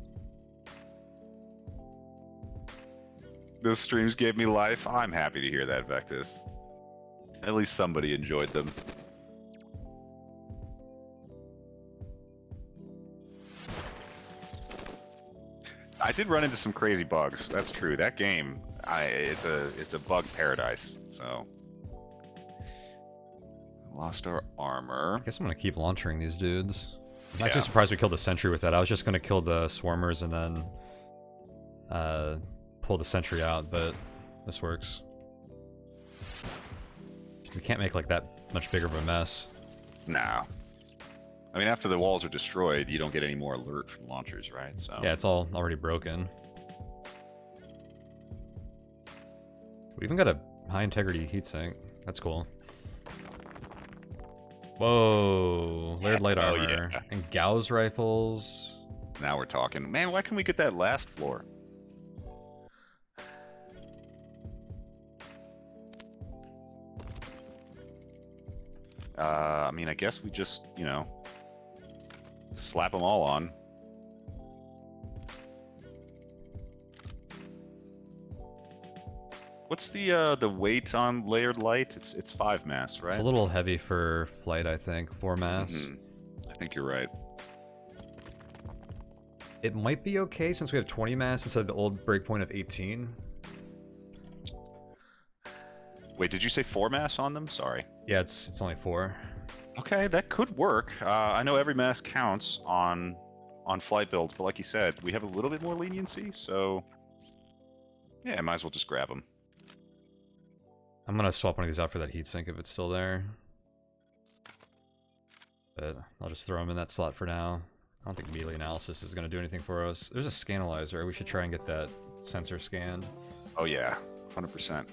those streams gave me life. I'm happy to hear that, Vectus. At least somebody enjoyed them. I did run into some crazy bugs. That's true. That game, it's a bug paradise. So, lost our armor. I guess I'm gonna keep launching these dudes. I'm Yeah. actually surprised we killed the sentry with that. I was just gonna kill the swarmers and then pull the sentry out, but this works. We can't make like that much bigger of a mess. No. I mean, after the walls are destroyed, you don't get any more alert from launchers, right? So Yeah, it's all already broken. We even got a high integrity heatsink. That's cool. Whoa, layered light armor and Gauss rifles. Now we're talking. Man, why can we get that last floor? I mean, I guess we just, you know, slap them all on. What's the weight on layered light? It's 5 mass, right? It's a little heavy for flight, I think. 4 mass. I think you're right. It might be okay since we have 20 mass instead of the old breakpoint of 18. Wait, did you say 4 mass on them? Sorry. Yeah, it's only 4. Okay, that could work. I know every mass counts on flight builds, but like you said, we have a little bit more leniency, so yeah, might as well just grab them. I'm gonna swap one of these out for that heatsink if it's still there. But I'll just throw them in that slot for now. I don't think melee analysis is gonna do anything for us. There's a scanalyzer. We should try and get that sensor scanned. Oh yeah, 100%.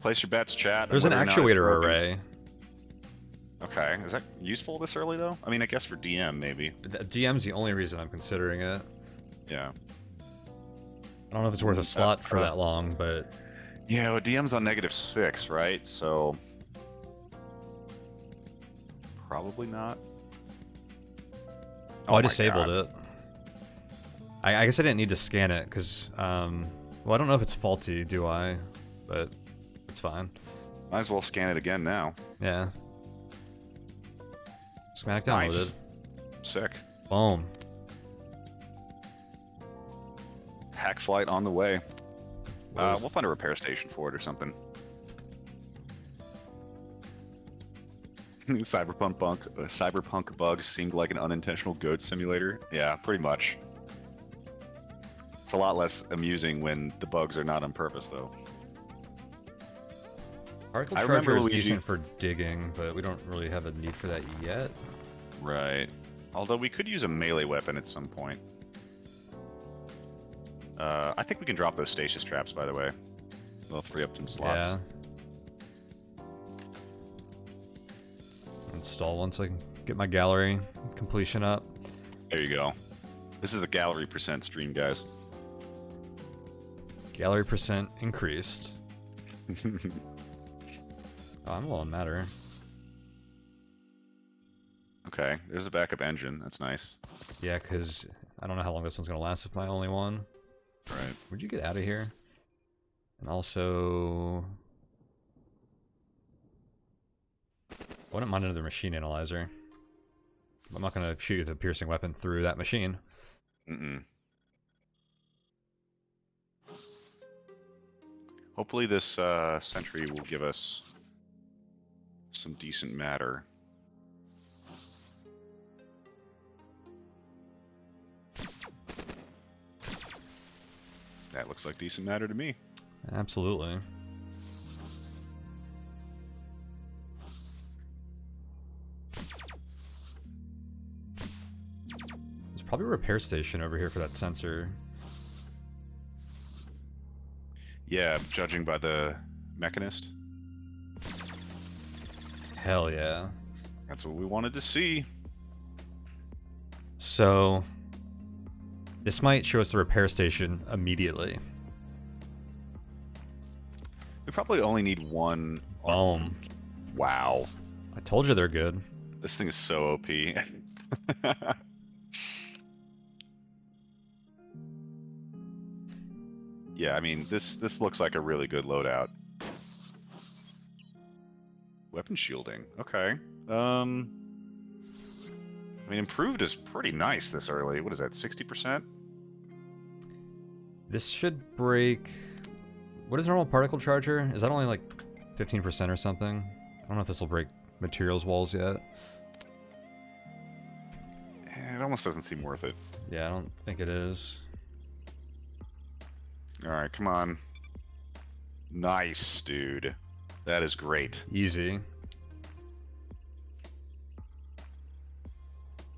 Place your bets, chat. There's an actuator array. Okay, is that useful this early though? I mean, I guess for DM maybe. DM's the only reason I'm considering it. Yeah. I don't know if it's worth a slot for that long, but yeah, well, DM's on -6, right? So probably not. oh I disabled it. I guess I didn't need to scan it because well, I don't know if it's faulty, do I? But it's fine. Might as well scan it again now. Yeah. Schematic downloaded. Nice. Sick. Boom. Hack flight on the way. We'll find a repair station for it or something. Cyberpunk bugs seemed like an unintentional goat simulator. Yeah, pretty much. It's a lot less amusing when the bugs are not on purpose, though. Particle I remember charger is Luigi- decent for digging, but we don't really have a need for that yet. Right. Although we could use a melee weapon at some point. I think we can drop those stasis traps, by the way. They'll free up some slots. Yeah. Install one so I can get my gallery completion up. There you go. This is a gallery % stream, guys. Gallery percent increased. Oh, I'm low on matter. Okay, there's a backup engine. That's nice. Yeah, because I don't know how long this one's going to last if my only one. Right. Where'd you get out of here? And also... wouldn't mind another machine analyzer. I'm not going to shoot the piercing weapon through that machine. Hopefully this sentry will give us some decent matter. That looks like decent matter to me. Absolutely. There's probably a repair station over here for that sensor. Yeah, judging by the mechanist. Hell yeah. That's what we wanted to see. So, this might show us the repair station immediately. We probably only need one. Boom. Wow. I told you they're good. This thing is so OP. Yeah, I mean, this looks like a really good loadout. Weapon shielding. Okay. I mean, improved is pretty nice this early. What is that, 60%? This should break... what is normal particle charger? Is that only like 15% or something? I don't know if this will break materials walls yet. It almost doesn't seem worth it. Yeah, I don't think it is. Alright, come on. Nice, dude. That is great. Easy.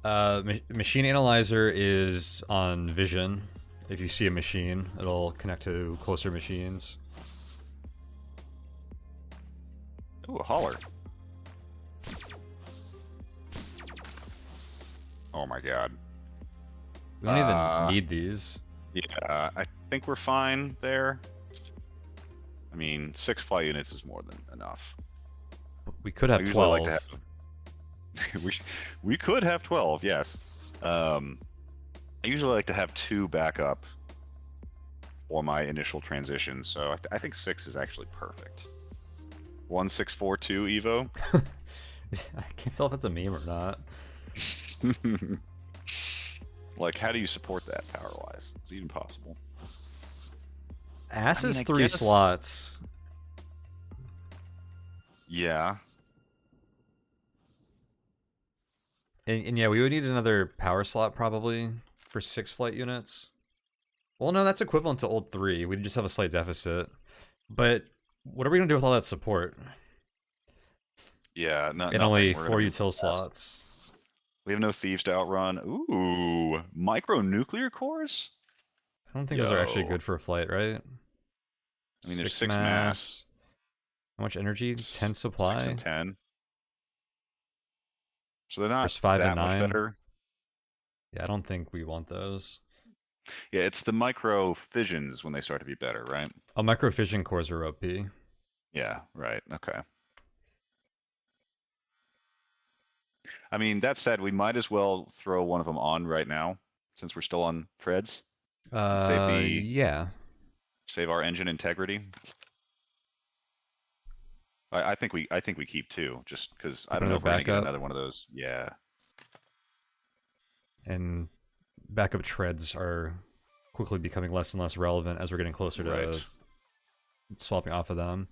Machine analyzer is on vision. If you see a machine, it'll connect to closer machines. Ooh, a hauler. Oh my god. We don't even need these. Yeah, I think we're fine there. I mean, 6 flight units is more than enough. We could have I usually 12. like to have... we could have 12, yes. I usually like to have 2 backup for my initial transition, so I think 6 is actually perfect. 1642 Evo. I can't tell if it's a meme or not. Like, how do you support that power-wise? Is it even possible? Ass is I 3 guess... slots. Yeah. And yeah, we would need another power slot probably for 6 flight units. Well, no, that's equivalent to old 3. We'd just have a slight deficit. But what are we going to do with all that support? Yeah, and only 4 util slots. We have no thieves to outrun. Ooh, micro-nuclear cores? I don't think those are actually good for a flight, right? I mean, there's 6 mass. How much energy? 10 supply? 6 and 10. So they're not There's 5 that and 9. much better. Yeah, I don't think we want those. Yeah, it's the micro fissions when they start to be better, right? Oh, micro fission cores are OP. Yeah, right. Okay. I mean, that said, we might as well throw one of them on right now, since we're still on Freds. Yeah. Save our engine integrity. I think we keep 2, just because I don't know if we're gonna get another one of those. Yeah. And backup treads are quickly becoming less and less relevant as we're getting closer to swapping off of them.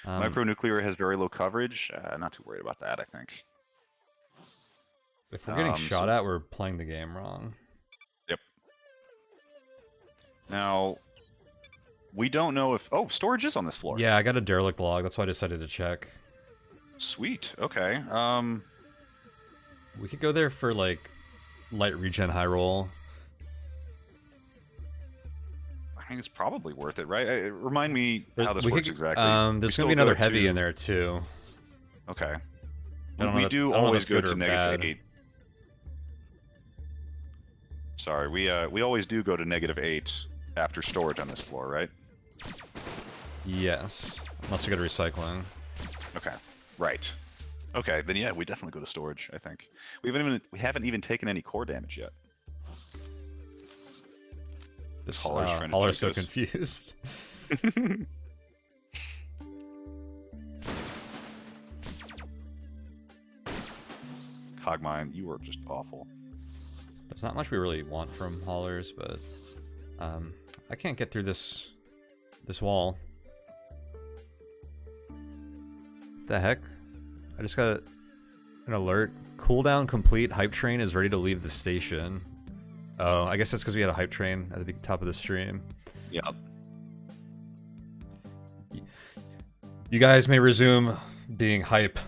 Micronuclear has very low coverage. Not too worried about that, I think. If we're getting shot at, we're playing the game wrong. Yep. Now, we don't know if... Oh, storage is on this floor. Yeah, I got a derelict log. That's why I decided to check. Sweet. Okay. We could go there for, like, light regen high roll. I think it's probably worth it, right? Remind me how this works exactly. There's going to be another heavy in there, too. Okay. We do always go to -8. Sorry, we always do go to -8 after storage on this floor, right? Yes. Unless we go to recycling. Okay. Right. Okay, then yeah, we definitely go to storage, I think. We haven't even taken any core damage yet. This Hauler's Hauler's so confused. Cogmind, you are just awful. There's not much we really want from Haulers, but I can't get through this wall. The heck? I just got an alert. Cooldown complete. Hype train is ready to leave the station. Oh, I guess that's because we had a hype train at the top of the stream. Yep. You guys may resume being hype.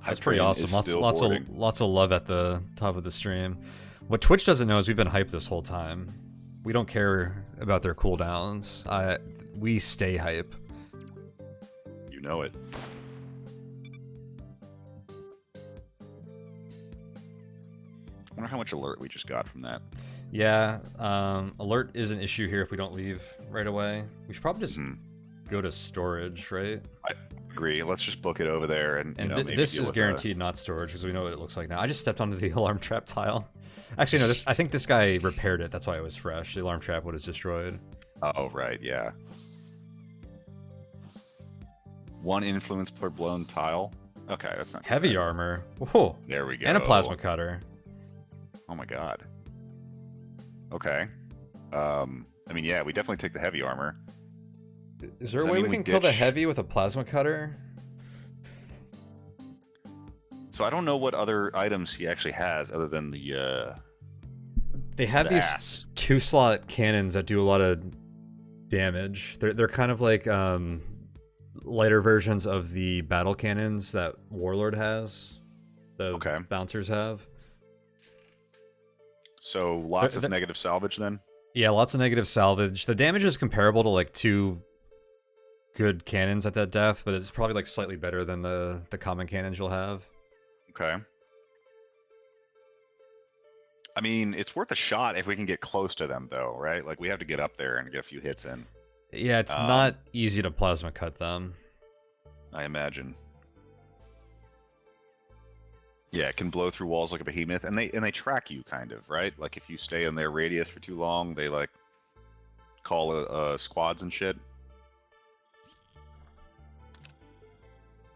That's pretty awesome. Lots of love at the top of the stream. What Twitch doesn't know is we've been hype this whole time. We don't care about their cooldowns. We stay hype. You know it. I wonder how much alert we just got from that. Yeah, alert is an issue here if we don't leave right away. We should probably just go to storage, right? I agree. Let's just book it over there, and maybe this is guaranteed not storage because we know what it looks like now. I just stepped onto the alarm trap tile. Actually, no. I think this guy repaired it. That's why it was fresh. The alarm trap was destroyed. Oh right, yeah. 1 influence per blown tile. Okay, that's not heavy armor. Whoa. There we go. And a plasma cutter. Oh my god. Okay. I mean, yeah, we definitely take the heavy armor. Is there a way we can kill the heavy with a plasma cutter? So I don't know what other items he actually has other than the They have these 2-slot cannons that do a lot of damage. They're kind of like lighter versions of the battle cannons that Warlord has. The bouncers have. So lots of negative salvage then? Yeah, lots of negative salvage. The damage is comparable to like 2 good cannons at that depth, but it's probably like slightly better than the common cannons you'll have. Okay. I mean, it's worth a shot if we can get close to them though, right? Like we have to get up there and get a few hits in. Yeah, it's not easy to plasma cut them. I imagine. Yeah, it can blow through walls like a behemoth, and they track you kind of, right? Like if you stay in their radius for too long, they like call squads and shit.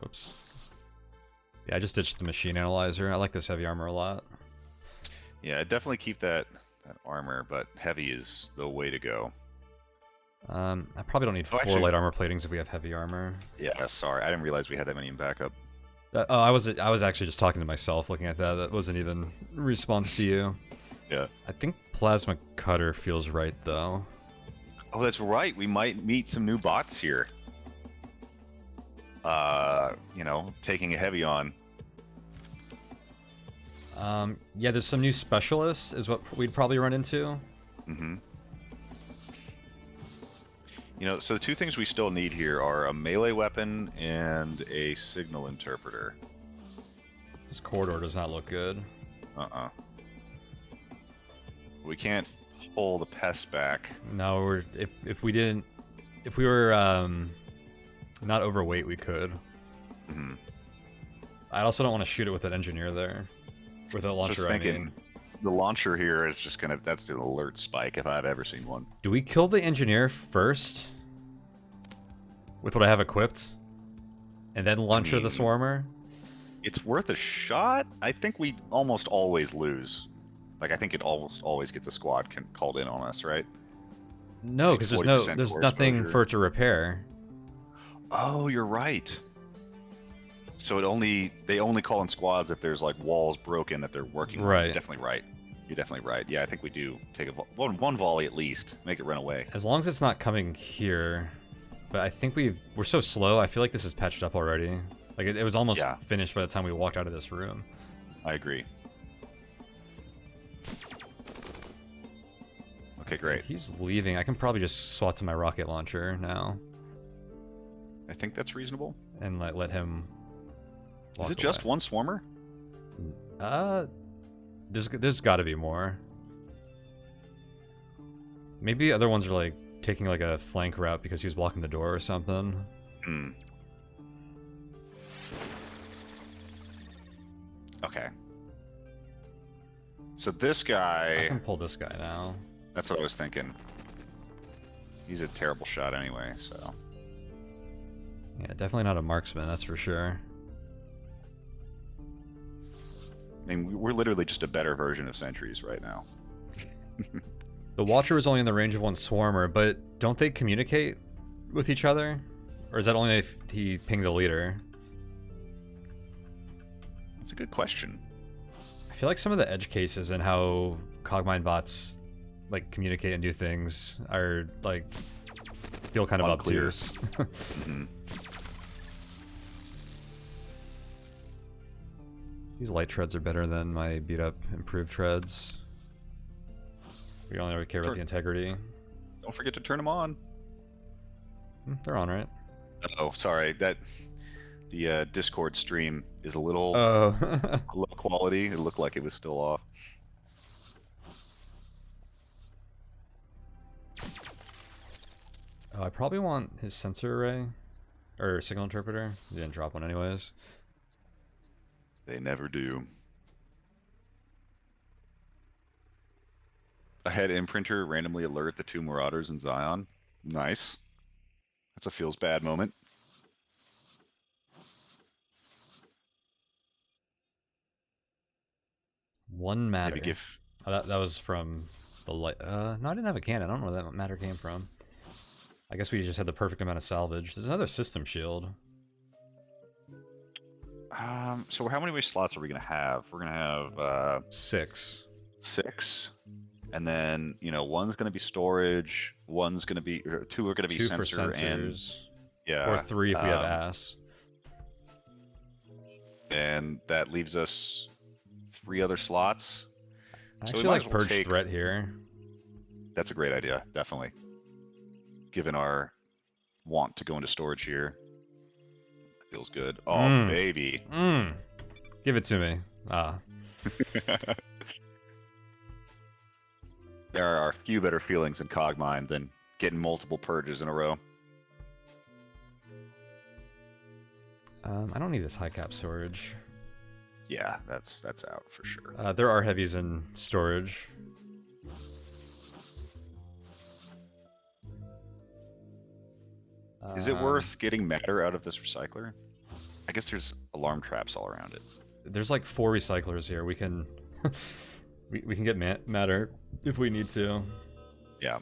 Oops. Yeah, I just ditched the machine analyzer. I like this heavy armor a lot. Yeah, definitely keep that armor, but heavy is the way to go. I probably don't need 4 light armor platings if we have heavy armor. Yeah, sorry, I didn't realize we had that many in backup. I was actually just talking to myself looking at that. That wasn't even a response to you. Yeah. I think plasma cutter feels right though. Oh, that's right. We might meet some new bots here. Taking a heavy on. Yeah, there's some new specialists is what we'd probably run into. Mm-hmm. So the 2 things we still need here are a melee weapon and a signal interpreter. This corridor does not look good. We can't pull the pests back. No, if we were not overweight, we could. Mm-hmm. I also don't want to shoot it with an engineer there. With a launcher, I mean. The launcher here is just that's an alert spike if I've ever seen one. Do we kill the engineer first? With what I have equipped? And then launcher the swarmer? It's worth a shot. I think we almost always lose. Like, I think it almost always get the squad called in on us, right? No, because there's nothing for it to repair. Oh, you're right. So they only call in squads if there's like walls broken that they're working on. You're definitely right. You're definitely right. Yeah, I think we do take one volley at least, make it run away. As long as it's not coming here. But I think we're so slow. I feel like this is patched up already. Like it was almost finished by the time we walked out of this room. I agree. Okay, great. He's leaving. I can probably just swap to my rocket launcher now. I think that's reasonable. And let him. Is it just one swarmer? There's got to be more. Maybe other ones are like taking like a flank route because he was blocking the door or something. Hmm. Okay. So this guy... I can pull this guy now. That's what I was thinking. He's a terrible shot anyway, so... Yeah, definitely not a marksman, that's for sure. I mean, we're literally just a better version of sentries right now. The Watcher is only in the range of one Swarmer, but don't they communicate with each other? Or is that only if he pinged the leader? That's a good question. I feel like some of the edge cases and how Cogmind bots like communicate and do things are like feel kind of Unclear. obtuse. Mm-hmm. These light treads are better than my beat up improved treads. We only really care about the integrity. Don't forget to turn them on. They're on, right? Oh, sorry. The Discord stream is a little low quality. It looked like it was still off. Oh, I probably want his sensor array or signal interpreter. He didn't drop one anyways. They never do. A head imprinter randomly alert the 2 Marauders in Zion. Nice. That's a feels bad moment. One matter. Maybe give... Oh, that was from the light. No, I didn't have a cannon. I don't know where that matter came from. I guess we just had the perfect amount of salvage. There's another system shield. So how many slots are we gonna have? We're gonna have 6. 6, and then one's gonna be storage, one's gonna be 2 are gonna be 2 sensor, for sensors, yeah, or 3 if we have ass. And that leaves us 3 other slots. I So actually we might like as well Purge take... Threat here. That's a great idea, definitely. Given our want to go into storage here. Feels good. Oh, baby. Give it to me. There are a few better feelings in Cogmind than getting multiple purges in a row. I don't need this high cap storage. Yeah, that's out for sure. There are heavies in storage. Is it worth getting matter out of this recycler? I guess there's alarm traps all around it. There's like 4 recyclers here. We can we can get matter if we need to. Yeah.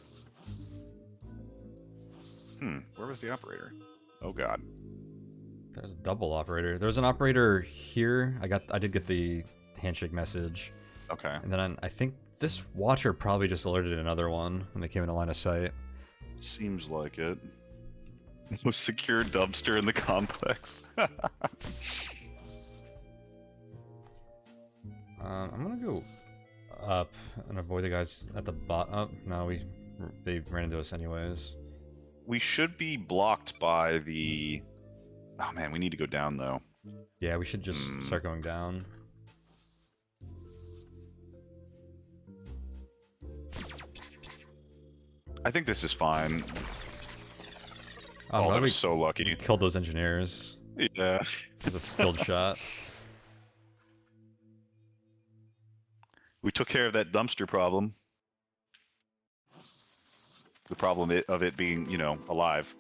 Where was the operator? Oh god. There's a double operator. There's an operator here. I did get the handshake message. Okay. And then I think this Watcher probably just alerted another one when they came into line of sight. Seems like it. Most secure dumpster in the complex. I'm gonna go up and avoid the guys at the bottom. Oh, no, they ran into us anyways. We should be blocked by the... Oh man, we need to go down though. Yeah, we should just start going down. I think this is fine. Oh, that was so lucky. Killed those engineers. Yeah. With a skilled shot. We took care of that dumpster problem. The problem of it being, alive.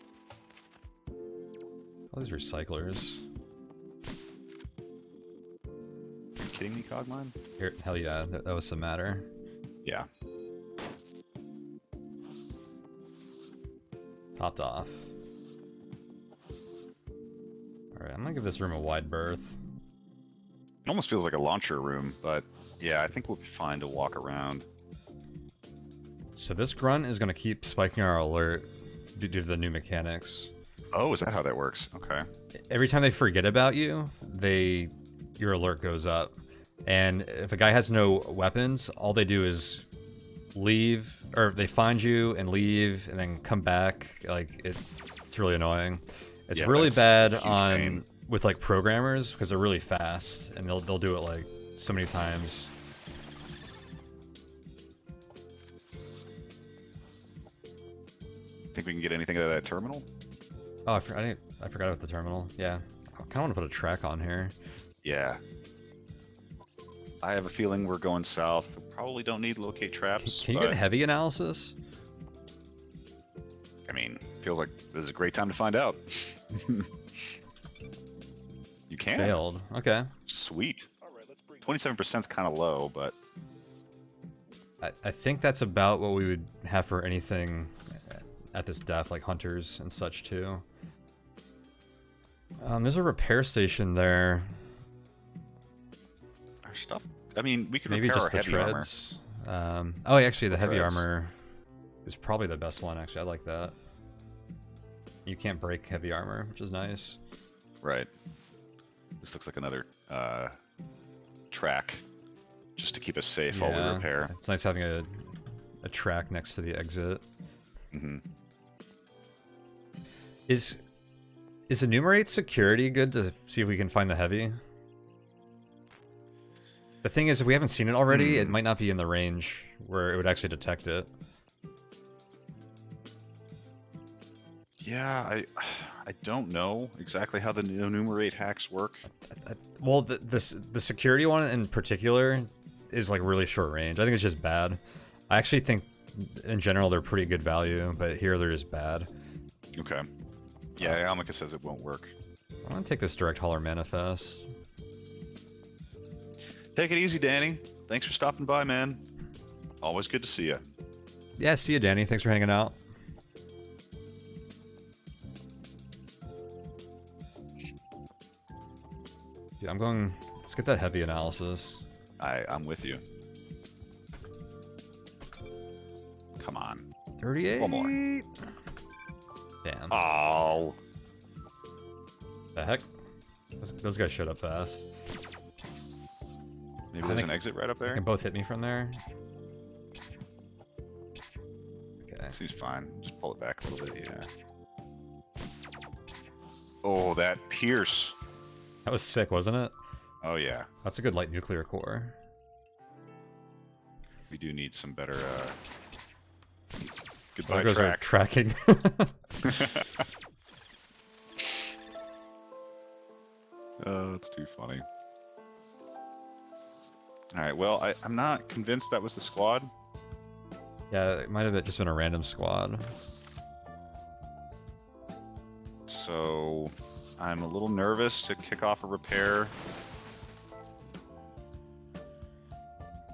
All these recyclers. Are you kidding me, Cogmind? Here, hell yeah, that was some matter. Yeah. Topped off. Alright, I'm gonna give this room a wide berth. It almost feels like a launcher room, but yeah, I think we'll be fine to walk around. So this grunt is gonna keep spiking our alert due to the new mechanics. Oh, is that how that works? Okay. Every time they forget about you, your alert goes up. And if a guy has no weapons, all they do is leave, or they find you and leave, and then come back. Like it's really annoying. It's really bad on with like programmers because they're really fast and they'll do it like so many times. Think we can get anything out of that terminal? Oh, I forgot about the terminal. Yeah. I kind of want to put a track on here. Yeah. I have a feeling we're going south. Probably don't need locate traps. Can you get heavy analysis? I mean, feels like this is a great time to find out. You can. Failed. Okay. Sweet. 27% is kind of low, but I think that's about what we would have for anything at this depth, like hunters and such too. There's a repair station there. Our stuff. I mean, we could maybe repair just our the heavy treads. Oh, actually, the heavy Treads. armor is probably the best one. Actually, I like that. You can't break heavy armor, which is nice. Right. This looks like another track, just to keep us safe while we repair. It's nice having a track next to the exit. Mm-hmm. Is enumerate security good to see if we can find the heavy? The thing is, if we haven't seen it already, it might not be in the range where it would actually detect it. Yeah, I don't know exactly how the enumerate hacks work. Well, the security one in particular is like really short range. I think it's just bad. I actually think in general they're pretty good value, but here they're just bad. Okay. Yeah, Almika says it won't work. I'm gonna take this direct hauler manifest. Take it easy, Danny. Thanks for stopping by, man. Always good to see you. Yeah, see you, Danny. Thanks for hanging out. Dude, I'm going... Let's get that heavy analysis. I'm with you. Come on. 38. One more. Damn. Oh. The heck? Those guys showed up fast. Maybe there's an exit right up They there. can both hit me from there. Okay. Seems fine. Just pull it back a little bit, yeah. Oh, that pierce. That was sick, wasn't it? Oh, yeah. That's a good light nuclear core. We do need some better, There goodbye goes our track. tracking. Oh, that's too funny. Alright, well, I'm not convinced that was the squad. Yeah, it might have just been a random squad. So, I'm a little nervous to kick off a repair.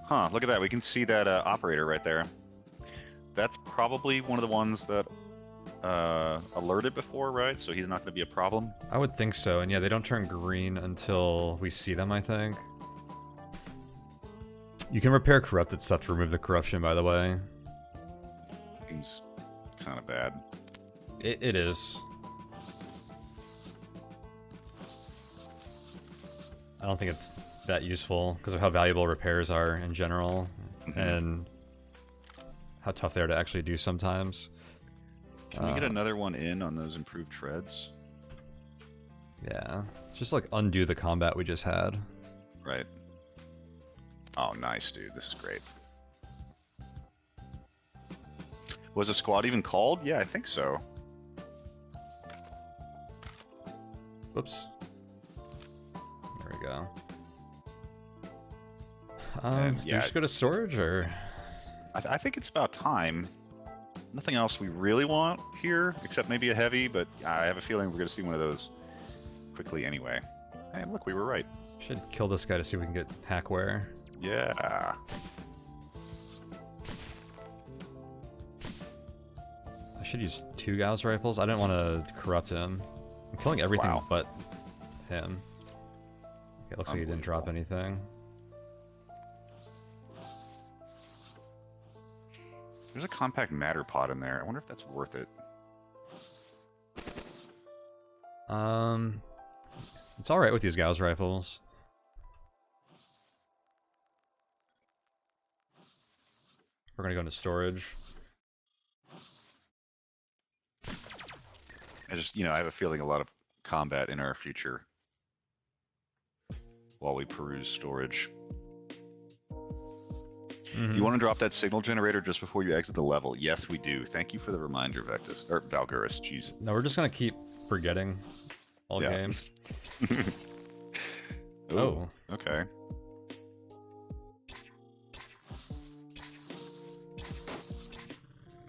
Huh, look at that. We can see that operator right there. That's probably one of the ones that alerted before, right? So he's not going to be a problem. I would think so, and yeah, they don't turn green until we see them, I think. You can repair corrupted stuff to remove the corruption, by the way. Seems kind of bad. It is. I don't think it's that useful because of how valuable repairs are in general, and how tough they are to actually do sometimes. Can we get another one in on those improved treads? Yeah. Just like undo the combat we just had. Right. Oh, nice, dude. This is great. Was a squad even called? Yeah, I think so. Whoops. There we go. Do we just go to storage, or? I think it's about time. Nothing else we really want here, except maybe a heavy, but I have a feeling we're going to see one of those quickly anyway. Hey, look, we were right. Should kill this guy to see if we can get hackware. Yeah. I should use 2 Gauss rifles. I didn't want to corrupt him. I'm killing everything but him. Okay, looks like he didn't drop anything. There's a compact matter pod in there. I wonder if that's worth it. It's alright with these Gauss rifles. We're gonna go into storage. I have a feeling a lot of combat in our future while we peruse storage. You want to drop that signal generator just before you exit the level? Yes, we do. Thank you for the reminder, Vectus. Or Valguris, jeez. No, we're just gonna keep forgetting all game. Oh, okay.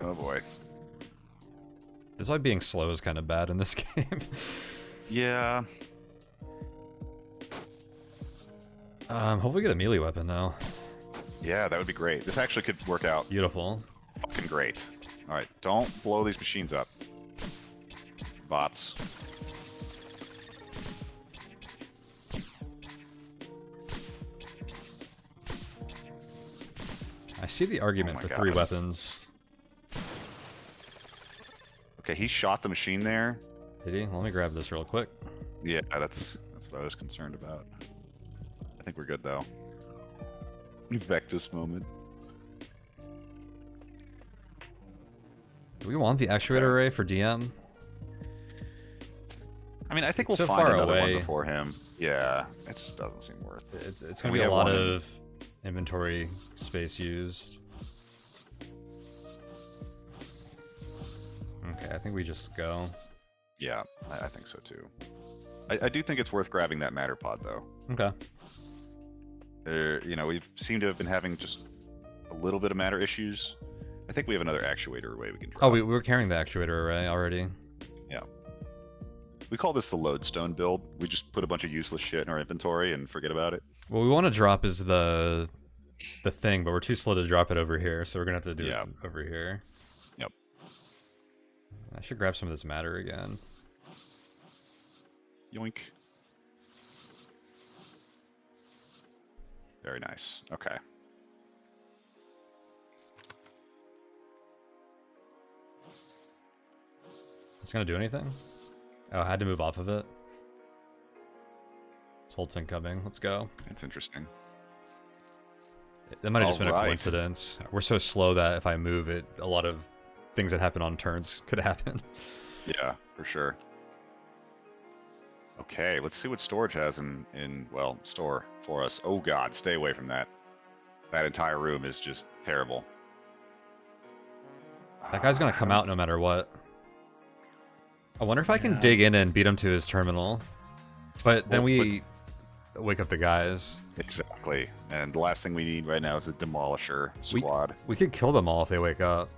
Oh boy. This is why being slow is kind of bad in this game. Yeah. Hope we get a melee weapon now. Yeah, that would be great. This actually could work out. Beautiful. Fucking great. Alright, don't blow these machines up. Bots. I see the argument for 3 weapons. Okay, he shot the machine there. Did he? Let me grab this real quick. Yeah, that's what I was concerned about. I think we're good though. Vectus moment. Do we want the Actuator Array for DM? I mean, I think we'll so find far another away. one before him. Yeah, it just doesn't seem worth it. It's going to be a lot of inventory space used. Okay, I think we just go. Yeah, I think so too. I do think it's worth grabbing that matter pod though. Okay. You know, we seem to have been having just a little bit of matter issues. I think we have another actuator array we can drop. Oh, we were carrying the Actuator Array already. Yeah. We call this the lodestone build. We just put a bunch of useless shit in our inventory and forget about it. What we want to drop is the thing, but we're too slow to drop it over here, so we're going to have to do it over here. Yep. I should grab some of this matter again. Yoink. Very nice. Okay. It's gonna do anything? Oh, I had to move off of it. Holt's incoming. Let's go. That's interesting. That might have just been a coincidence. We're so slow that if I move it, a lot of things that happen on turns could happen. Yeah, for sure. Okay, let's see what storage has well, store for us. Oh god, stay away from that. That entire room is just terrible. That guy's gonna come out no matter what. I wonder if I can dig in and beat him to his terminal. But then we wake up the guys. Exactly. And the last thing we need right now is a demolisher squad. We could kill them all if they wake up.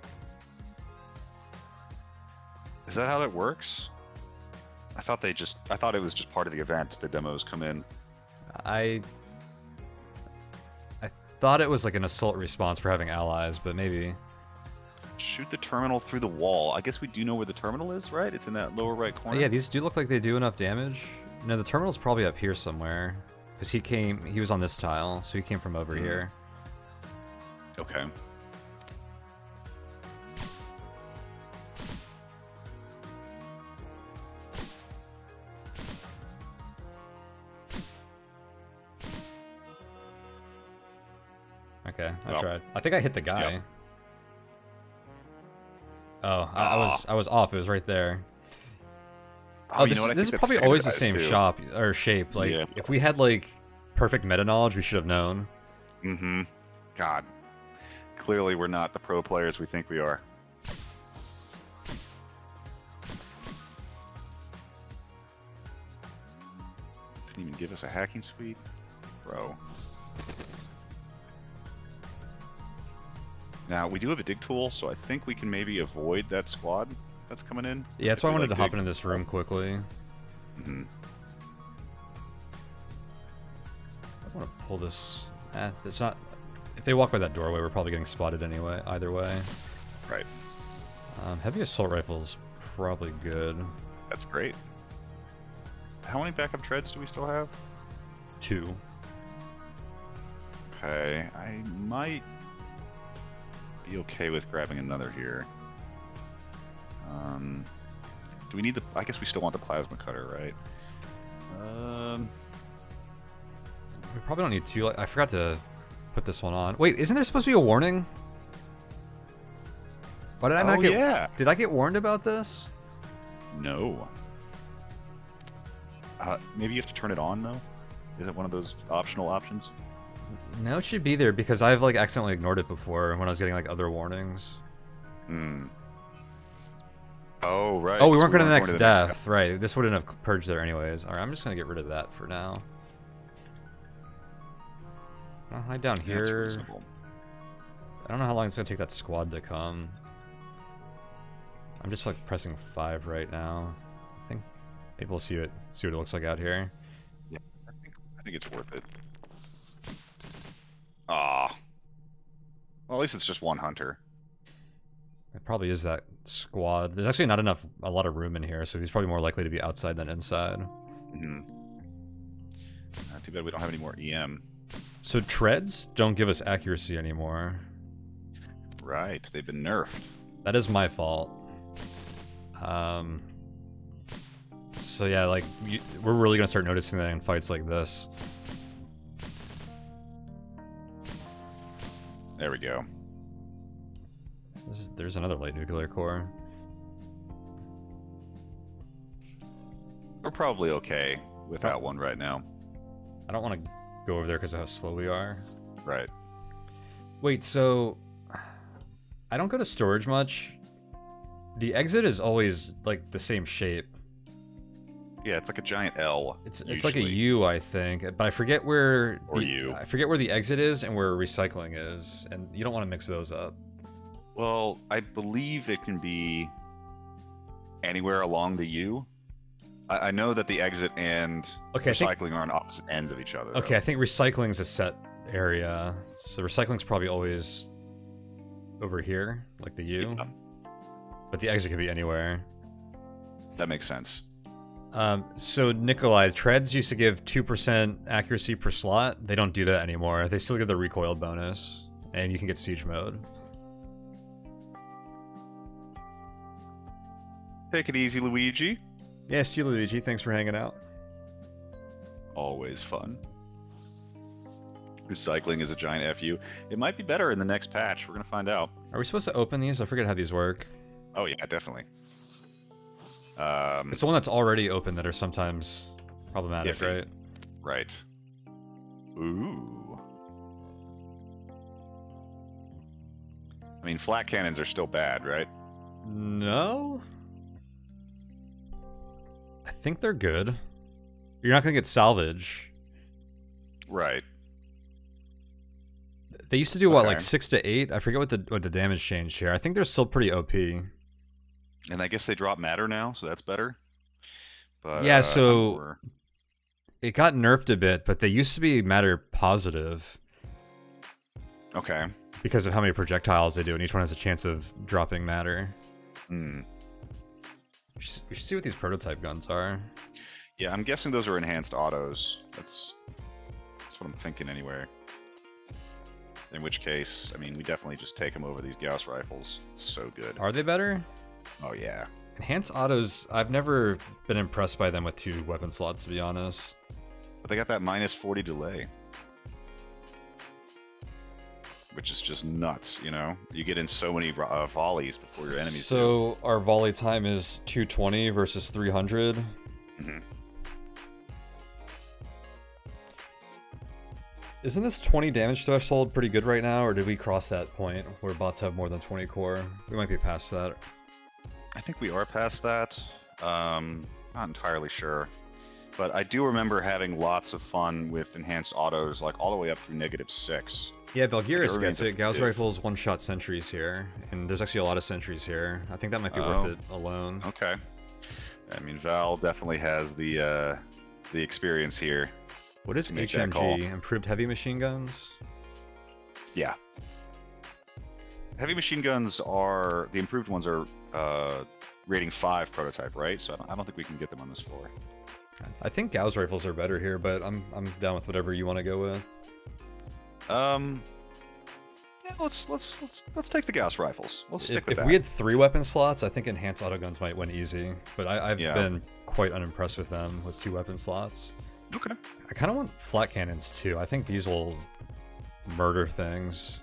Is that how that works? I thought it was just part of the event. The demos come in. I thought it was like an assault response for having allies, but maybe. Shoot the terminal through the wall. I guess we do know where the terminal is, right? It's in that lower right corner. Yeah, these do look like they do enough damage. No, the terminal's probably up here somewhere. Because he was on this tile, so he came from over here. Okay. Okay, I tried. I think I hit the guy. Yep. Oh, I was off. It was right there. Oh, this is probably always the same shape. Like, if we had like perfect meta knowledge, we should have known. Mm-hmm. God, clearly we're not the pro players we think we are. Didn't even give us a hacking suite, bro. Now, we do have a dig tool, so I think we can maybe avoid that squad that's coming in. Yeah, that's why I wanted to hop into this room quickly. Mm-hmm. I want to pull this. It's not. If they walk by that doorway, we're probably getting spotted anyway. Either way. Right. Heavy assault rifle's probably good. That's great. How many backup treads do we still have? 2. Okay, I might be okay with grabbing another here. Do we need the... I guess we still want the plasma cutter, right? We probably don't need 2. I forgot to put this one on. Wait, isn't there supposed to be a warning? Why did I not get... yeah. Did I get warned about this? No. Maybe you have to turn it on, though? Is it one of those optional options? No, it should be there because I've like accidentally ignored it before when I was getting like other warnings. Hmm. Oh, right. Oh, we weren't going to the next death. Right. This wouldn't have purged there anyways. Alright, I'm just going to get rid of that for now. I'll hide down here. I don't know how long it's going to take that squad to come. I'm just like pressing 5 right now. I think maybe we'll see what it looks like out here. Yeah, I think it's worth it. Ah. Well, at least it's just one hunter. It probably is that squad. There's actually not a lot of room in here, so he's probably more likely to be outside than inside. Mm-hmm. Too bad we don't have any more EM. So treads don't give us accuracy anymore. Right, they've been nerfed. That is my fault. So yeah, like, we're really gonna start noticing that in fights like this. There we go. There's another light nuclear core. We're probably okay without one right now. I don't want to go over there because of how slow we are. Right. Wait, so I don't go to storage much. The exit is always like the same shape. Yeah, it's like a giant L. It's like a U, I think, but I forget where I forget where the exit is and where recycling is, and you don't want to mix those up. Well, I believe it can be anywhere along the U. I know that the exit and recycling are on opposite ends of each other. Okay, though. I think recycling is a set area, so recycling's probably always over here, like the U. Yeah. But the exit could be anywhere. That makes sense. So Nikolai, treads used to give 2% accuracy per slot. They don't do that anymore. They still give the recoil bonus, and you can get siege mode. Take it easy, Luigi. Yeah, see you, Luigi. Thanks for hanging out. Always fun. Recycling is a giant FU. It might be better in the next patch. We're gonna find out. Are we supposed to open these? I forget how these work. Oh yeah, definitely. It's the one that's already open that are sometimes problematic, right? Right. Ooh. I mean, flat cannons are still bad, right? No. I think they're good. You're not gonna get salvage. Right. They used to do what, like 6 to 8? I forget what the damage changed here. I think they're still pretty OP. And I guess they drop matter now, so that's better. But yeah, so it got nerfed a bit, but they used to be matter positive. Okay. Because of how many projectiles they do, and each one has a chance of dropping matter. Hmm. We should see what these prototype guns are. Yeah, I'm guessing those are enhanced autos. That's what I'm thinking anyway. In which case, I mean, we definitely just take them over these Gauss rifles. It's so good. Are they better? Oh, yeah. Enhanced autos, I've never been impressed by them with 2 weapon slots, to be honest. But they got that -40 delay. Which is just nuts, you know? You get in so many volleys before your enemies So our volley time is 220 versus 300. Mm-hmm. Isn't this 20 damage threshold pretty good right now, or did we cross that point where bots have more than 20 core? We might be past that. I think we are past that. Not entirely sure. But I do remember having lots of fun with enhanced autos, like all the way up through -6. Yeah, Valgyris gets it. Gauss rifles one-shot sentries here, and there's actually a lot of sentries here. I think that might be worth it alone. Okay. I mean, Val definitely has the experience here. What is HMG? Improved heavy machine guns? Yeah. Heavy machine guns are... The improved ones are rating 5 prototype, right? So I don't think we can get them on this floor. I think Gauss rifles are better here, but I'm down with whatever you want to go with. Yeah, let's take the Gauss rifles. We'll stick with that. If we had 3 weapon slots, I think enhanced autoguns might win easy. But I've been quite unimpressed with them with 2 weapon slots. Okay. I kind of want flat cannons too. I think these will murder things.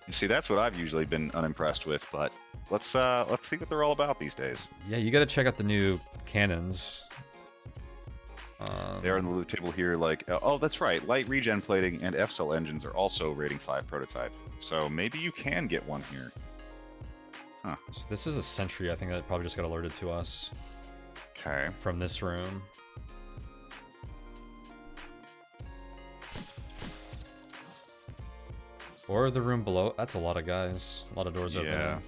You see, that's what I've usually been unimpressed with. But let's see what they're all about these days. Yeah, you got to check out the new cannons. They are on the loot table here, like, oh, that's right, light regen plating and F-cell engines are also rating 5 prototype. So maybe you can get one here. Huh. So this is a sentry, I think, that probably just got alerted to us. Okay. From this room. Or the room below. That's a lot of guys. A lot of doors open. Yeah.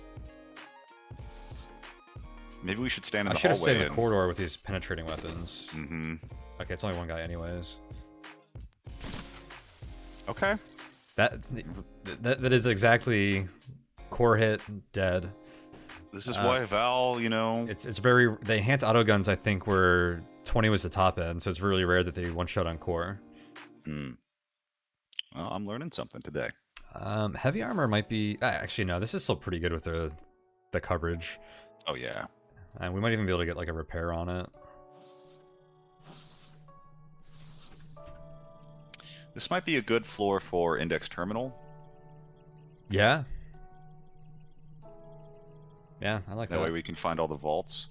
Maybe we should stand in the hallway. I should have stayed in the corridor with these penetrating weapons. Mm-hmm. Okay, it's only one guy anyways. Okay. That is exactly core hit, dead. This is why Val, you know... It's very... The enhanced auto guns, I think, were 20 was the top end, so it's really rare that they one-shot on core. Hmm. Well, I'm learning something today. Heavy armor might be... actually, no, this is still pretty good with the coverage. Oh, yeah. And we might even be able to get, like, a repair on it. This might be a good floor for Index Terminal. Yeah. Yeah, I like that. That way we can find all the vaults.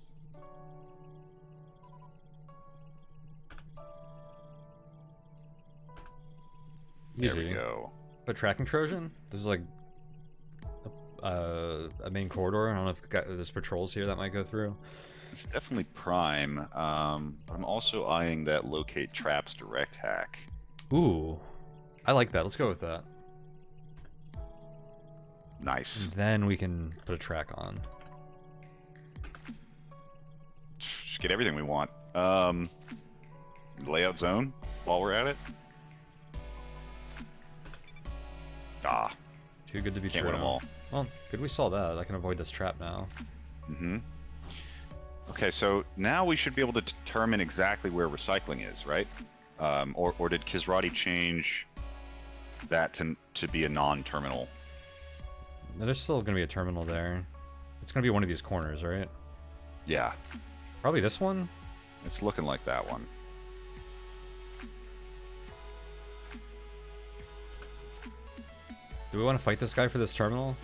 Easy. There we go. But tracking Trojan? This is like a main corridor. I don't know if there's patrols here that might go through. It's definitely prime. I'm also eyeing that locate traps direct hack. Ooh, I like that. Let's go with that. Nice. And then we can put a track on. Just get everything we want. Layout zone while we're at it. Ah. Too good to be true. Can't win them all. Well, good we saw that. I can avoid this trap now. Mm-hmm. Okay, so now we should be able to determine exactly where recycling is, right? Or did Kisrati change that to be a non-terminal? No, there's still going to be a terminal there. It's going to be one of these corners, right? Yeah. Probably this one? It's looking like that one. Do we want to fight this guy for this terminal?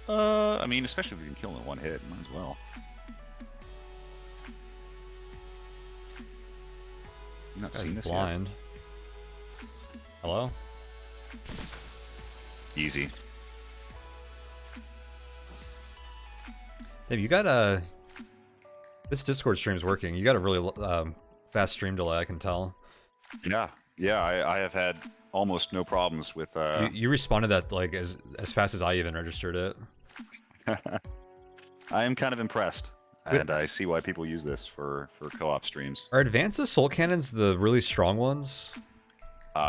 I mean, especially if we can kill him in one hit, might as well. I'm not seeing this blind. Yet. Hello? Easy. Dave, you got this Discord stream's working. You got a really fast stream delay, I can tell. Yeah, yeah. I have had almost no problems with. You responded that like as fast as I even registered it. I am kind of impressed, and I see why people use this for co-op streams. Are advanced assault cannons the really strong ones?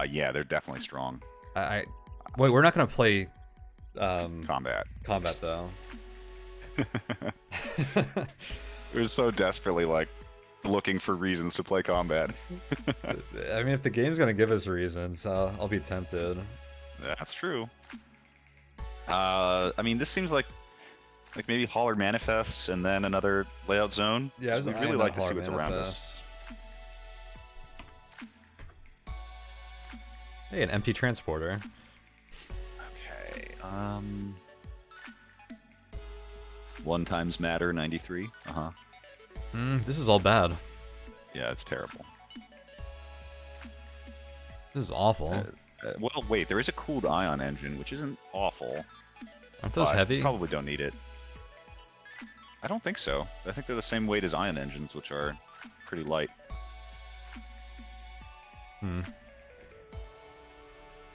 Yeah, they're definitely strong. Wait, we're not gonna play combat though. We're so desperately like looking for reasons to play combat. I mean, if the game's gonna give us reasons, I'll be tempted. That's true. I mean, this seems like maybe Holler Manifests and then another layout zone. Yeah, so we'd really like to see what's around us. Hey, an empty transporter. Okay. 1 times matter 93. This is all bad. Yeah, it's terrible. This is awful. Well, wait, there is a cooled ion engine, which isn't awful. Aren't those heavy? Probably don't need it. I don't think so. I think they're the same weight as ion engines, which are pretty light.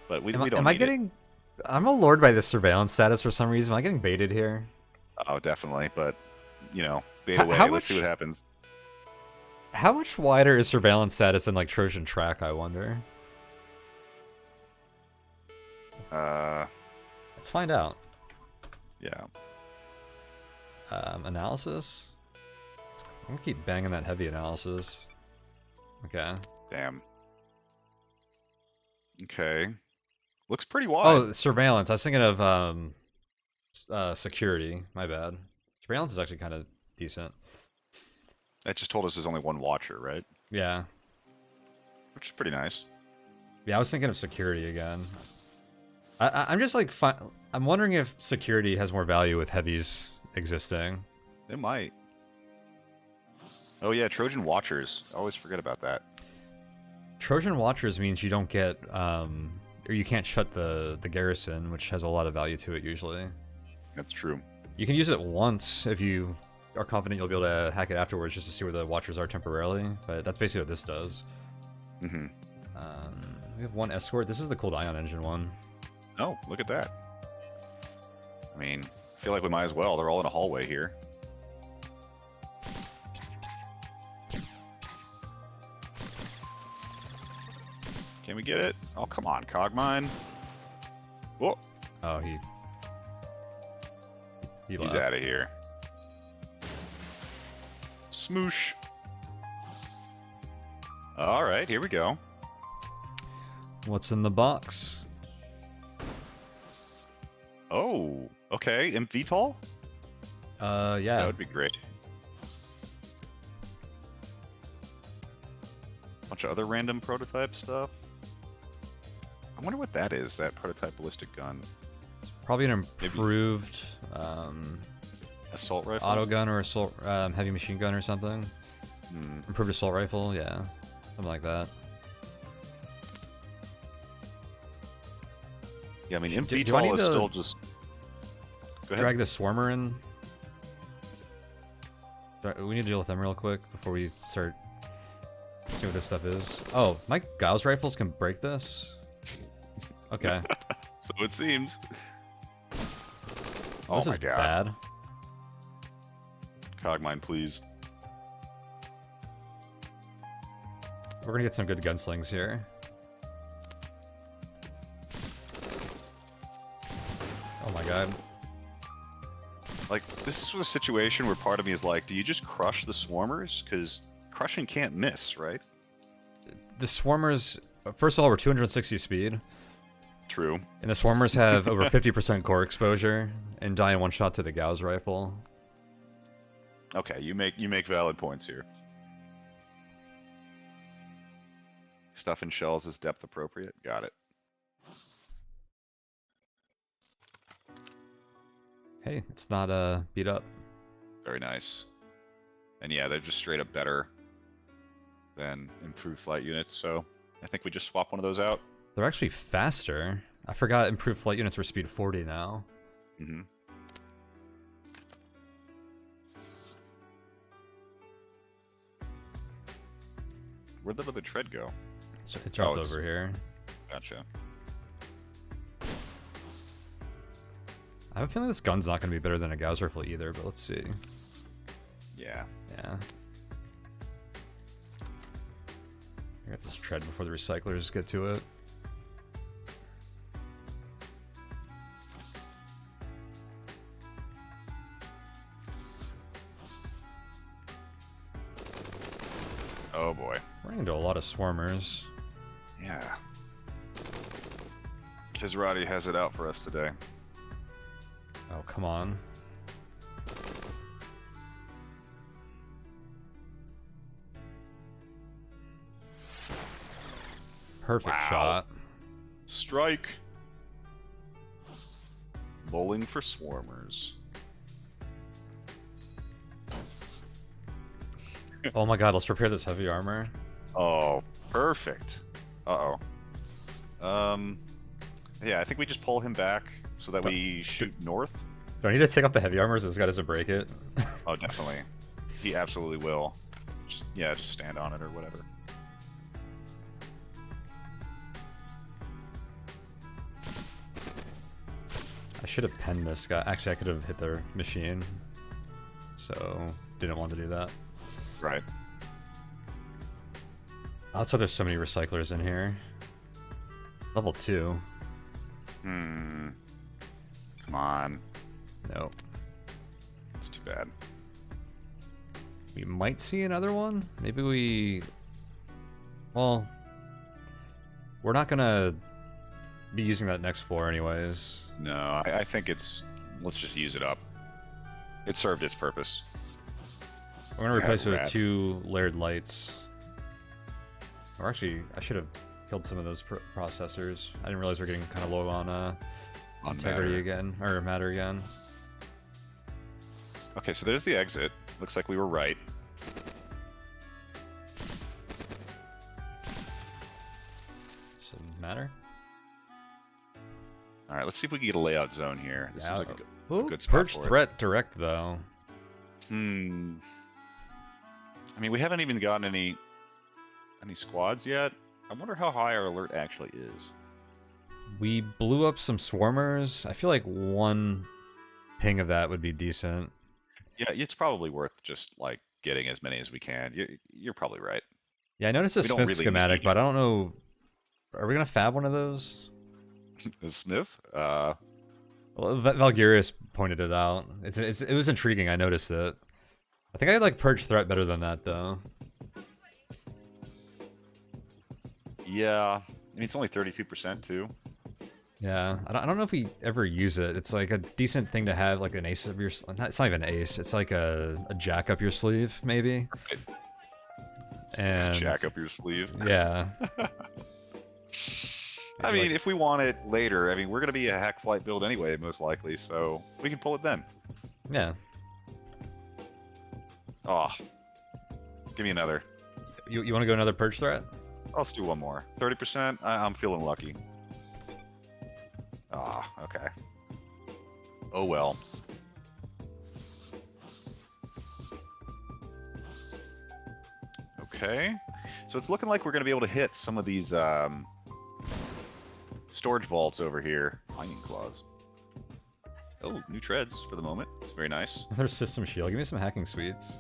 But we don't am I need getting... it. I'm allured by this surveillance status for some reason. Am I getting baited here? Oh, definitely. But, you know, bait away. Let's see what happens. How much wider is surveillance status than, like, Trojan Track, I wonder? Let's find out. Yeah. Analysis? I'm gonna keep banging that heavy analysis. Okay. Damn. Okay. Looks pretty wide. Oh, surveillance. I was thinking of security. My bad. Surveillance is actually kind of decent. That just told us there's only one watcher, right? Yeah. Which is pretty nice. Yeah, I was thinking of security again. I'm just like, I'm wondering if security has more value with heavies existing. It might. Oh yeah, Trojan Watchers. I always forget about that. Trojan Watchers means you don't get, or you can't shut the garrison, which has a lot of value to it usually. That's true. You can use it once if you are confident you'll be able to hack it afterwards just to see where the Watchers are temporarily, but that's basically what this does. Mm-hmm. We have one escort. This is the cold ion engine one. Oh, look at that. I mean, I feel like we might as well. They're all in a hallway here. Can we get it? Oh, come on, Cogmind. Whoa. Oh, he's left. Out of here. Smoosh. All right, here we go. What's in the box? Oh, okay. Imp VTOL? Yeah. That would be great. Bunch of other random prototype stuff. I wonder what that is, that prototype ballistic gun. Probably an improved assault rifle? Auto gun or assault heavy machine gun or something. Improved assault rifle, yeah. Something like that. Yeah, I mean, Imp VTOL is still just... Go ahead. Drag the Swarmer in. We need to deal with them real quick before we start seeing what this stuff is. Oh, my Gauss rifles can break this? Okay. So it seems. Oh this is bad. Cogmind, please. We're gonna get some good gunslings here. Oh my god. Like, this is a situation where part of me is like, do you just crush the swarmers? Because crushing can't miss, right? The swarmers, first of all, we're 260 speed. True. And the swarmers have over 50% core exposure and die in one shot to the Gauss rifle. Okay, you make valid points here. Stuff in shells is depth appropriate. Got it. Hey, it's not beat up. Very nice. And yeah, they're just straight up better than improved flight units, so I think we just swap one of those out. They're actually faster. I forgot improved flight units were speed 40 now. Mm-hmm. Where'd the other tread go? So it dropped over here. Gotcha. I have a feeling this gun's not going to be better than a Gauss rifle either, but let's see. Yeah. Yeah. I got this tread before the recyclers get to it. Oh boy. We're into a lot of swarmers. Yeah. Kizrati has it out for us today. Oh, come on. Perfect shot. Strike. Bowling for swarmers. Oh my god, let's repair this heavy armor. Oh, perfect. Uh-oh. Yeah, I think we just pull him back so that we shoot north. Do I need to take off the heavy armor so this guy doesn't break it? Oh, definitely. He absolutely will. Just stand on it or whatever. I should have penned this guy. Actually, I could have hit their machine. So, didn't want to do that. Right. That's why there's so many recyclers in here. Level 2. Come on. Nope. It's too bad. We might see another one. Maybe we... Well... We're not gonna be using that next floor anyways. No, I think it's... Let's just use it up. It served its purpose. We're gonna replace it with 2 layered lights. Or actually, I should have killed some of those processors. I didn't realize we're getting kind of low on integrity again, or matter again. Okay, so there's the exit. Looks like we were right. Doesn't matter. All right, let's see if we can get a layout zone here. This seems like a good spot Purge for threat direct though. I mean, we haven't even gotten any squads yet. I wonder how high our alert actually is. We blew up some swarmers. I feel like one ping of that would be decent. Yeah, it's probably worth just like getting as many as we can. You're probably right. Yeah, I noticed a Smith really schematic, but I don't know. Are we gonna fab one of those? A Smith? Well, Valgarius pointed it out. It was intriguing. I noticed it. I think I like Purge Threat better than that though. Yeah, I mean it's only 32% too. Yeah, I don't know if we ever use it. It's like a decent thing to have, like an ace of your. It's not even an ace. It's like a jack up your sleeve, maybe. Right. And jack up your sleeve. Yeah. I mean, if we want it later, I mean, we're going to be a hack flight build anyway, most likely, so we can pull it then. Yeah. Oh, give me another. You want to go another Purge Threat? Let's do one more. 30%. I'm feeling lucky. Ah, okay. Oh well. Okay, so it's looking like we're going to be able to hit some of these storage vaults over here. Mining claws. Oh, new treads for the moment. It's very nice. Another system shield. Give me some hacking suites.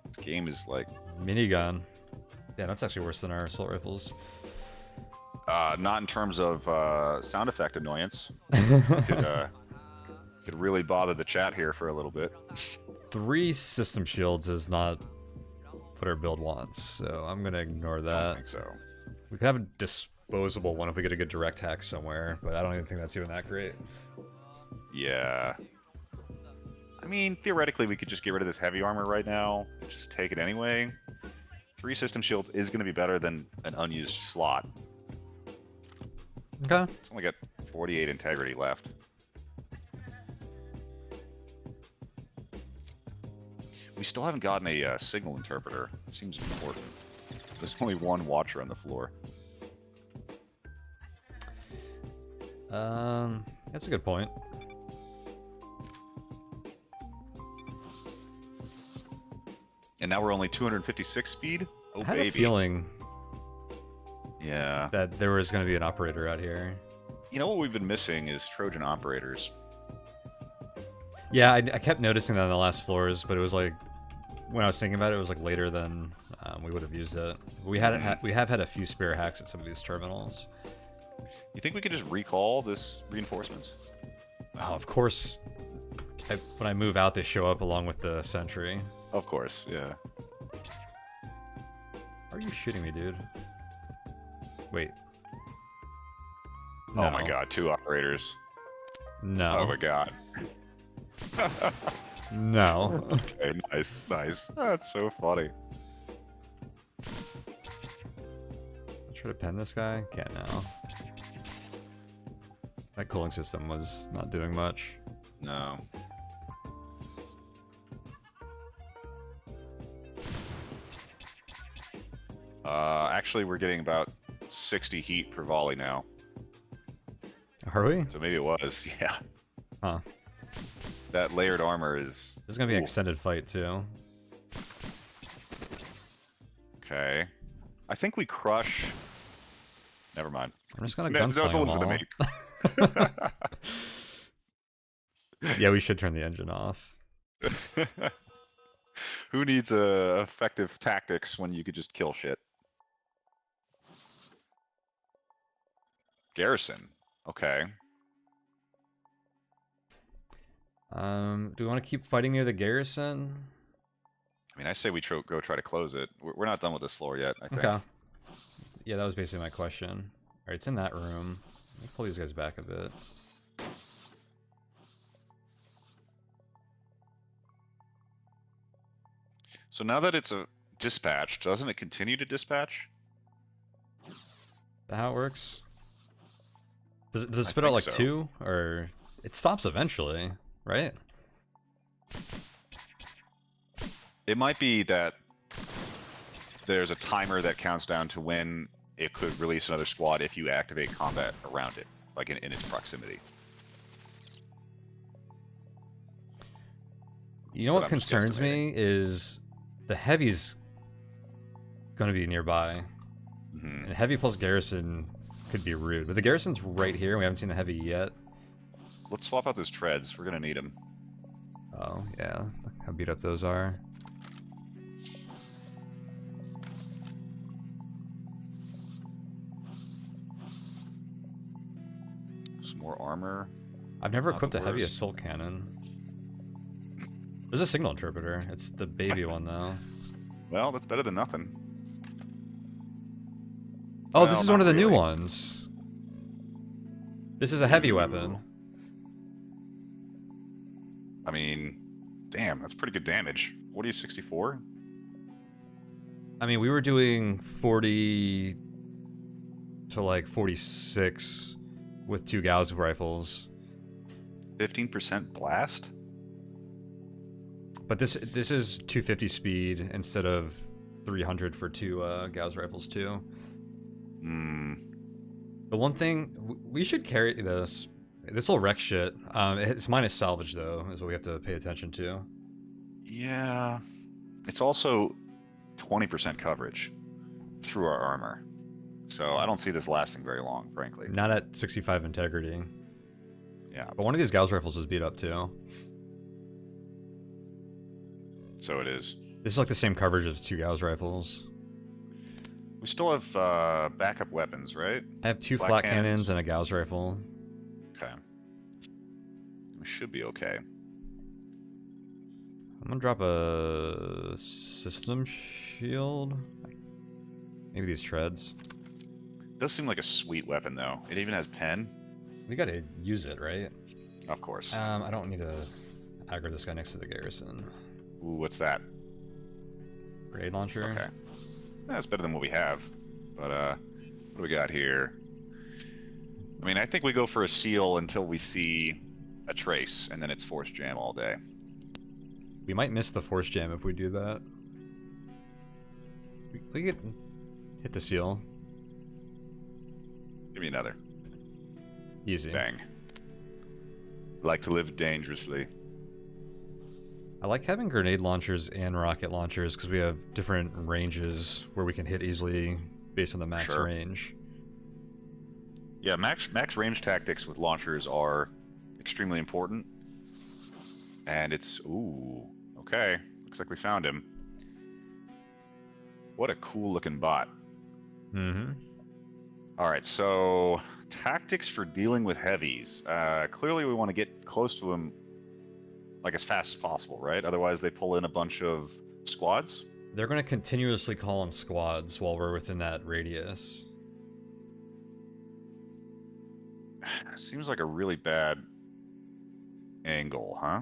This game is like... Minigun. Yeah, that's actually worse than our assault rifles. Not in terms of sound effect annoyance. Could really bother the chat here for a little bit. 3 system shields is not what our build wants, so I'm gonna ignore that. I don't think so. We could have a disposable one if we get a good direct hack somewhere, but I don't even think that's even that great. Yeah. I mean, theoretically, we could just get rid of this heavy armor right now. Just take it anyway. 3 system shields is going to be better than an unused slot. Okay. It's only got 48 integrity left. We still haven't gotten a signal interpreter. It seems important. There's only one watcher on the floor. That's a good point. And now we're only 256 speed? Oh, I had baby. a feeling Yeah. that there was going to be an operator out here. You know what we've been missing is Trojan operators. Yeah, I kept noticing that on the last floors, but it was like, when I was thinking about it, it was like later than we would have used it. We have had a few spare hacks at some of these terminals. You think we could just recall this reinforcements? Oh, of course. When I move out, they show up along with the sentry. Of course, yeah. Are you shitting me, dude? Wait. No. Oh my god, 2 operators. No. Oh my god. No. Okay, nice, nice. That's so funny. I'll try to pen this guy? Can't now. That cooling system was not doing much. No. Actually, we're getting about 60 heat per volley now. Are we? So maybe it was, yeah. Huh. That layered armor is... This is gonna be an extended fight, too. Okay. I think we crush... Never mind. I'm just gonna gunsling them all. Me. Yeah, we should turn the engine off. Who needs effective tactics when you could just kill shit? Garrison. Okay. Do we want to keep fighting near the garrison? I mean, I say we go try to close it. We're not done with this floor yet, I think. Okay. Yeah, that was basically my question. Alright, it's in that room. Let me pull these guys back a bit. So now that it's a dispatch, doesn't it continue to dispatch? Is that how it works? Does it spit I out like think so. 2? Or it stops eventually, right? It might be that there's a timer that counts down to when it could release another squad if you activate combat around it, like in its proximity. You know what concerns me is the heavy's going to be nearby. And heavy plus garrison could be rude. But the garrison's right here. We haven't seen the heavy yet. Let's swap out those treads. We're going to need them. Oh, yeah. Look how beat up those are. Some more armor. I've never equipped a heavy assault cannon. There's a signal interpreter. It's the baby one, though. Well, that's better than nothing. Oh, well, this is one of the new ones. This is a heavy weapon. I mean, damn, that's pretty good damage. What are you, 64? I mean, we were doing 40 to like 46 with 2 Gauss rifles. 15% blast? But this is 250 speed instead of 300 for 2 Gauss rifles too. The one thing we should carry this. This will wreck shit. It's minus salvage though, is what we have to pay attention to. Yeah, it's also 20% coverage through our armor, so I don't see this lasting very long, frankly. Not at 65 integrity. Yeah, but one of these Gauss rifles is beat up too. So it is. This is like the same coverage as 2 Gauss rifles. We still have backup weapons, right? I have 2 flat cannons and a Gauss rifle. Okay. We should be okay. I'm gonna drop a system shield. Maybe these treads. It does seem like a sweet weapon, though. It even has pen. We gotta use it, right? Of course. I don't need to aggro this guy next to the garrison. Ooh, what's that? Grenade launcher. Okay. That's better than what we have. But, what do we got here? I mean, I think we go for a seal until we see a trace, and then it's force jam all day. We might miss the force jam if we do that. We could hit the seal. Give me another. Easy. Bang. Like to live dangerously. I like having grenade launchers and rocket launchers because we have different ranges where we can hit easily based on the max range. Yeah, max range tactics with launchers are extremely important. And it's... Ooh, okay. Looks like we found him. What a cool looking bot. Alright, so... Tactics for dealing with heavies. Clearly we want to get close to him like as fast as possible, right? Otherwise they pull in a bunch of squads. They're going to continuously call in squads while we're within that radius. Seems like a really bad angle, huh?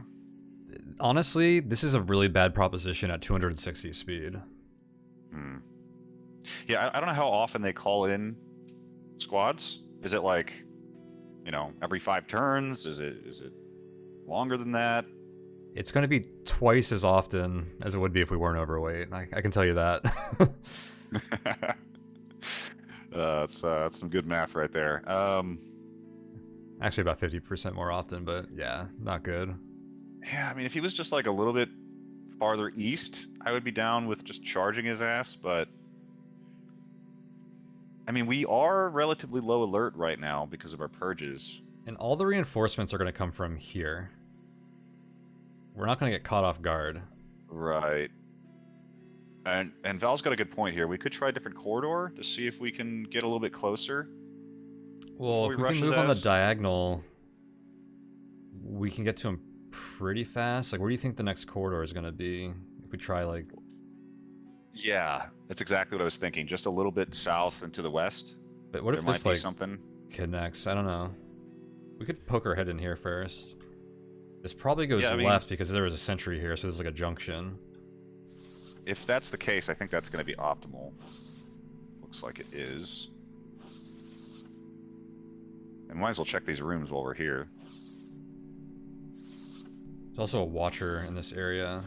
Honestly, this is a really bad proposition at 260 speed. Yeah, I don't know how often they call in squads. Is it like, you know, every 5 turns? Is it longer than that? It's going to be twice as often as it would be if we weren't overweight. I can tell you that. That's some good math right there. Actually, about 50% more often, but yeah, not good. Yeah, I mean, if he was just like a little bit farther east, I would be down with just charging his ass, but... I mean, we are relatively low alert right now because of our purges. And all the reinforcements are going to come from here. We're not going to get caught off guard. Right. And Val's got a good point here. We could try a different corridor to see if we can get a little bit closer. Well, if we can move on the diagonal, we can get to him pretty fast. Like, where do you think the next corridor is going to be? If we try, like... Yeah, that's exactly what I was thinking. Just a little bit south and to the west. But what if this, like, something connects? I don't know. We could poke our head in here first. This probably goes left because there was a sentry here, so this is like a junction. If that's the case, I think that's going to be optimal. Looks like it is. And might as well check these rooms while we're here. There's also a watcher in this area.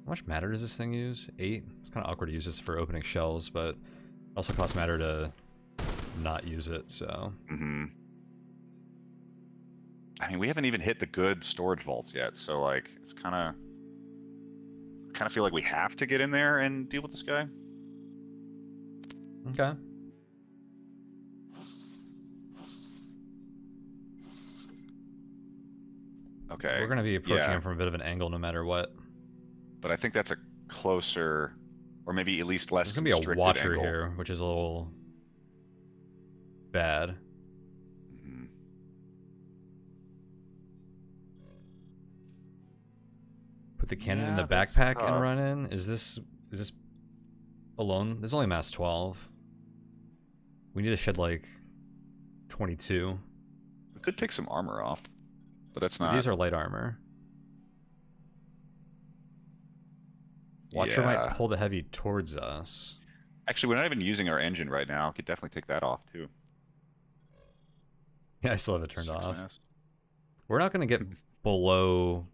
How much matter does this thing use? 8? It's kind of awkward to use this for opening shells, but it also costs matter to not use it, so... Mm-hmm. I mean, we haven't even hit the good storage vaults yet, so, like, it's kind of... I kind of feel like we have to get in there and deal with this guy. Okay. Okay. We're going to be approaching him from a bit of an angle no matter what. But I think that's a closer, or maybe at least less constricted angle. There's going to be a watcher angle here, which is a little bad. Mm-hmm. Put the cannon in the backpack and run in? Is this alone? There's only mass 12. We need to shed like 22. We could take some armor off, but that's not... These are light armor. Watcher might pull the heavy towards us. Actually, we're not even using our engine right now. We could definitely take that off too. Yeah, I still have it turned off. We're not going to get below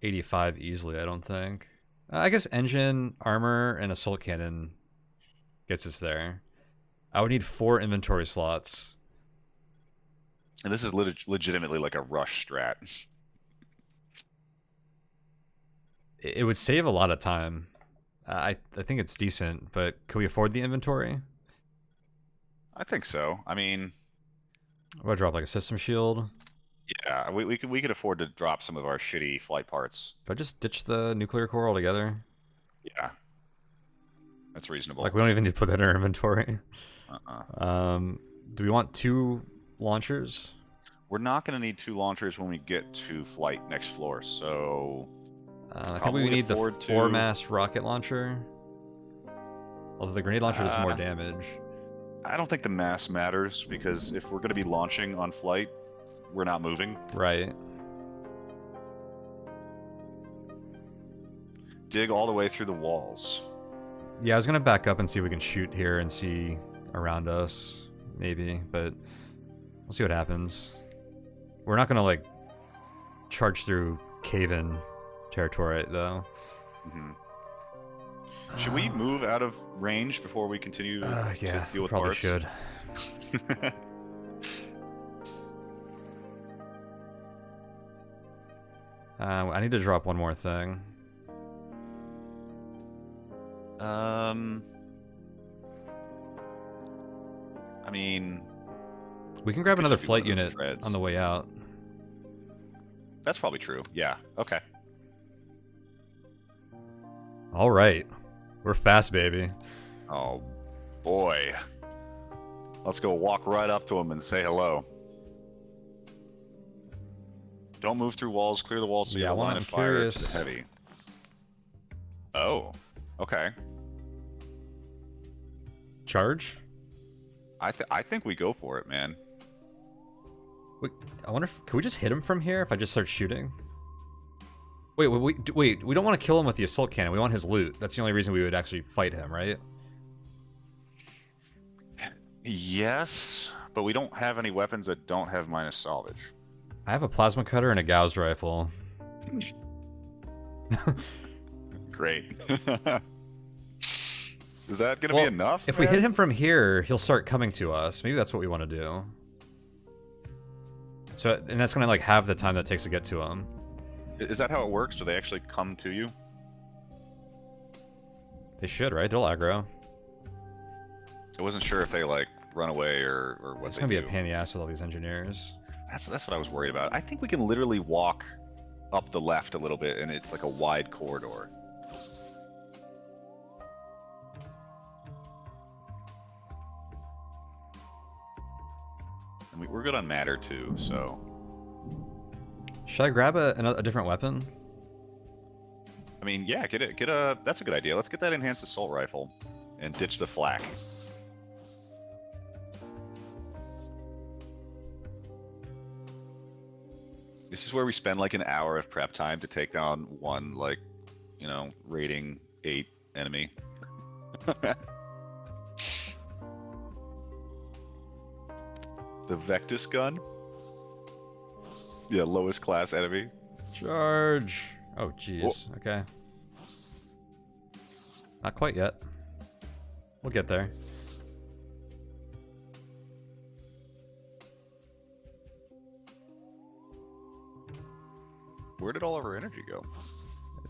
85 easily, I don't think. I guess engine, armor, and assault cannon gets us there. I would need 4 inventory slots. And this is legitimately like a rush strat. It would save a lot of time. I think it's decent, but can we afford the inventory? I think so. I mean... What do I drop, like a system shield? Yeah, we could afford to drop some of our shitty flight parts. But just ditch the nuclear core altogether? Yeah. That's reasonable. Like, we don't even need to put that in our inventory. Do we want 2 launchers? We're not going to need 2 launchers when we get to flight next floor, so... I think we need the 4-mass rocket launcher. Although the grenade launcher does more damage. I don't think the mass matters, because if we're going to be launching on flight, we're not moving. Right. Dig all the way through the walls. Yeah, I was going to back up and see if we can shoot here and see around us, maybe, but we'll see what happens. We're not going to, like, charge through cave-in territory, though. Mm-hmm. Should we move out of range before we continue to deal with probably parts? Should. I need to drop one more thing. I mean... We can grab another flight unit on the way out. That's probably true. Yeah. Okay. All right. We're fast, baby. Oh, boy. Let's go walk right up to him and say hello. Don't move through walls. Clear the walls so you have a line of fire to the heavy. Oh. Okay. Charge? I think we go for it, man. Wait, I wonder if... Can we just hit him from here if I just start shooting? Wait, we don't want to kill him with the assault cannon. We want his loot. That's the only reason we would actually fight him, right? Yes, but we don't have any weapons that don't have minus salvage. I have a plasma cutter and a Gauss rifle. Great. Is that going to be enough? If we hit him from here, he'll start coming to us. Maybe that's what we want to do. So, and that's going to like have the time that it takes to get to him. Is that how it works? Do they actually come to you? They should, right? They'll aggro. I wasn't sure if they like run away or what. It's gonna be a pain in the ass with all these engineers. That's what I was worried about. I think we can literally walk up the left a little bit, and it's like a wide corridor. And we're good on matter too, so. Should I grab a different weapon? I mean, yeah, get a. That's a good idea. Let's get that enhanced assault rifle, and ditch the flak. This is where we spend like an hour of prep time to take down one, like, you know, rating 8 enemy. The Vectus gun? Yeah, lowest class enemy. Charge! Oh, jeez. Okay. Not quite yet. We'll get there. Where did all of our energy go?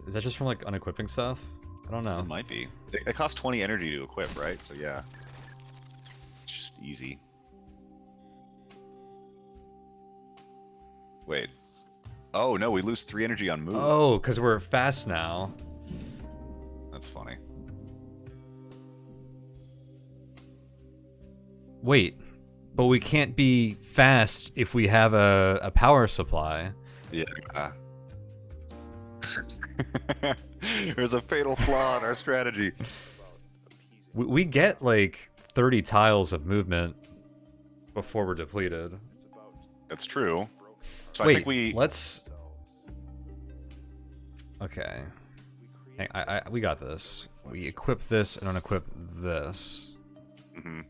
Is that just from like unequipping stuff? I don't know. It might be. It costs 20 energy to equip, right? So yeah. It's just easy. Wait. Oh no, we lose 3 energy on move. Oh, because we're fast now. That's funny. Wait, but we can't be fast if we have a power supply. Yeah. There's a fatal flaw in our strategy. We get like 30 tiles of movement before we're depleted. That's true. So Wait, I think we... let's... Okay. We got this. We equip this and unequip this. Mm-hmm.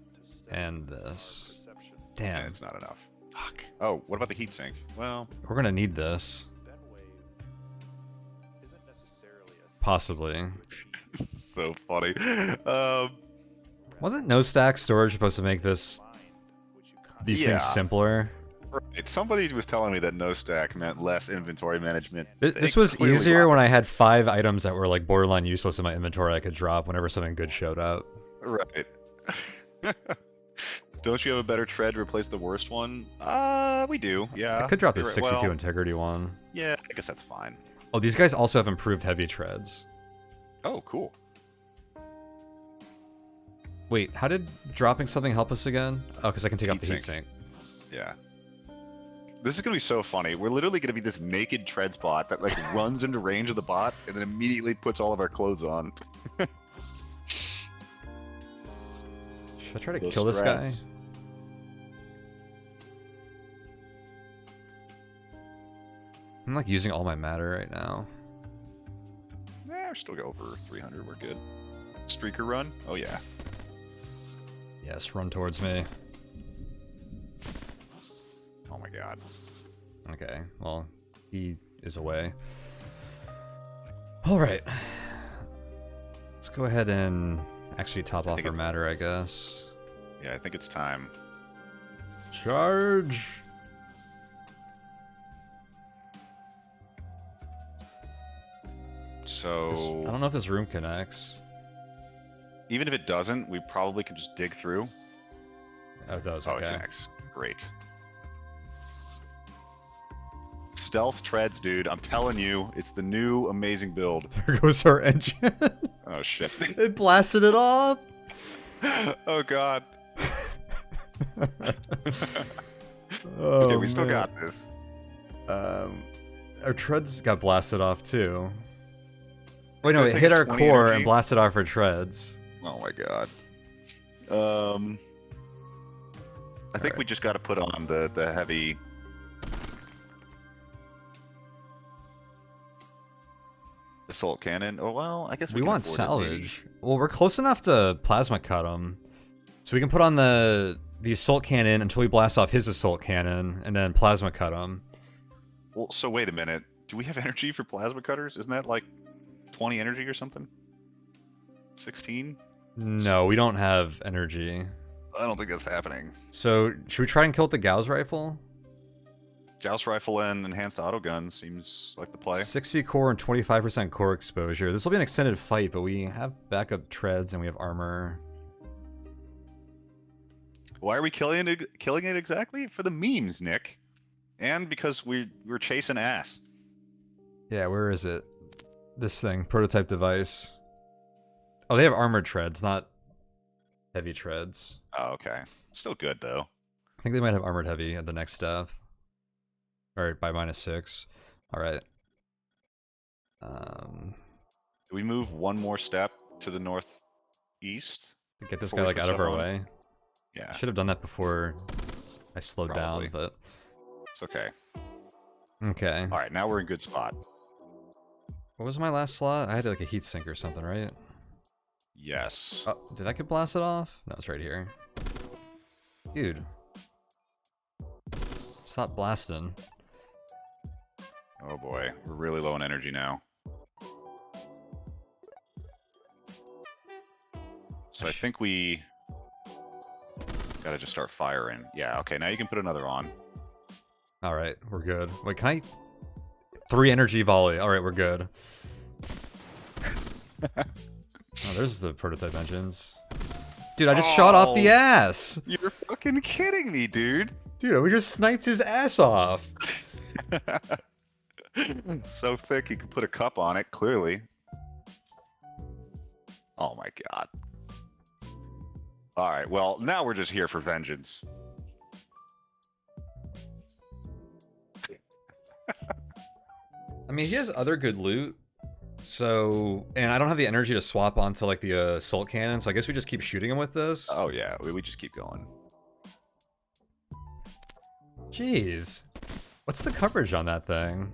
And this. Yeah, Damn. it's not enough. Fuck. Oh, what about the heatsink? Well... We're gonna need this. Possibly. So funny. Wasn't no stack storage supposed to make these things simpler? Right. Somebody was telling me that no stack meant less inventory management. This was easier when I had 5 items that were like borderline useless in my inventory I could drop whenever something good showed up. Right. Don't you have a better tread to replace the worst one? We do. Yeah. I could drop the 62 integrity one. Yeah, I guess that's fine. Oh, these guys also have improved heavy treads. Oh, cool. Wait, how did dropping something help us again? Oh, because I can take out the heatsink. Yeah. This is going to be so funny. We're literally going to be this naked tread spot that like runs into range of the bot and then immediately puts all of our clothes on. Should I try to kill this guy? I'm like using all my matter right now. Nah, we're still go over 300. We're good. Streaker run? Oh yeah. Yes, run towards me. Oh my god. Okay, well, he is away. Alright. Let's go ahead and actually top off our matter, I guess. Yeah, I think it's time. Charge! So... I don't know if this room connects. Even if it doesn't, we probably could just dig through. Oh, it does, Oh, okay. it connects. Great. Stealth treads, dude. I'm telling you, it's the new amazing build. There goes our engine. Oh, shit. It blasted it off! Oh, God. Oh, okay, we still man. got this. Our treads got blasted off, too. Wait, no, it It hit our takes 20 core energy. and blasted off our treads. Oh, my God. I think we just got to put on the heavy... assault cannon. Oh, well, I guess We can want afford it, maybe. salvage. Well, we're close enough to plasma cut him. So we can put on the assault cannon until we blast off his assault cannon, and then plasma cut him. Well, so wait a minute. Do we have energy for plasma cutters? Isn't that like 20 energy or something? 16? No, we don't have energy. I don't think that's happening. So, should we try and kill the Gauss rifle? Gauss rifle and enhanced autogun seems like the play. 60 core and 25% core exposure. This will be an extended fight, but we have backup treads and we have armor. Why are we killing it exactly? For the memes, Nick. And because we're chasing ass. Yeah, where is it? This thing, prototype device. Oh, they have armored treads, not heavy treads. Oh, okay. Still good, though. I think they might have armored heavy at the next death. Alright, by -6. Alright. Do we move one more step to the northeast? Get this Before guy we like put out of stuff our on? way. Yeah, I should have done that before I slowed Probably. down, but... it's okay. Okay. Alright, now we're in good spot. What was my last slot? I had like a heat sink or something, right? Yes. Oh, did that get blasted off? No, it's right here. Dude. Stop blasting. Oh boy, we're really low on energy now. So I think we gotta just start firing. Yeah, okay, now you can put another on. Alright, we're good. Wait, can I... 3 energy volley. Alright, we're good. Oh, there's the prototype engines. Dude, I just shot off the ass! You're fucking kidding me, dude! Dude, we just sniped his ass off! So thick you could put a cup on it, clearly. Oh my god. Alright, well, now we're just here for vengeance. I mean, he has other good loot. So, and I don't have the energy to swap onto like the assault cannon, so I guess we just keep shooting him with this. Oh yeah, we just keep going. Jeez. What's the coverage on that thing?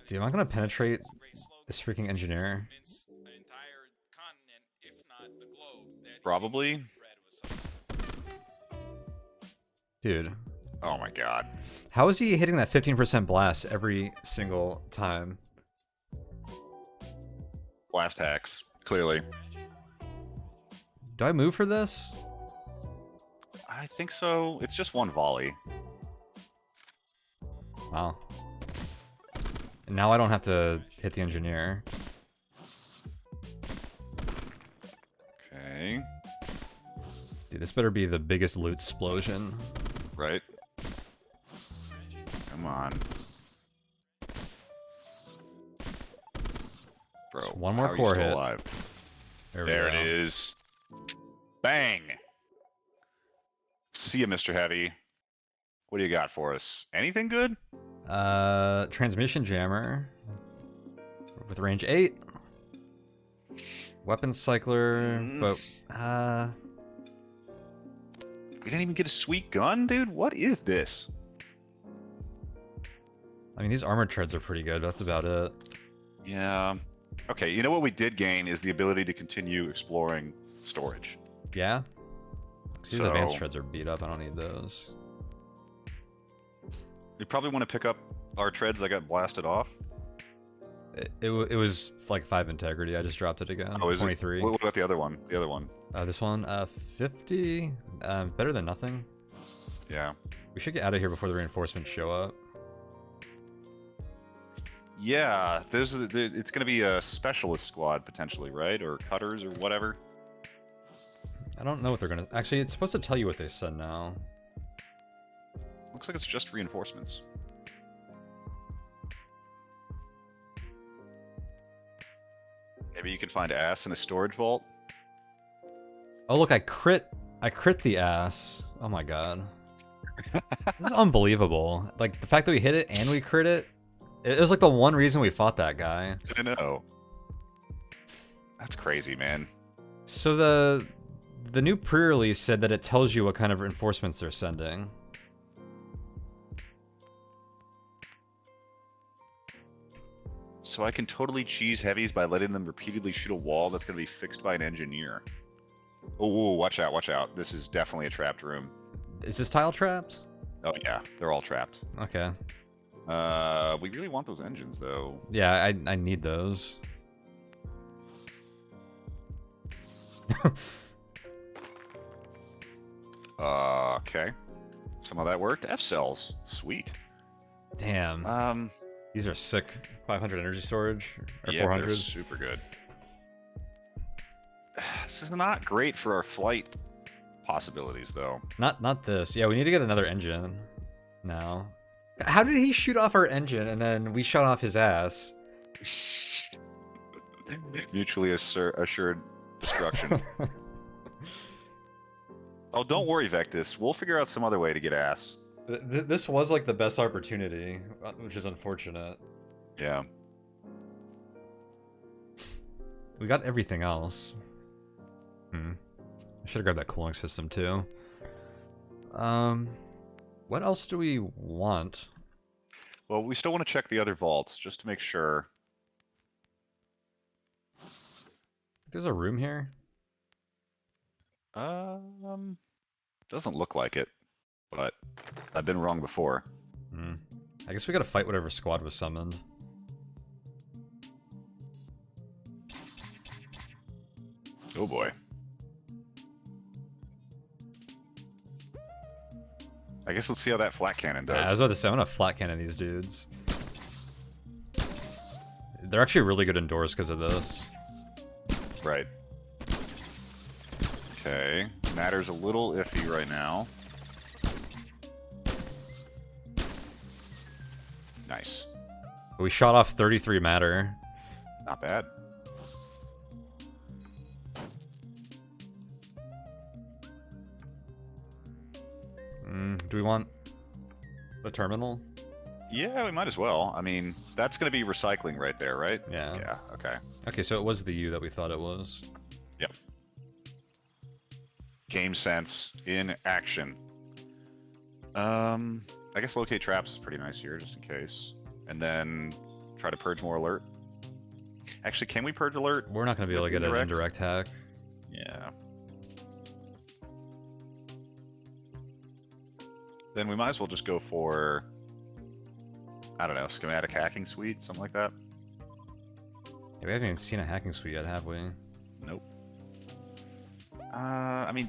Dude, am I gonna penetrate this freaking engineer? Probably. Dude. Oh my god. How is he hitting that 15% blast every single time? Blast hacks, clearly. Do I move for this? I think so. It's just one volley. Wow. And now I don't have to hit the engineer. Okay. Dude, this better be the biggest loot explosion. Right. Come on. Bro, just one more how are you core still hit. alive? There There it is. Bang! See ya, Mr. Heavy. What do you got for us? Anything good? Transmission jammer. With range 8. Weapon cycler, but, We didn't even get a sweet gun, dude? What is this? I mean, these armored treads are pretty good. That's about it. Yeah. Okay, you know what we did gain is the ability to continue exploring storage. Yeah? These So, advanced treads are beat up. I don't need those. you probably want to pick up our treads that got blasted off. It was like 5 integrity. I just dropped it again. Oh, is 23. it? What about the other one? The other one? This one, 50. Better than nothing. Yeah. We should get out of here before the reinforcements show up. Yeah, it's going to be a specialist squad potentially, right? Or cutters or whatever. I don't know what they're gonna... Actually, it's supposed to tell you what they said now. Looks like it's just reinforcements. Maybe you can find ass in a storage vault. Oh, look, I crit the ass. Oh my god. This is unbelievable. Like, the fact that we hit it and we crit it, it was like the one reason we fought that guy. I know. That's crazy, man. So the new pre-release said that it tells you what kind of reinforcements they're sending. So I can totally cheese heavies by letting them repeatedly shoot a wall that's going to be fixed by an engineer. Oh, watch out, watch out. This is definitely a trapped room. Is this tile traps? Oh yeah, they're all trapped. Okay. We really want those engines, though. Yeah, I need those. Okay. Some of that worked. F-cells. Sweet. Damn. These are sick. 500 energy storage? Or yeah, 400? they're super good. This is not great for our flight possibilities, though. Not this. Yeah, we need to get another engine now. How did he shoot off our engine and then we shot off his ass? Mutually assured destruction. Oh, don't worry, Vectus. We'll figure out some other way to get ass. This was like the best opportunity, which is unfortunate. Yeah. We got everything else. I should have grabbed that cooling system too. What else do we want? Well, we still want to check the other vaults just to make sure. There's a room here? Doesn't look like it, but I've been wrong before. I guess we gotta fight whatever squad was summoned. Oh boy. I guess let's see how that flat cannon does. I was about to say, I'm gonna flat cannon these dudes. They're actually really good indoors because of this. Right. Okay. Matter's a little iffy right now. Nice. We shot off 33 matter. Not bad. Do we want the terminal? Yeah, we might as well. I mean, that's going to be recycling right there, right? Yeah. Yeah, okay. Okay, so it was the U that we thought it was. Yep. Game sense in action. I guess locate traps is pretty nice here, just in case. And then try to purge more alert. Actually, can we purge alert? We're not going to be able to get an indirect hack. Yeah. Then we might as well just go for, I don't know, schematic hacking suite, something like that. Yeah, we haven't even seen a hacking suite yet, have we? Nope. I mean...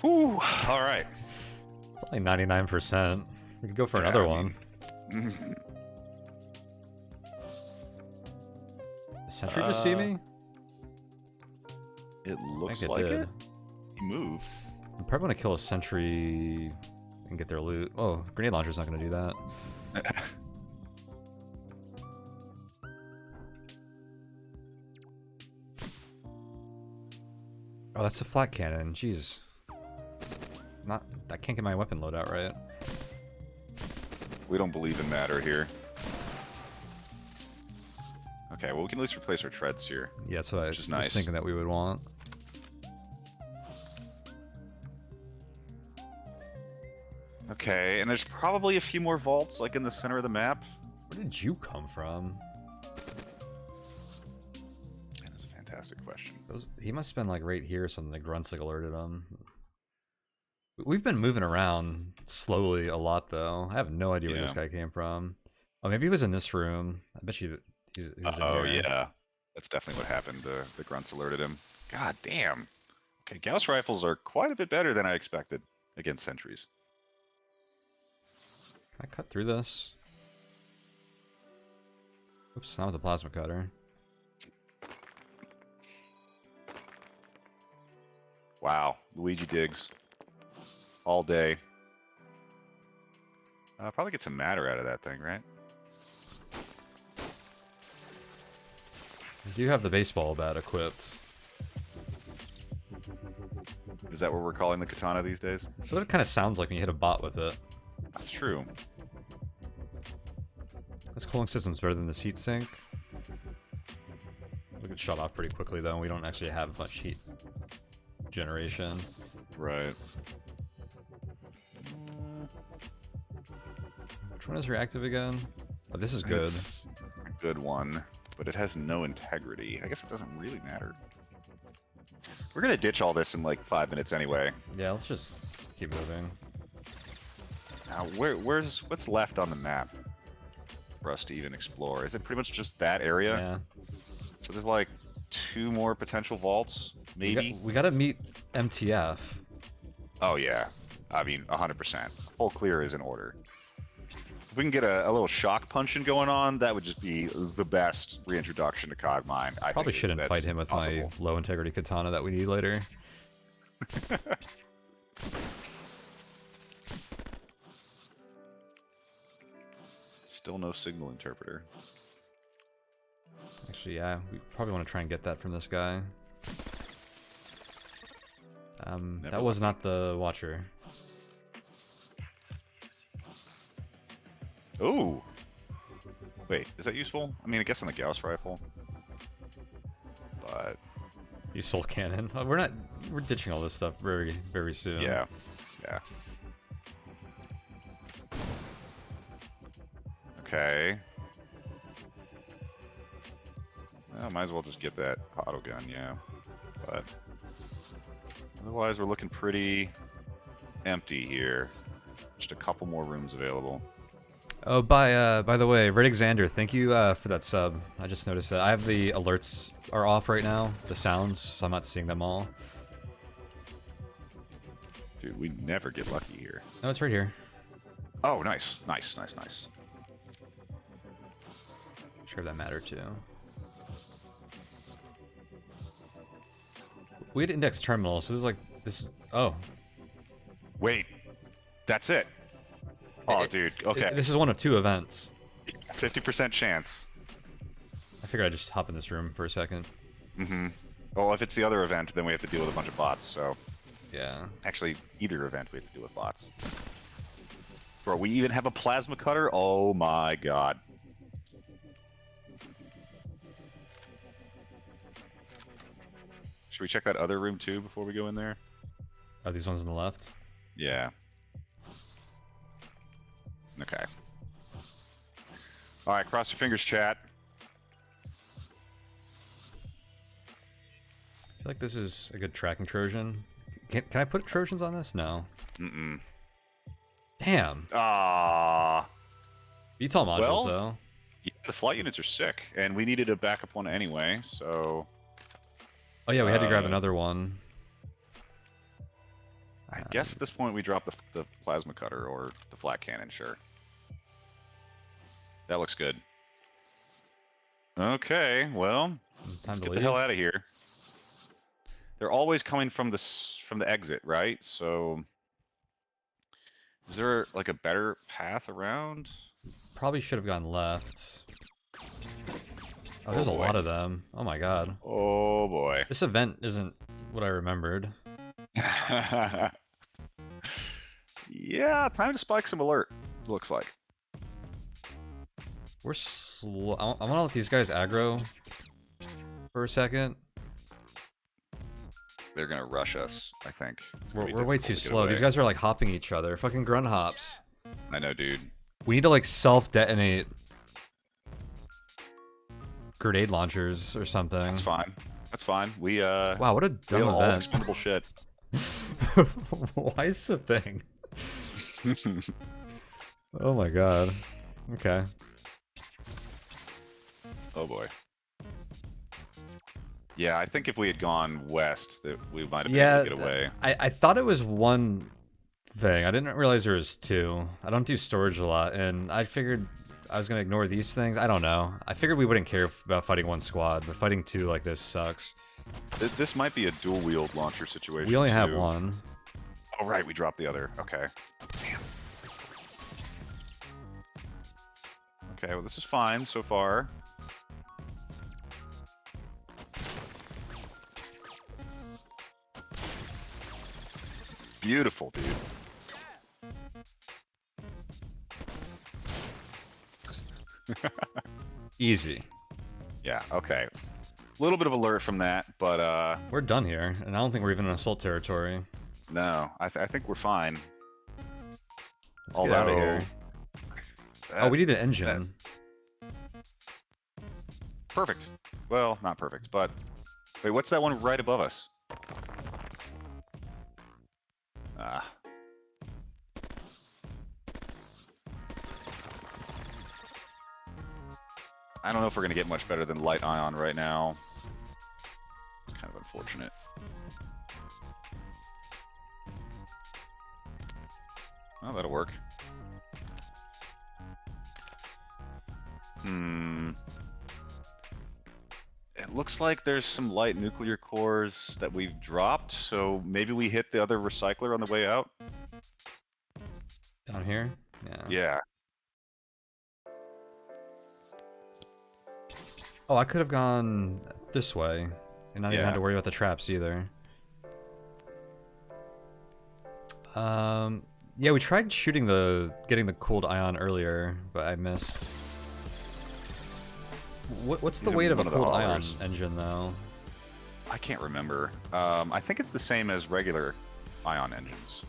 Whew. All right. It's only 99%. We could go for another one. mean... Did Sentry just see me? It looks it like did. it. He moved. We probably want to kill a sentry and get their loot. Oh, grenade launcher's not going to do that. Oh, that's a flat cannon. Jeez. I can't get my weapon loadout right. We don't believe in matter here. Okay, well we can at least replace our treads here. Yeah, that's what I was nice. thinking that we would want. Okay, and there's probably a few more vaults like in the center of the map. Where did you come from? That's a fantastic question. He must have been like right here or something. The grunts like alerted him. We've been moving around slowly a lot though. I have no idea where this guy came from. Oh, maybe he was in this room. I bet you he's in Oh here. yeah, that's definitely what happened. The grunts alerted him. God damn. Okay, Gauss rifles are quite a bit better than I expected against sentries. Can I cut through this? Oops, not with the plasma cutter. Wow, Luigi digs all day. Probably get some matter out of that thing, right? I do have the baseball bat equipped. Is that what we're calling the katana these days? So it kind of sounds like when you hit a bot with it. That's true. This cooling system's better than this heat sink. We get shut off pretty quickly though, and we don't actually have much heat generation. Right. Which one is reactive again? Oh, this is good. It's a good one, but it has no integrity. I guess it doesn't really matter. We're gonna ditch all this in like 5 minutes anyway. Yeah, let's just keep moving. Now, what's left on the map for us to even explore? Is it pretty much just that area? Yeah. So there's like 2 more potential vaults, maybe? We gotta meet MTF. Oh yeah, I mean 100%. Full clear is in order. If we can get a little shock punching going on, that would just be the best reintroduction to Cogmind. I Probably think shouldn't that's fight him with possible. my low integrity katana that we need later. Still no signal interpreter. Actually, yeah, we probably want to try and get that from this guy. That was not the Watcher. Ooh! Wait, is that useful? I mean, I guess on the Gauss rifle. But... You soul cannon. We're ditching all this stuff very, very soon. yeah. Yeah. Okay. Well, might as well just get that auto gun, yeah. But otherwise, we're looking pretty empty here. Just a couple more rooms available. Oh, by the way, Red Xander, thank you for that sub. I just noticed that I have the alerts are off right now, the sounds, so I'm not seeing them all. Dude, we never get lucky here. No, it's right here. Oh, nice, nice, nice, nice. Sure, that mattered too. We had index terminals, so this is. Oh. Wait, that's it. Oh, dude. Okay. This is one of 2 events. 50% chance. I figured I'd just hop in this room for a second. Mm-hmm. Well, if it's the other event, then we have to deal with a bunch of bots, so... Yeah. Actually, either event we have to deal with bots. Bro, we even have a plasma cutter? Oh my god. Should we check that other room too before we go in there? Are these ones on the left? Yeah. Okay. Alright, cross your fingers, chat. I feel like this is a good tracking Trojan. Can I put Trojans on this? No. Mm-mm. Damn. Ah. VTOL modules, Well, though. Yeah, the flight units are sick, and we needed a backup one anyway, so... Oh yeah, we had to grab another one. I guess at this point we drop the plasma cutter or the flat cannon, sure. That looks good. Okay, well, let's get the hell out of here. They're always coming from the exit, right? So, is there like a better path around? Probably should have gone left. Oh, there's a lot of them. Oh my god. Oh boy. This event isn't what I remembered. Yeah, time to spike some alert, looks like. We're slow. I want to let these guys aggro for a second. They're gonna rush us, I think. We're way too slow. These guys are like hopping each other. Fucking grunt hops. I know, dude. We need to like self-detonate grenade launchers or something. That's fine. That's fine. We wow, what a dumb all event. expendable shit. Why is this a thing? Oh my god. Okay. Oh boy. Yeah, I think if we had gone west, that we might have been able to get away. I thought it was one thing. I didn't realize there was 2. I don't do storage a lot, and I figured I was gonna ignore these things. I don't know. I figured we wouldn't care about fighting 1 squad, but fighting 2 like this sucks. This might be a dual-wield launcher situation. We only too. have 1. Oh right, we dropped the other. Okay. Damn. Okay, well this is fine so far. Beautiful, dude. Easy. Yeah, okay. A little bit of alert from that, but we're done here, and I don't think we're even in assault territory. No, I think we're fine. Let's get out of here. Oh, we need an engine. Perfect. Well, not perfect, but... Wait, what's that one right above us? Ah. I don't know if we're going to get much better than light ion right now. It's kind of unfortunate. Oh, that'll work. It looks like there's some light nuclear cores that we've dropped, so maybe we hit the other recycler on the way out? Down here? Yeah. Yeah. Oh, I could have gone this way, and not even had to worry about the traps either. Yeah, we tried getting the cooled ion earlier, but I missed. What's the weight of a cooled ion engine, though? I can't remember. I think it's the same as regular ion engines.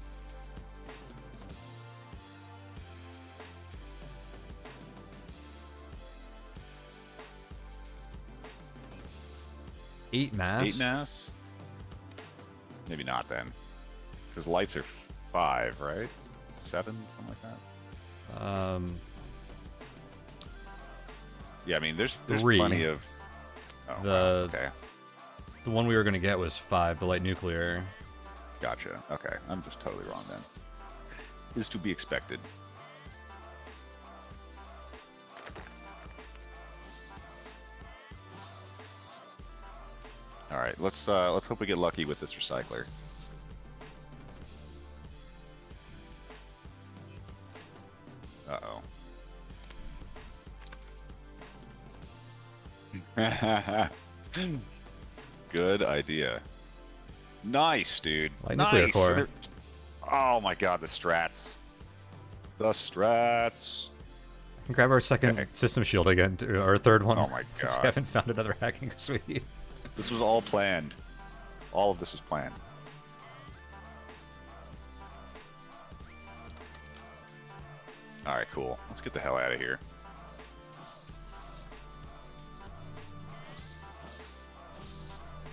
Eight mass? 8 mass? Maybe not then. Because lights are 5, right? 7, something like that? Yeah, I mean, there's 3. plenty of... Oh, okay. The one we were going to get was 5, the light nuclear. Gotcha. Okay, I'm just totally wrong then. Is to be expected. All right, let's hope we get lucky with this recycler. Uh-oh. Good idea. Nice, dude. Light nice. nuclear core. Oh my god, the strats. The strats. Grab our second system shield again, our third one. Oh my Since god. we haven't found another hacking suite. This was all planned. All of this was planned. Alright, cool. Let's get the hell out of here.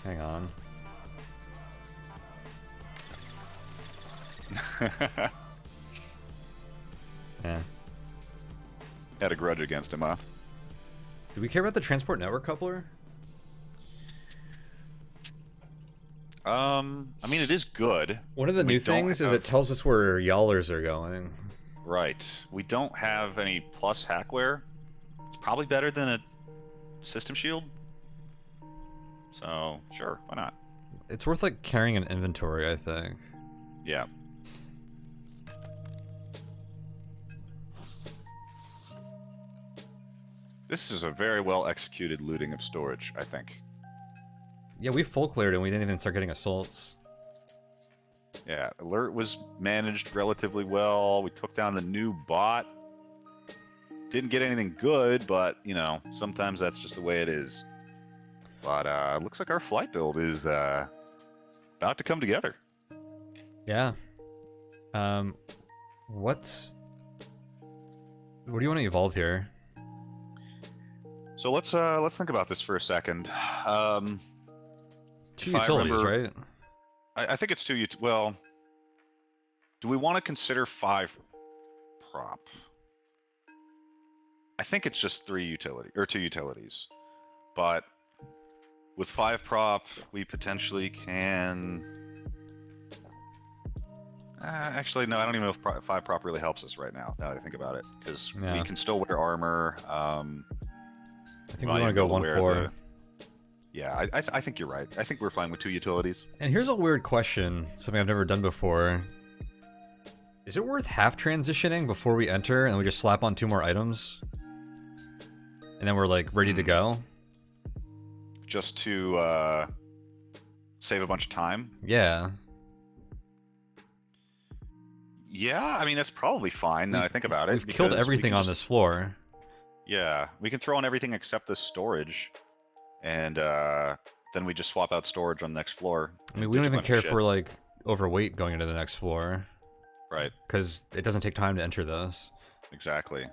Hang on. Yeah. Had a grudge against him, huh? Do we care about the transport network coupler? I mean, it is good. One of the new things is it tells us where Yallers are going. Right. We don't have any plus hackware. It's probably better than a system shield. So, sure, why not? It's worth like carrying an inventory, I think. Yeah. This is a very well executed looting of storage, I think. Yeah, we full cleared and we didn't even start getting assaults. Yeah, alert was managed relatively well. We took down the new bot. Didn't get anything good, but, you know, sometimes that's just the way it is. But looks like our flight build is about to come together. Yeah. What do you want to evolve here? So let's think about this for a second. 2 utilities, right? I think it's 2 well, do we want to consider 5 prop? I think it's just 2 utilities. But with 5 prop, we potentially can... actually, no, I don't even know if 5 prop really helps us right now, now that I think about it. Because we can still wear armor. I think we want to go 1-4. Yeah, I think you're right. I think we're fine with 2 utilities. And here's a weird question, something I've never done before. Is it worth half transitioning before we enter and we just slap on 2 more items? And then we're like ready to go? Just to save a bunch of time? Yeah. Yeah, I mean, that's probably fine now I think about it. We've killed everything on this floor. Yeah, we can throw on everything except the storage. And then we just swap out storage on the next floor. I mean, we don't even care if we're like overweight going into the next floor. Right. Because it doesn't take time to enter this. Exactly.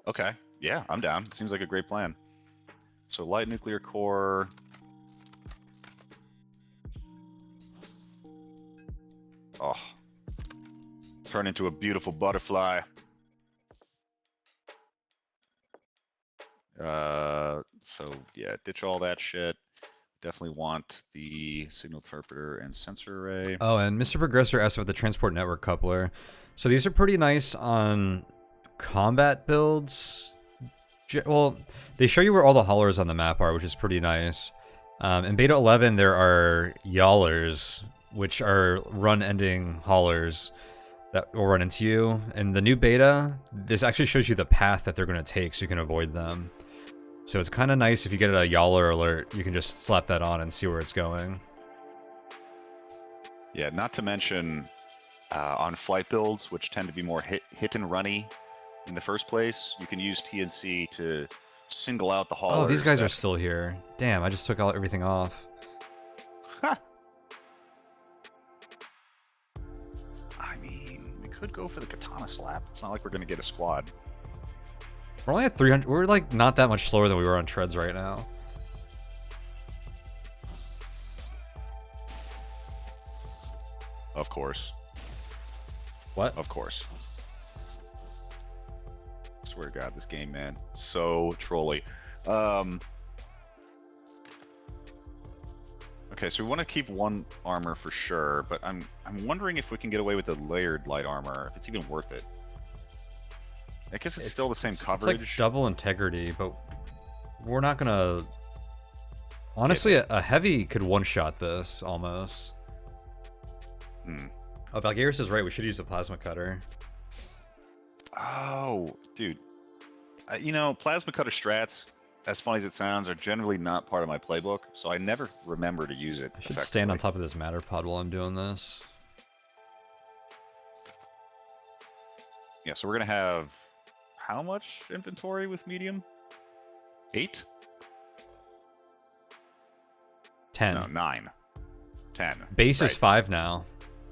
Okay. Yeah, I'm down. Seems like a great plan. So light nuclear core. Oh. Turn into a beautiful butterfly. So yeah, ditch all that shit. Definitely want the signal interpreter and sensor array. Oh, and Mr. Progressor asked about the transport network coupler. So these are pretty nice on combat builds. Well, they show you where all the haulers on the map are, which is pretty nice. In Beta 11, there are Yallers, which are run-ending haulers that will run into you. In the new beta, this actually shows you the path that they're going to take so you can avoid them. So it's kind of nice if you get a Yaller alert, you can just slap that on and see where it's going. Yeah, not to mention on flight builds, which tend to be more hit and runny in the first place, you can use TNC to single out the haulers. Oh, these guys are still here. Damn, I just took everything off. I mean, we could go for the katana slap. It's not like we're going to get a squad. We're only at 300. We're like not that much slower than we were on treads right now. Of course. What? Of course. swear to God, this game, man, so trolly. Okay, so we want to keep one armor for sure, but I'm wondering if we can get away with the layered light armor, if it's even worth it. I guess it's still the same coverage. It's like double integrity, but we're not gonna... Honestly, a heavy could one-shot this, almost. Oh, Valgaris is right, we should use the plasma cutter. Oh, dude. You know, plasma cutter strats, as funny as it sounds, are generally not part of my playbook, so I never remember to use it. I should stand on top of this matter pod while I'm doing this. Yeah, so we're gonna have how much inventory with medium? 8? 10. No, 9. 10. Base is 5 now.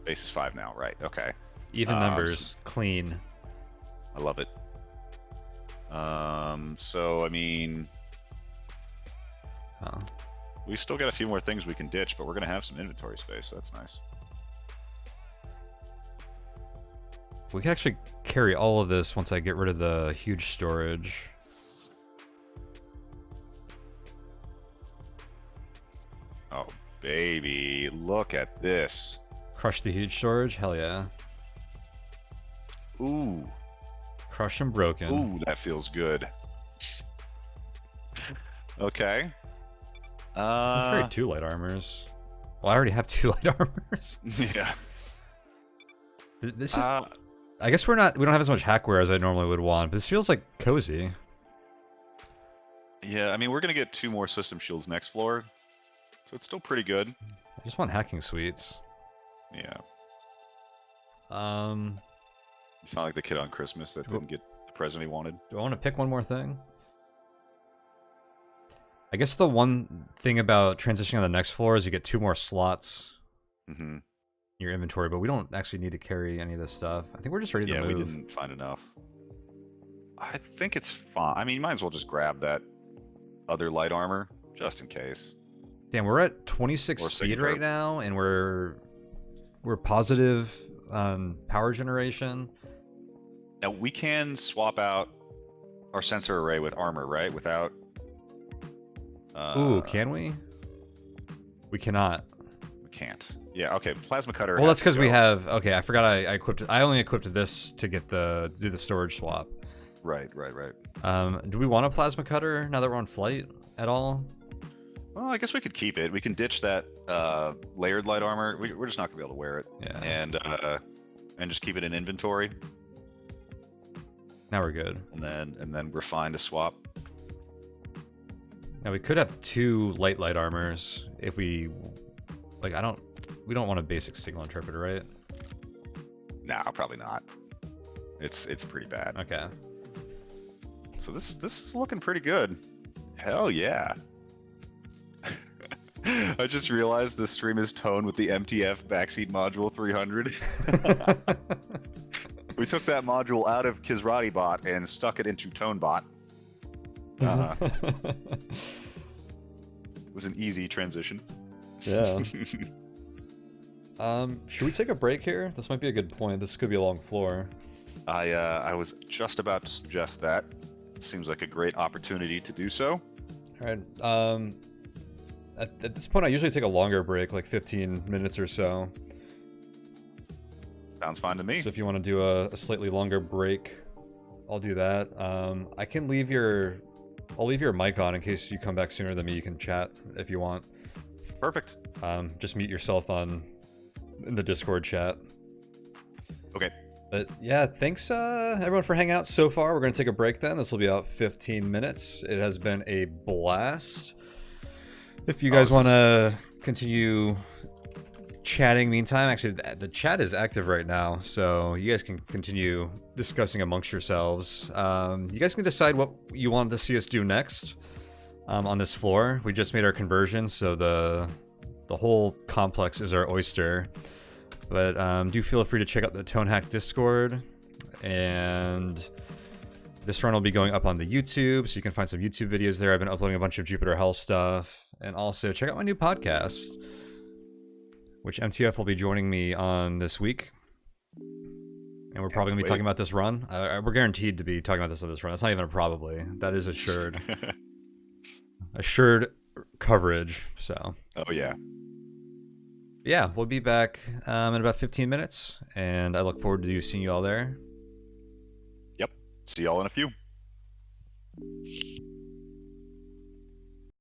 Base is 5 now, right? Okay. Even numbers, clean. I love it. So I mean, we still got a few more things we can ditch, but we're gonna have some inventory space. That's nice. We can actually carry all of this once I get rid of the huge storage. Oh, baby, look at this. Crush the huge storage? Hell yeah. Ooh. Crush and broken. Ooh, that feels good. Okay. I carry 2 light armors. Well, I already have 2 light armors. Yeah. This is... I guess we don't have as much hackware as I normally would want, but this feels like cozy. Yeah, I mean, we're gonna get 2 more system shields next floor, so it's still pretty good. I just want hacking suites. Yeah. It's not like the kid on Christmas that didn't get the present he wanted. Do I want to pick one more thing? I guess the one thing about transitioning on the next floor is you get 2 more slots in your inventory, but we don't actually need to carry any of this stuff. I think we're just ready to move. Yeah, we didn't find enough. I think it's fine. I mean, you might as well just grab that other light armor, just in case. Damn, we're at 26 speed right now, and we're positive on power generation. Now, we can swap out our sensor array with armor, right? Without... Ooh, can we? We cannot. We can't. Yeah, okay, plasma cutter. Well, that's because we have... Okay, I forgot I equipped it. I only equipped this to get do the storage swap. Right. Do we want a plasma cutter now that we're on flight at all? Well, I guess we could keep it. We can ditch that layered light armor. We're just not gonna be able to wear it. Yeah. And just keep it in inventory. Now we're good. And then refine to swap. Now we could have 2 light armors if we like. We don't want a basic signal interpreter, right? No, probably not. It's pretty bad. Okay. So this is looking pretty good. Hell yeah. I just realized the stream is toned with the MTF backseat module 300. We took that module out of Kisrati bot and stuck it into ToneBot. It was an easy transition. Yeah. Should we take a break here? This might be a good point. This could be a long floor. I was just about to suggest that. It seems like a great opportunity to do so. All right. At this point, I usually take a longer break, like 15 minutes or so. Sounds fine to me. So if you want to do a slightly longer break, I'll do that. I can leave I'll leave your mic on in case you come back sooner than me. You can chat if you want. Perfect. Just mute yourself in the Discord chat. Okay. But yeah, thanks everyone for hanging out so far. We're going to take a break then. This will be about 15 minutes. It has been a blast. If you guys want to continue chatting meantime, actually the chat is active right now, so you guys can continue discussing amongst yourselves. You guys can decide what you want to see us do next on this floor. We just made our conversion, so the whole complex is our oyster. But do feel free to check out the Tonehack Discord, and this run will be going up on the YouTube, so you can find some YouTube videos there. I've been uploading a bunch of Jupiter Hell stuff, and also check out my new podcast, which MTF will be joining me on this week. And And we're probably going to be talking about this run. We're guaranteed to be talking about this run. That's not even a probably. That is assured. Assured coverage, so. Oh, yeah. Yeah, we'll be back in about 15 minutes, and I look forward to seeing you all there. Yep. See y'all in a few.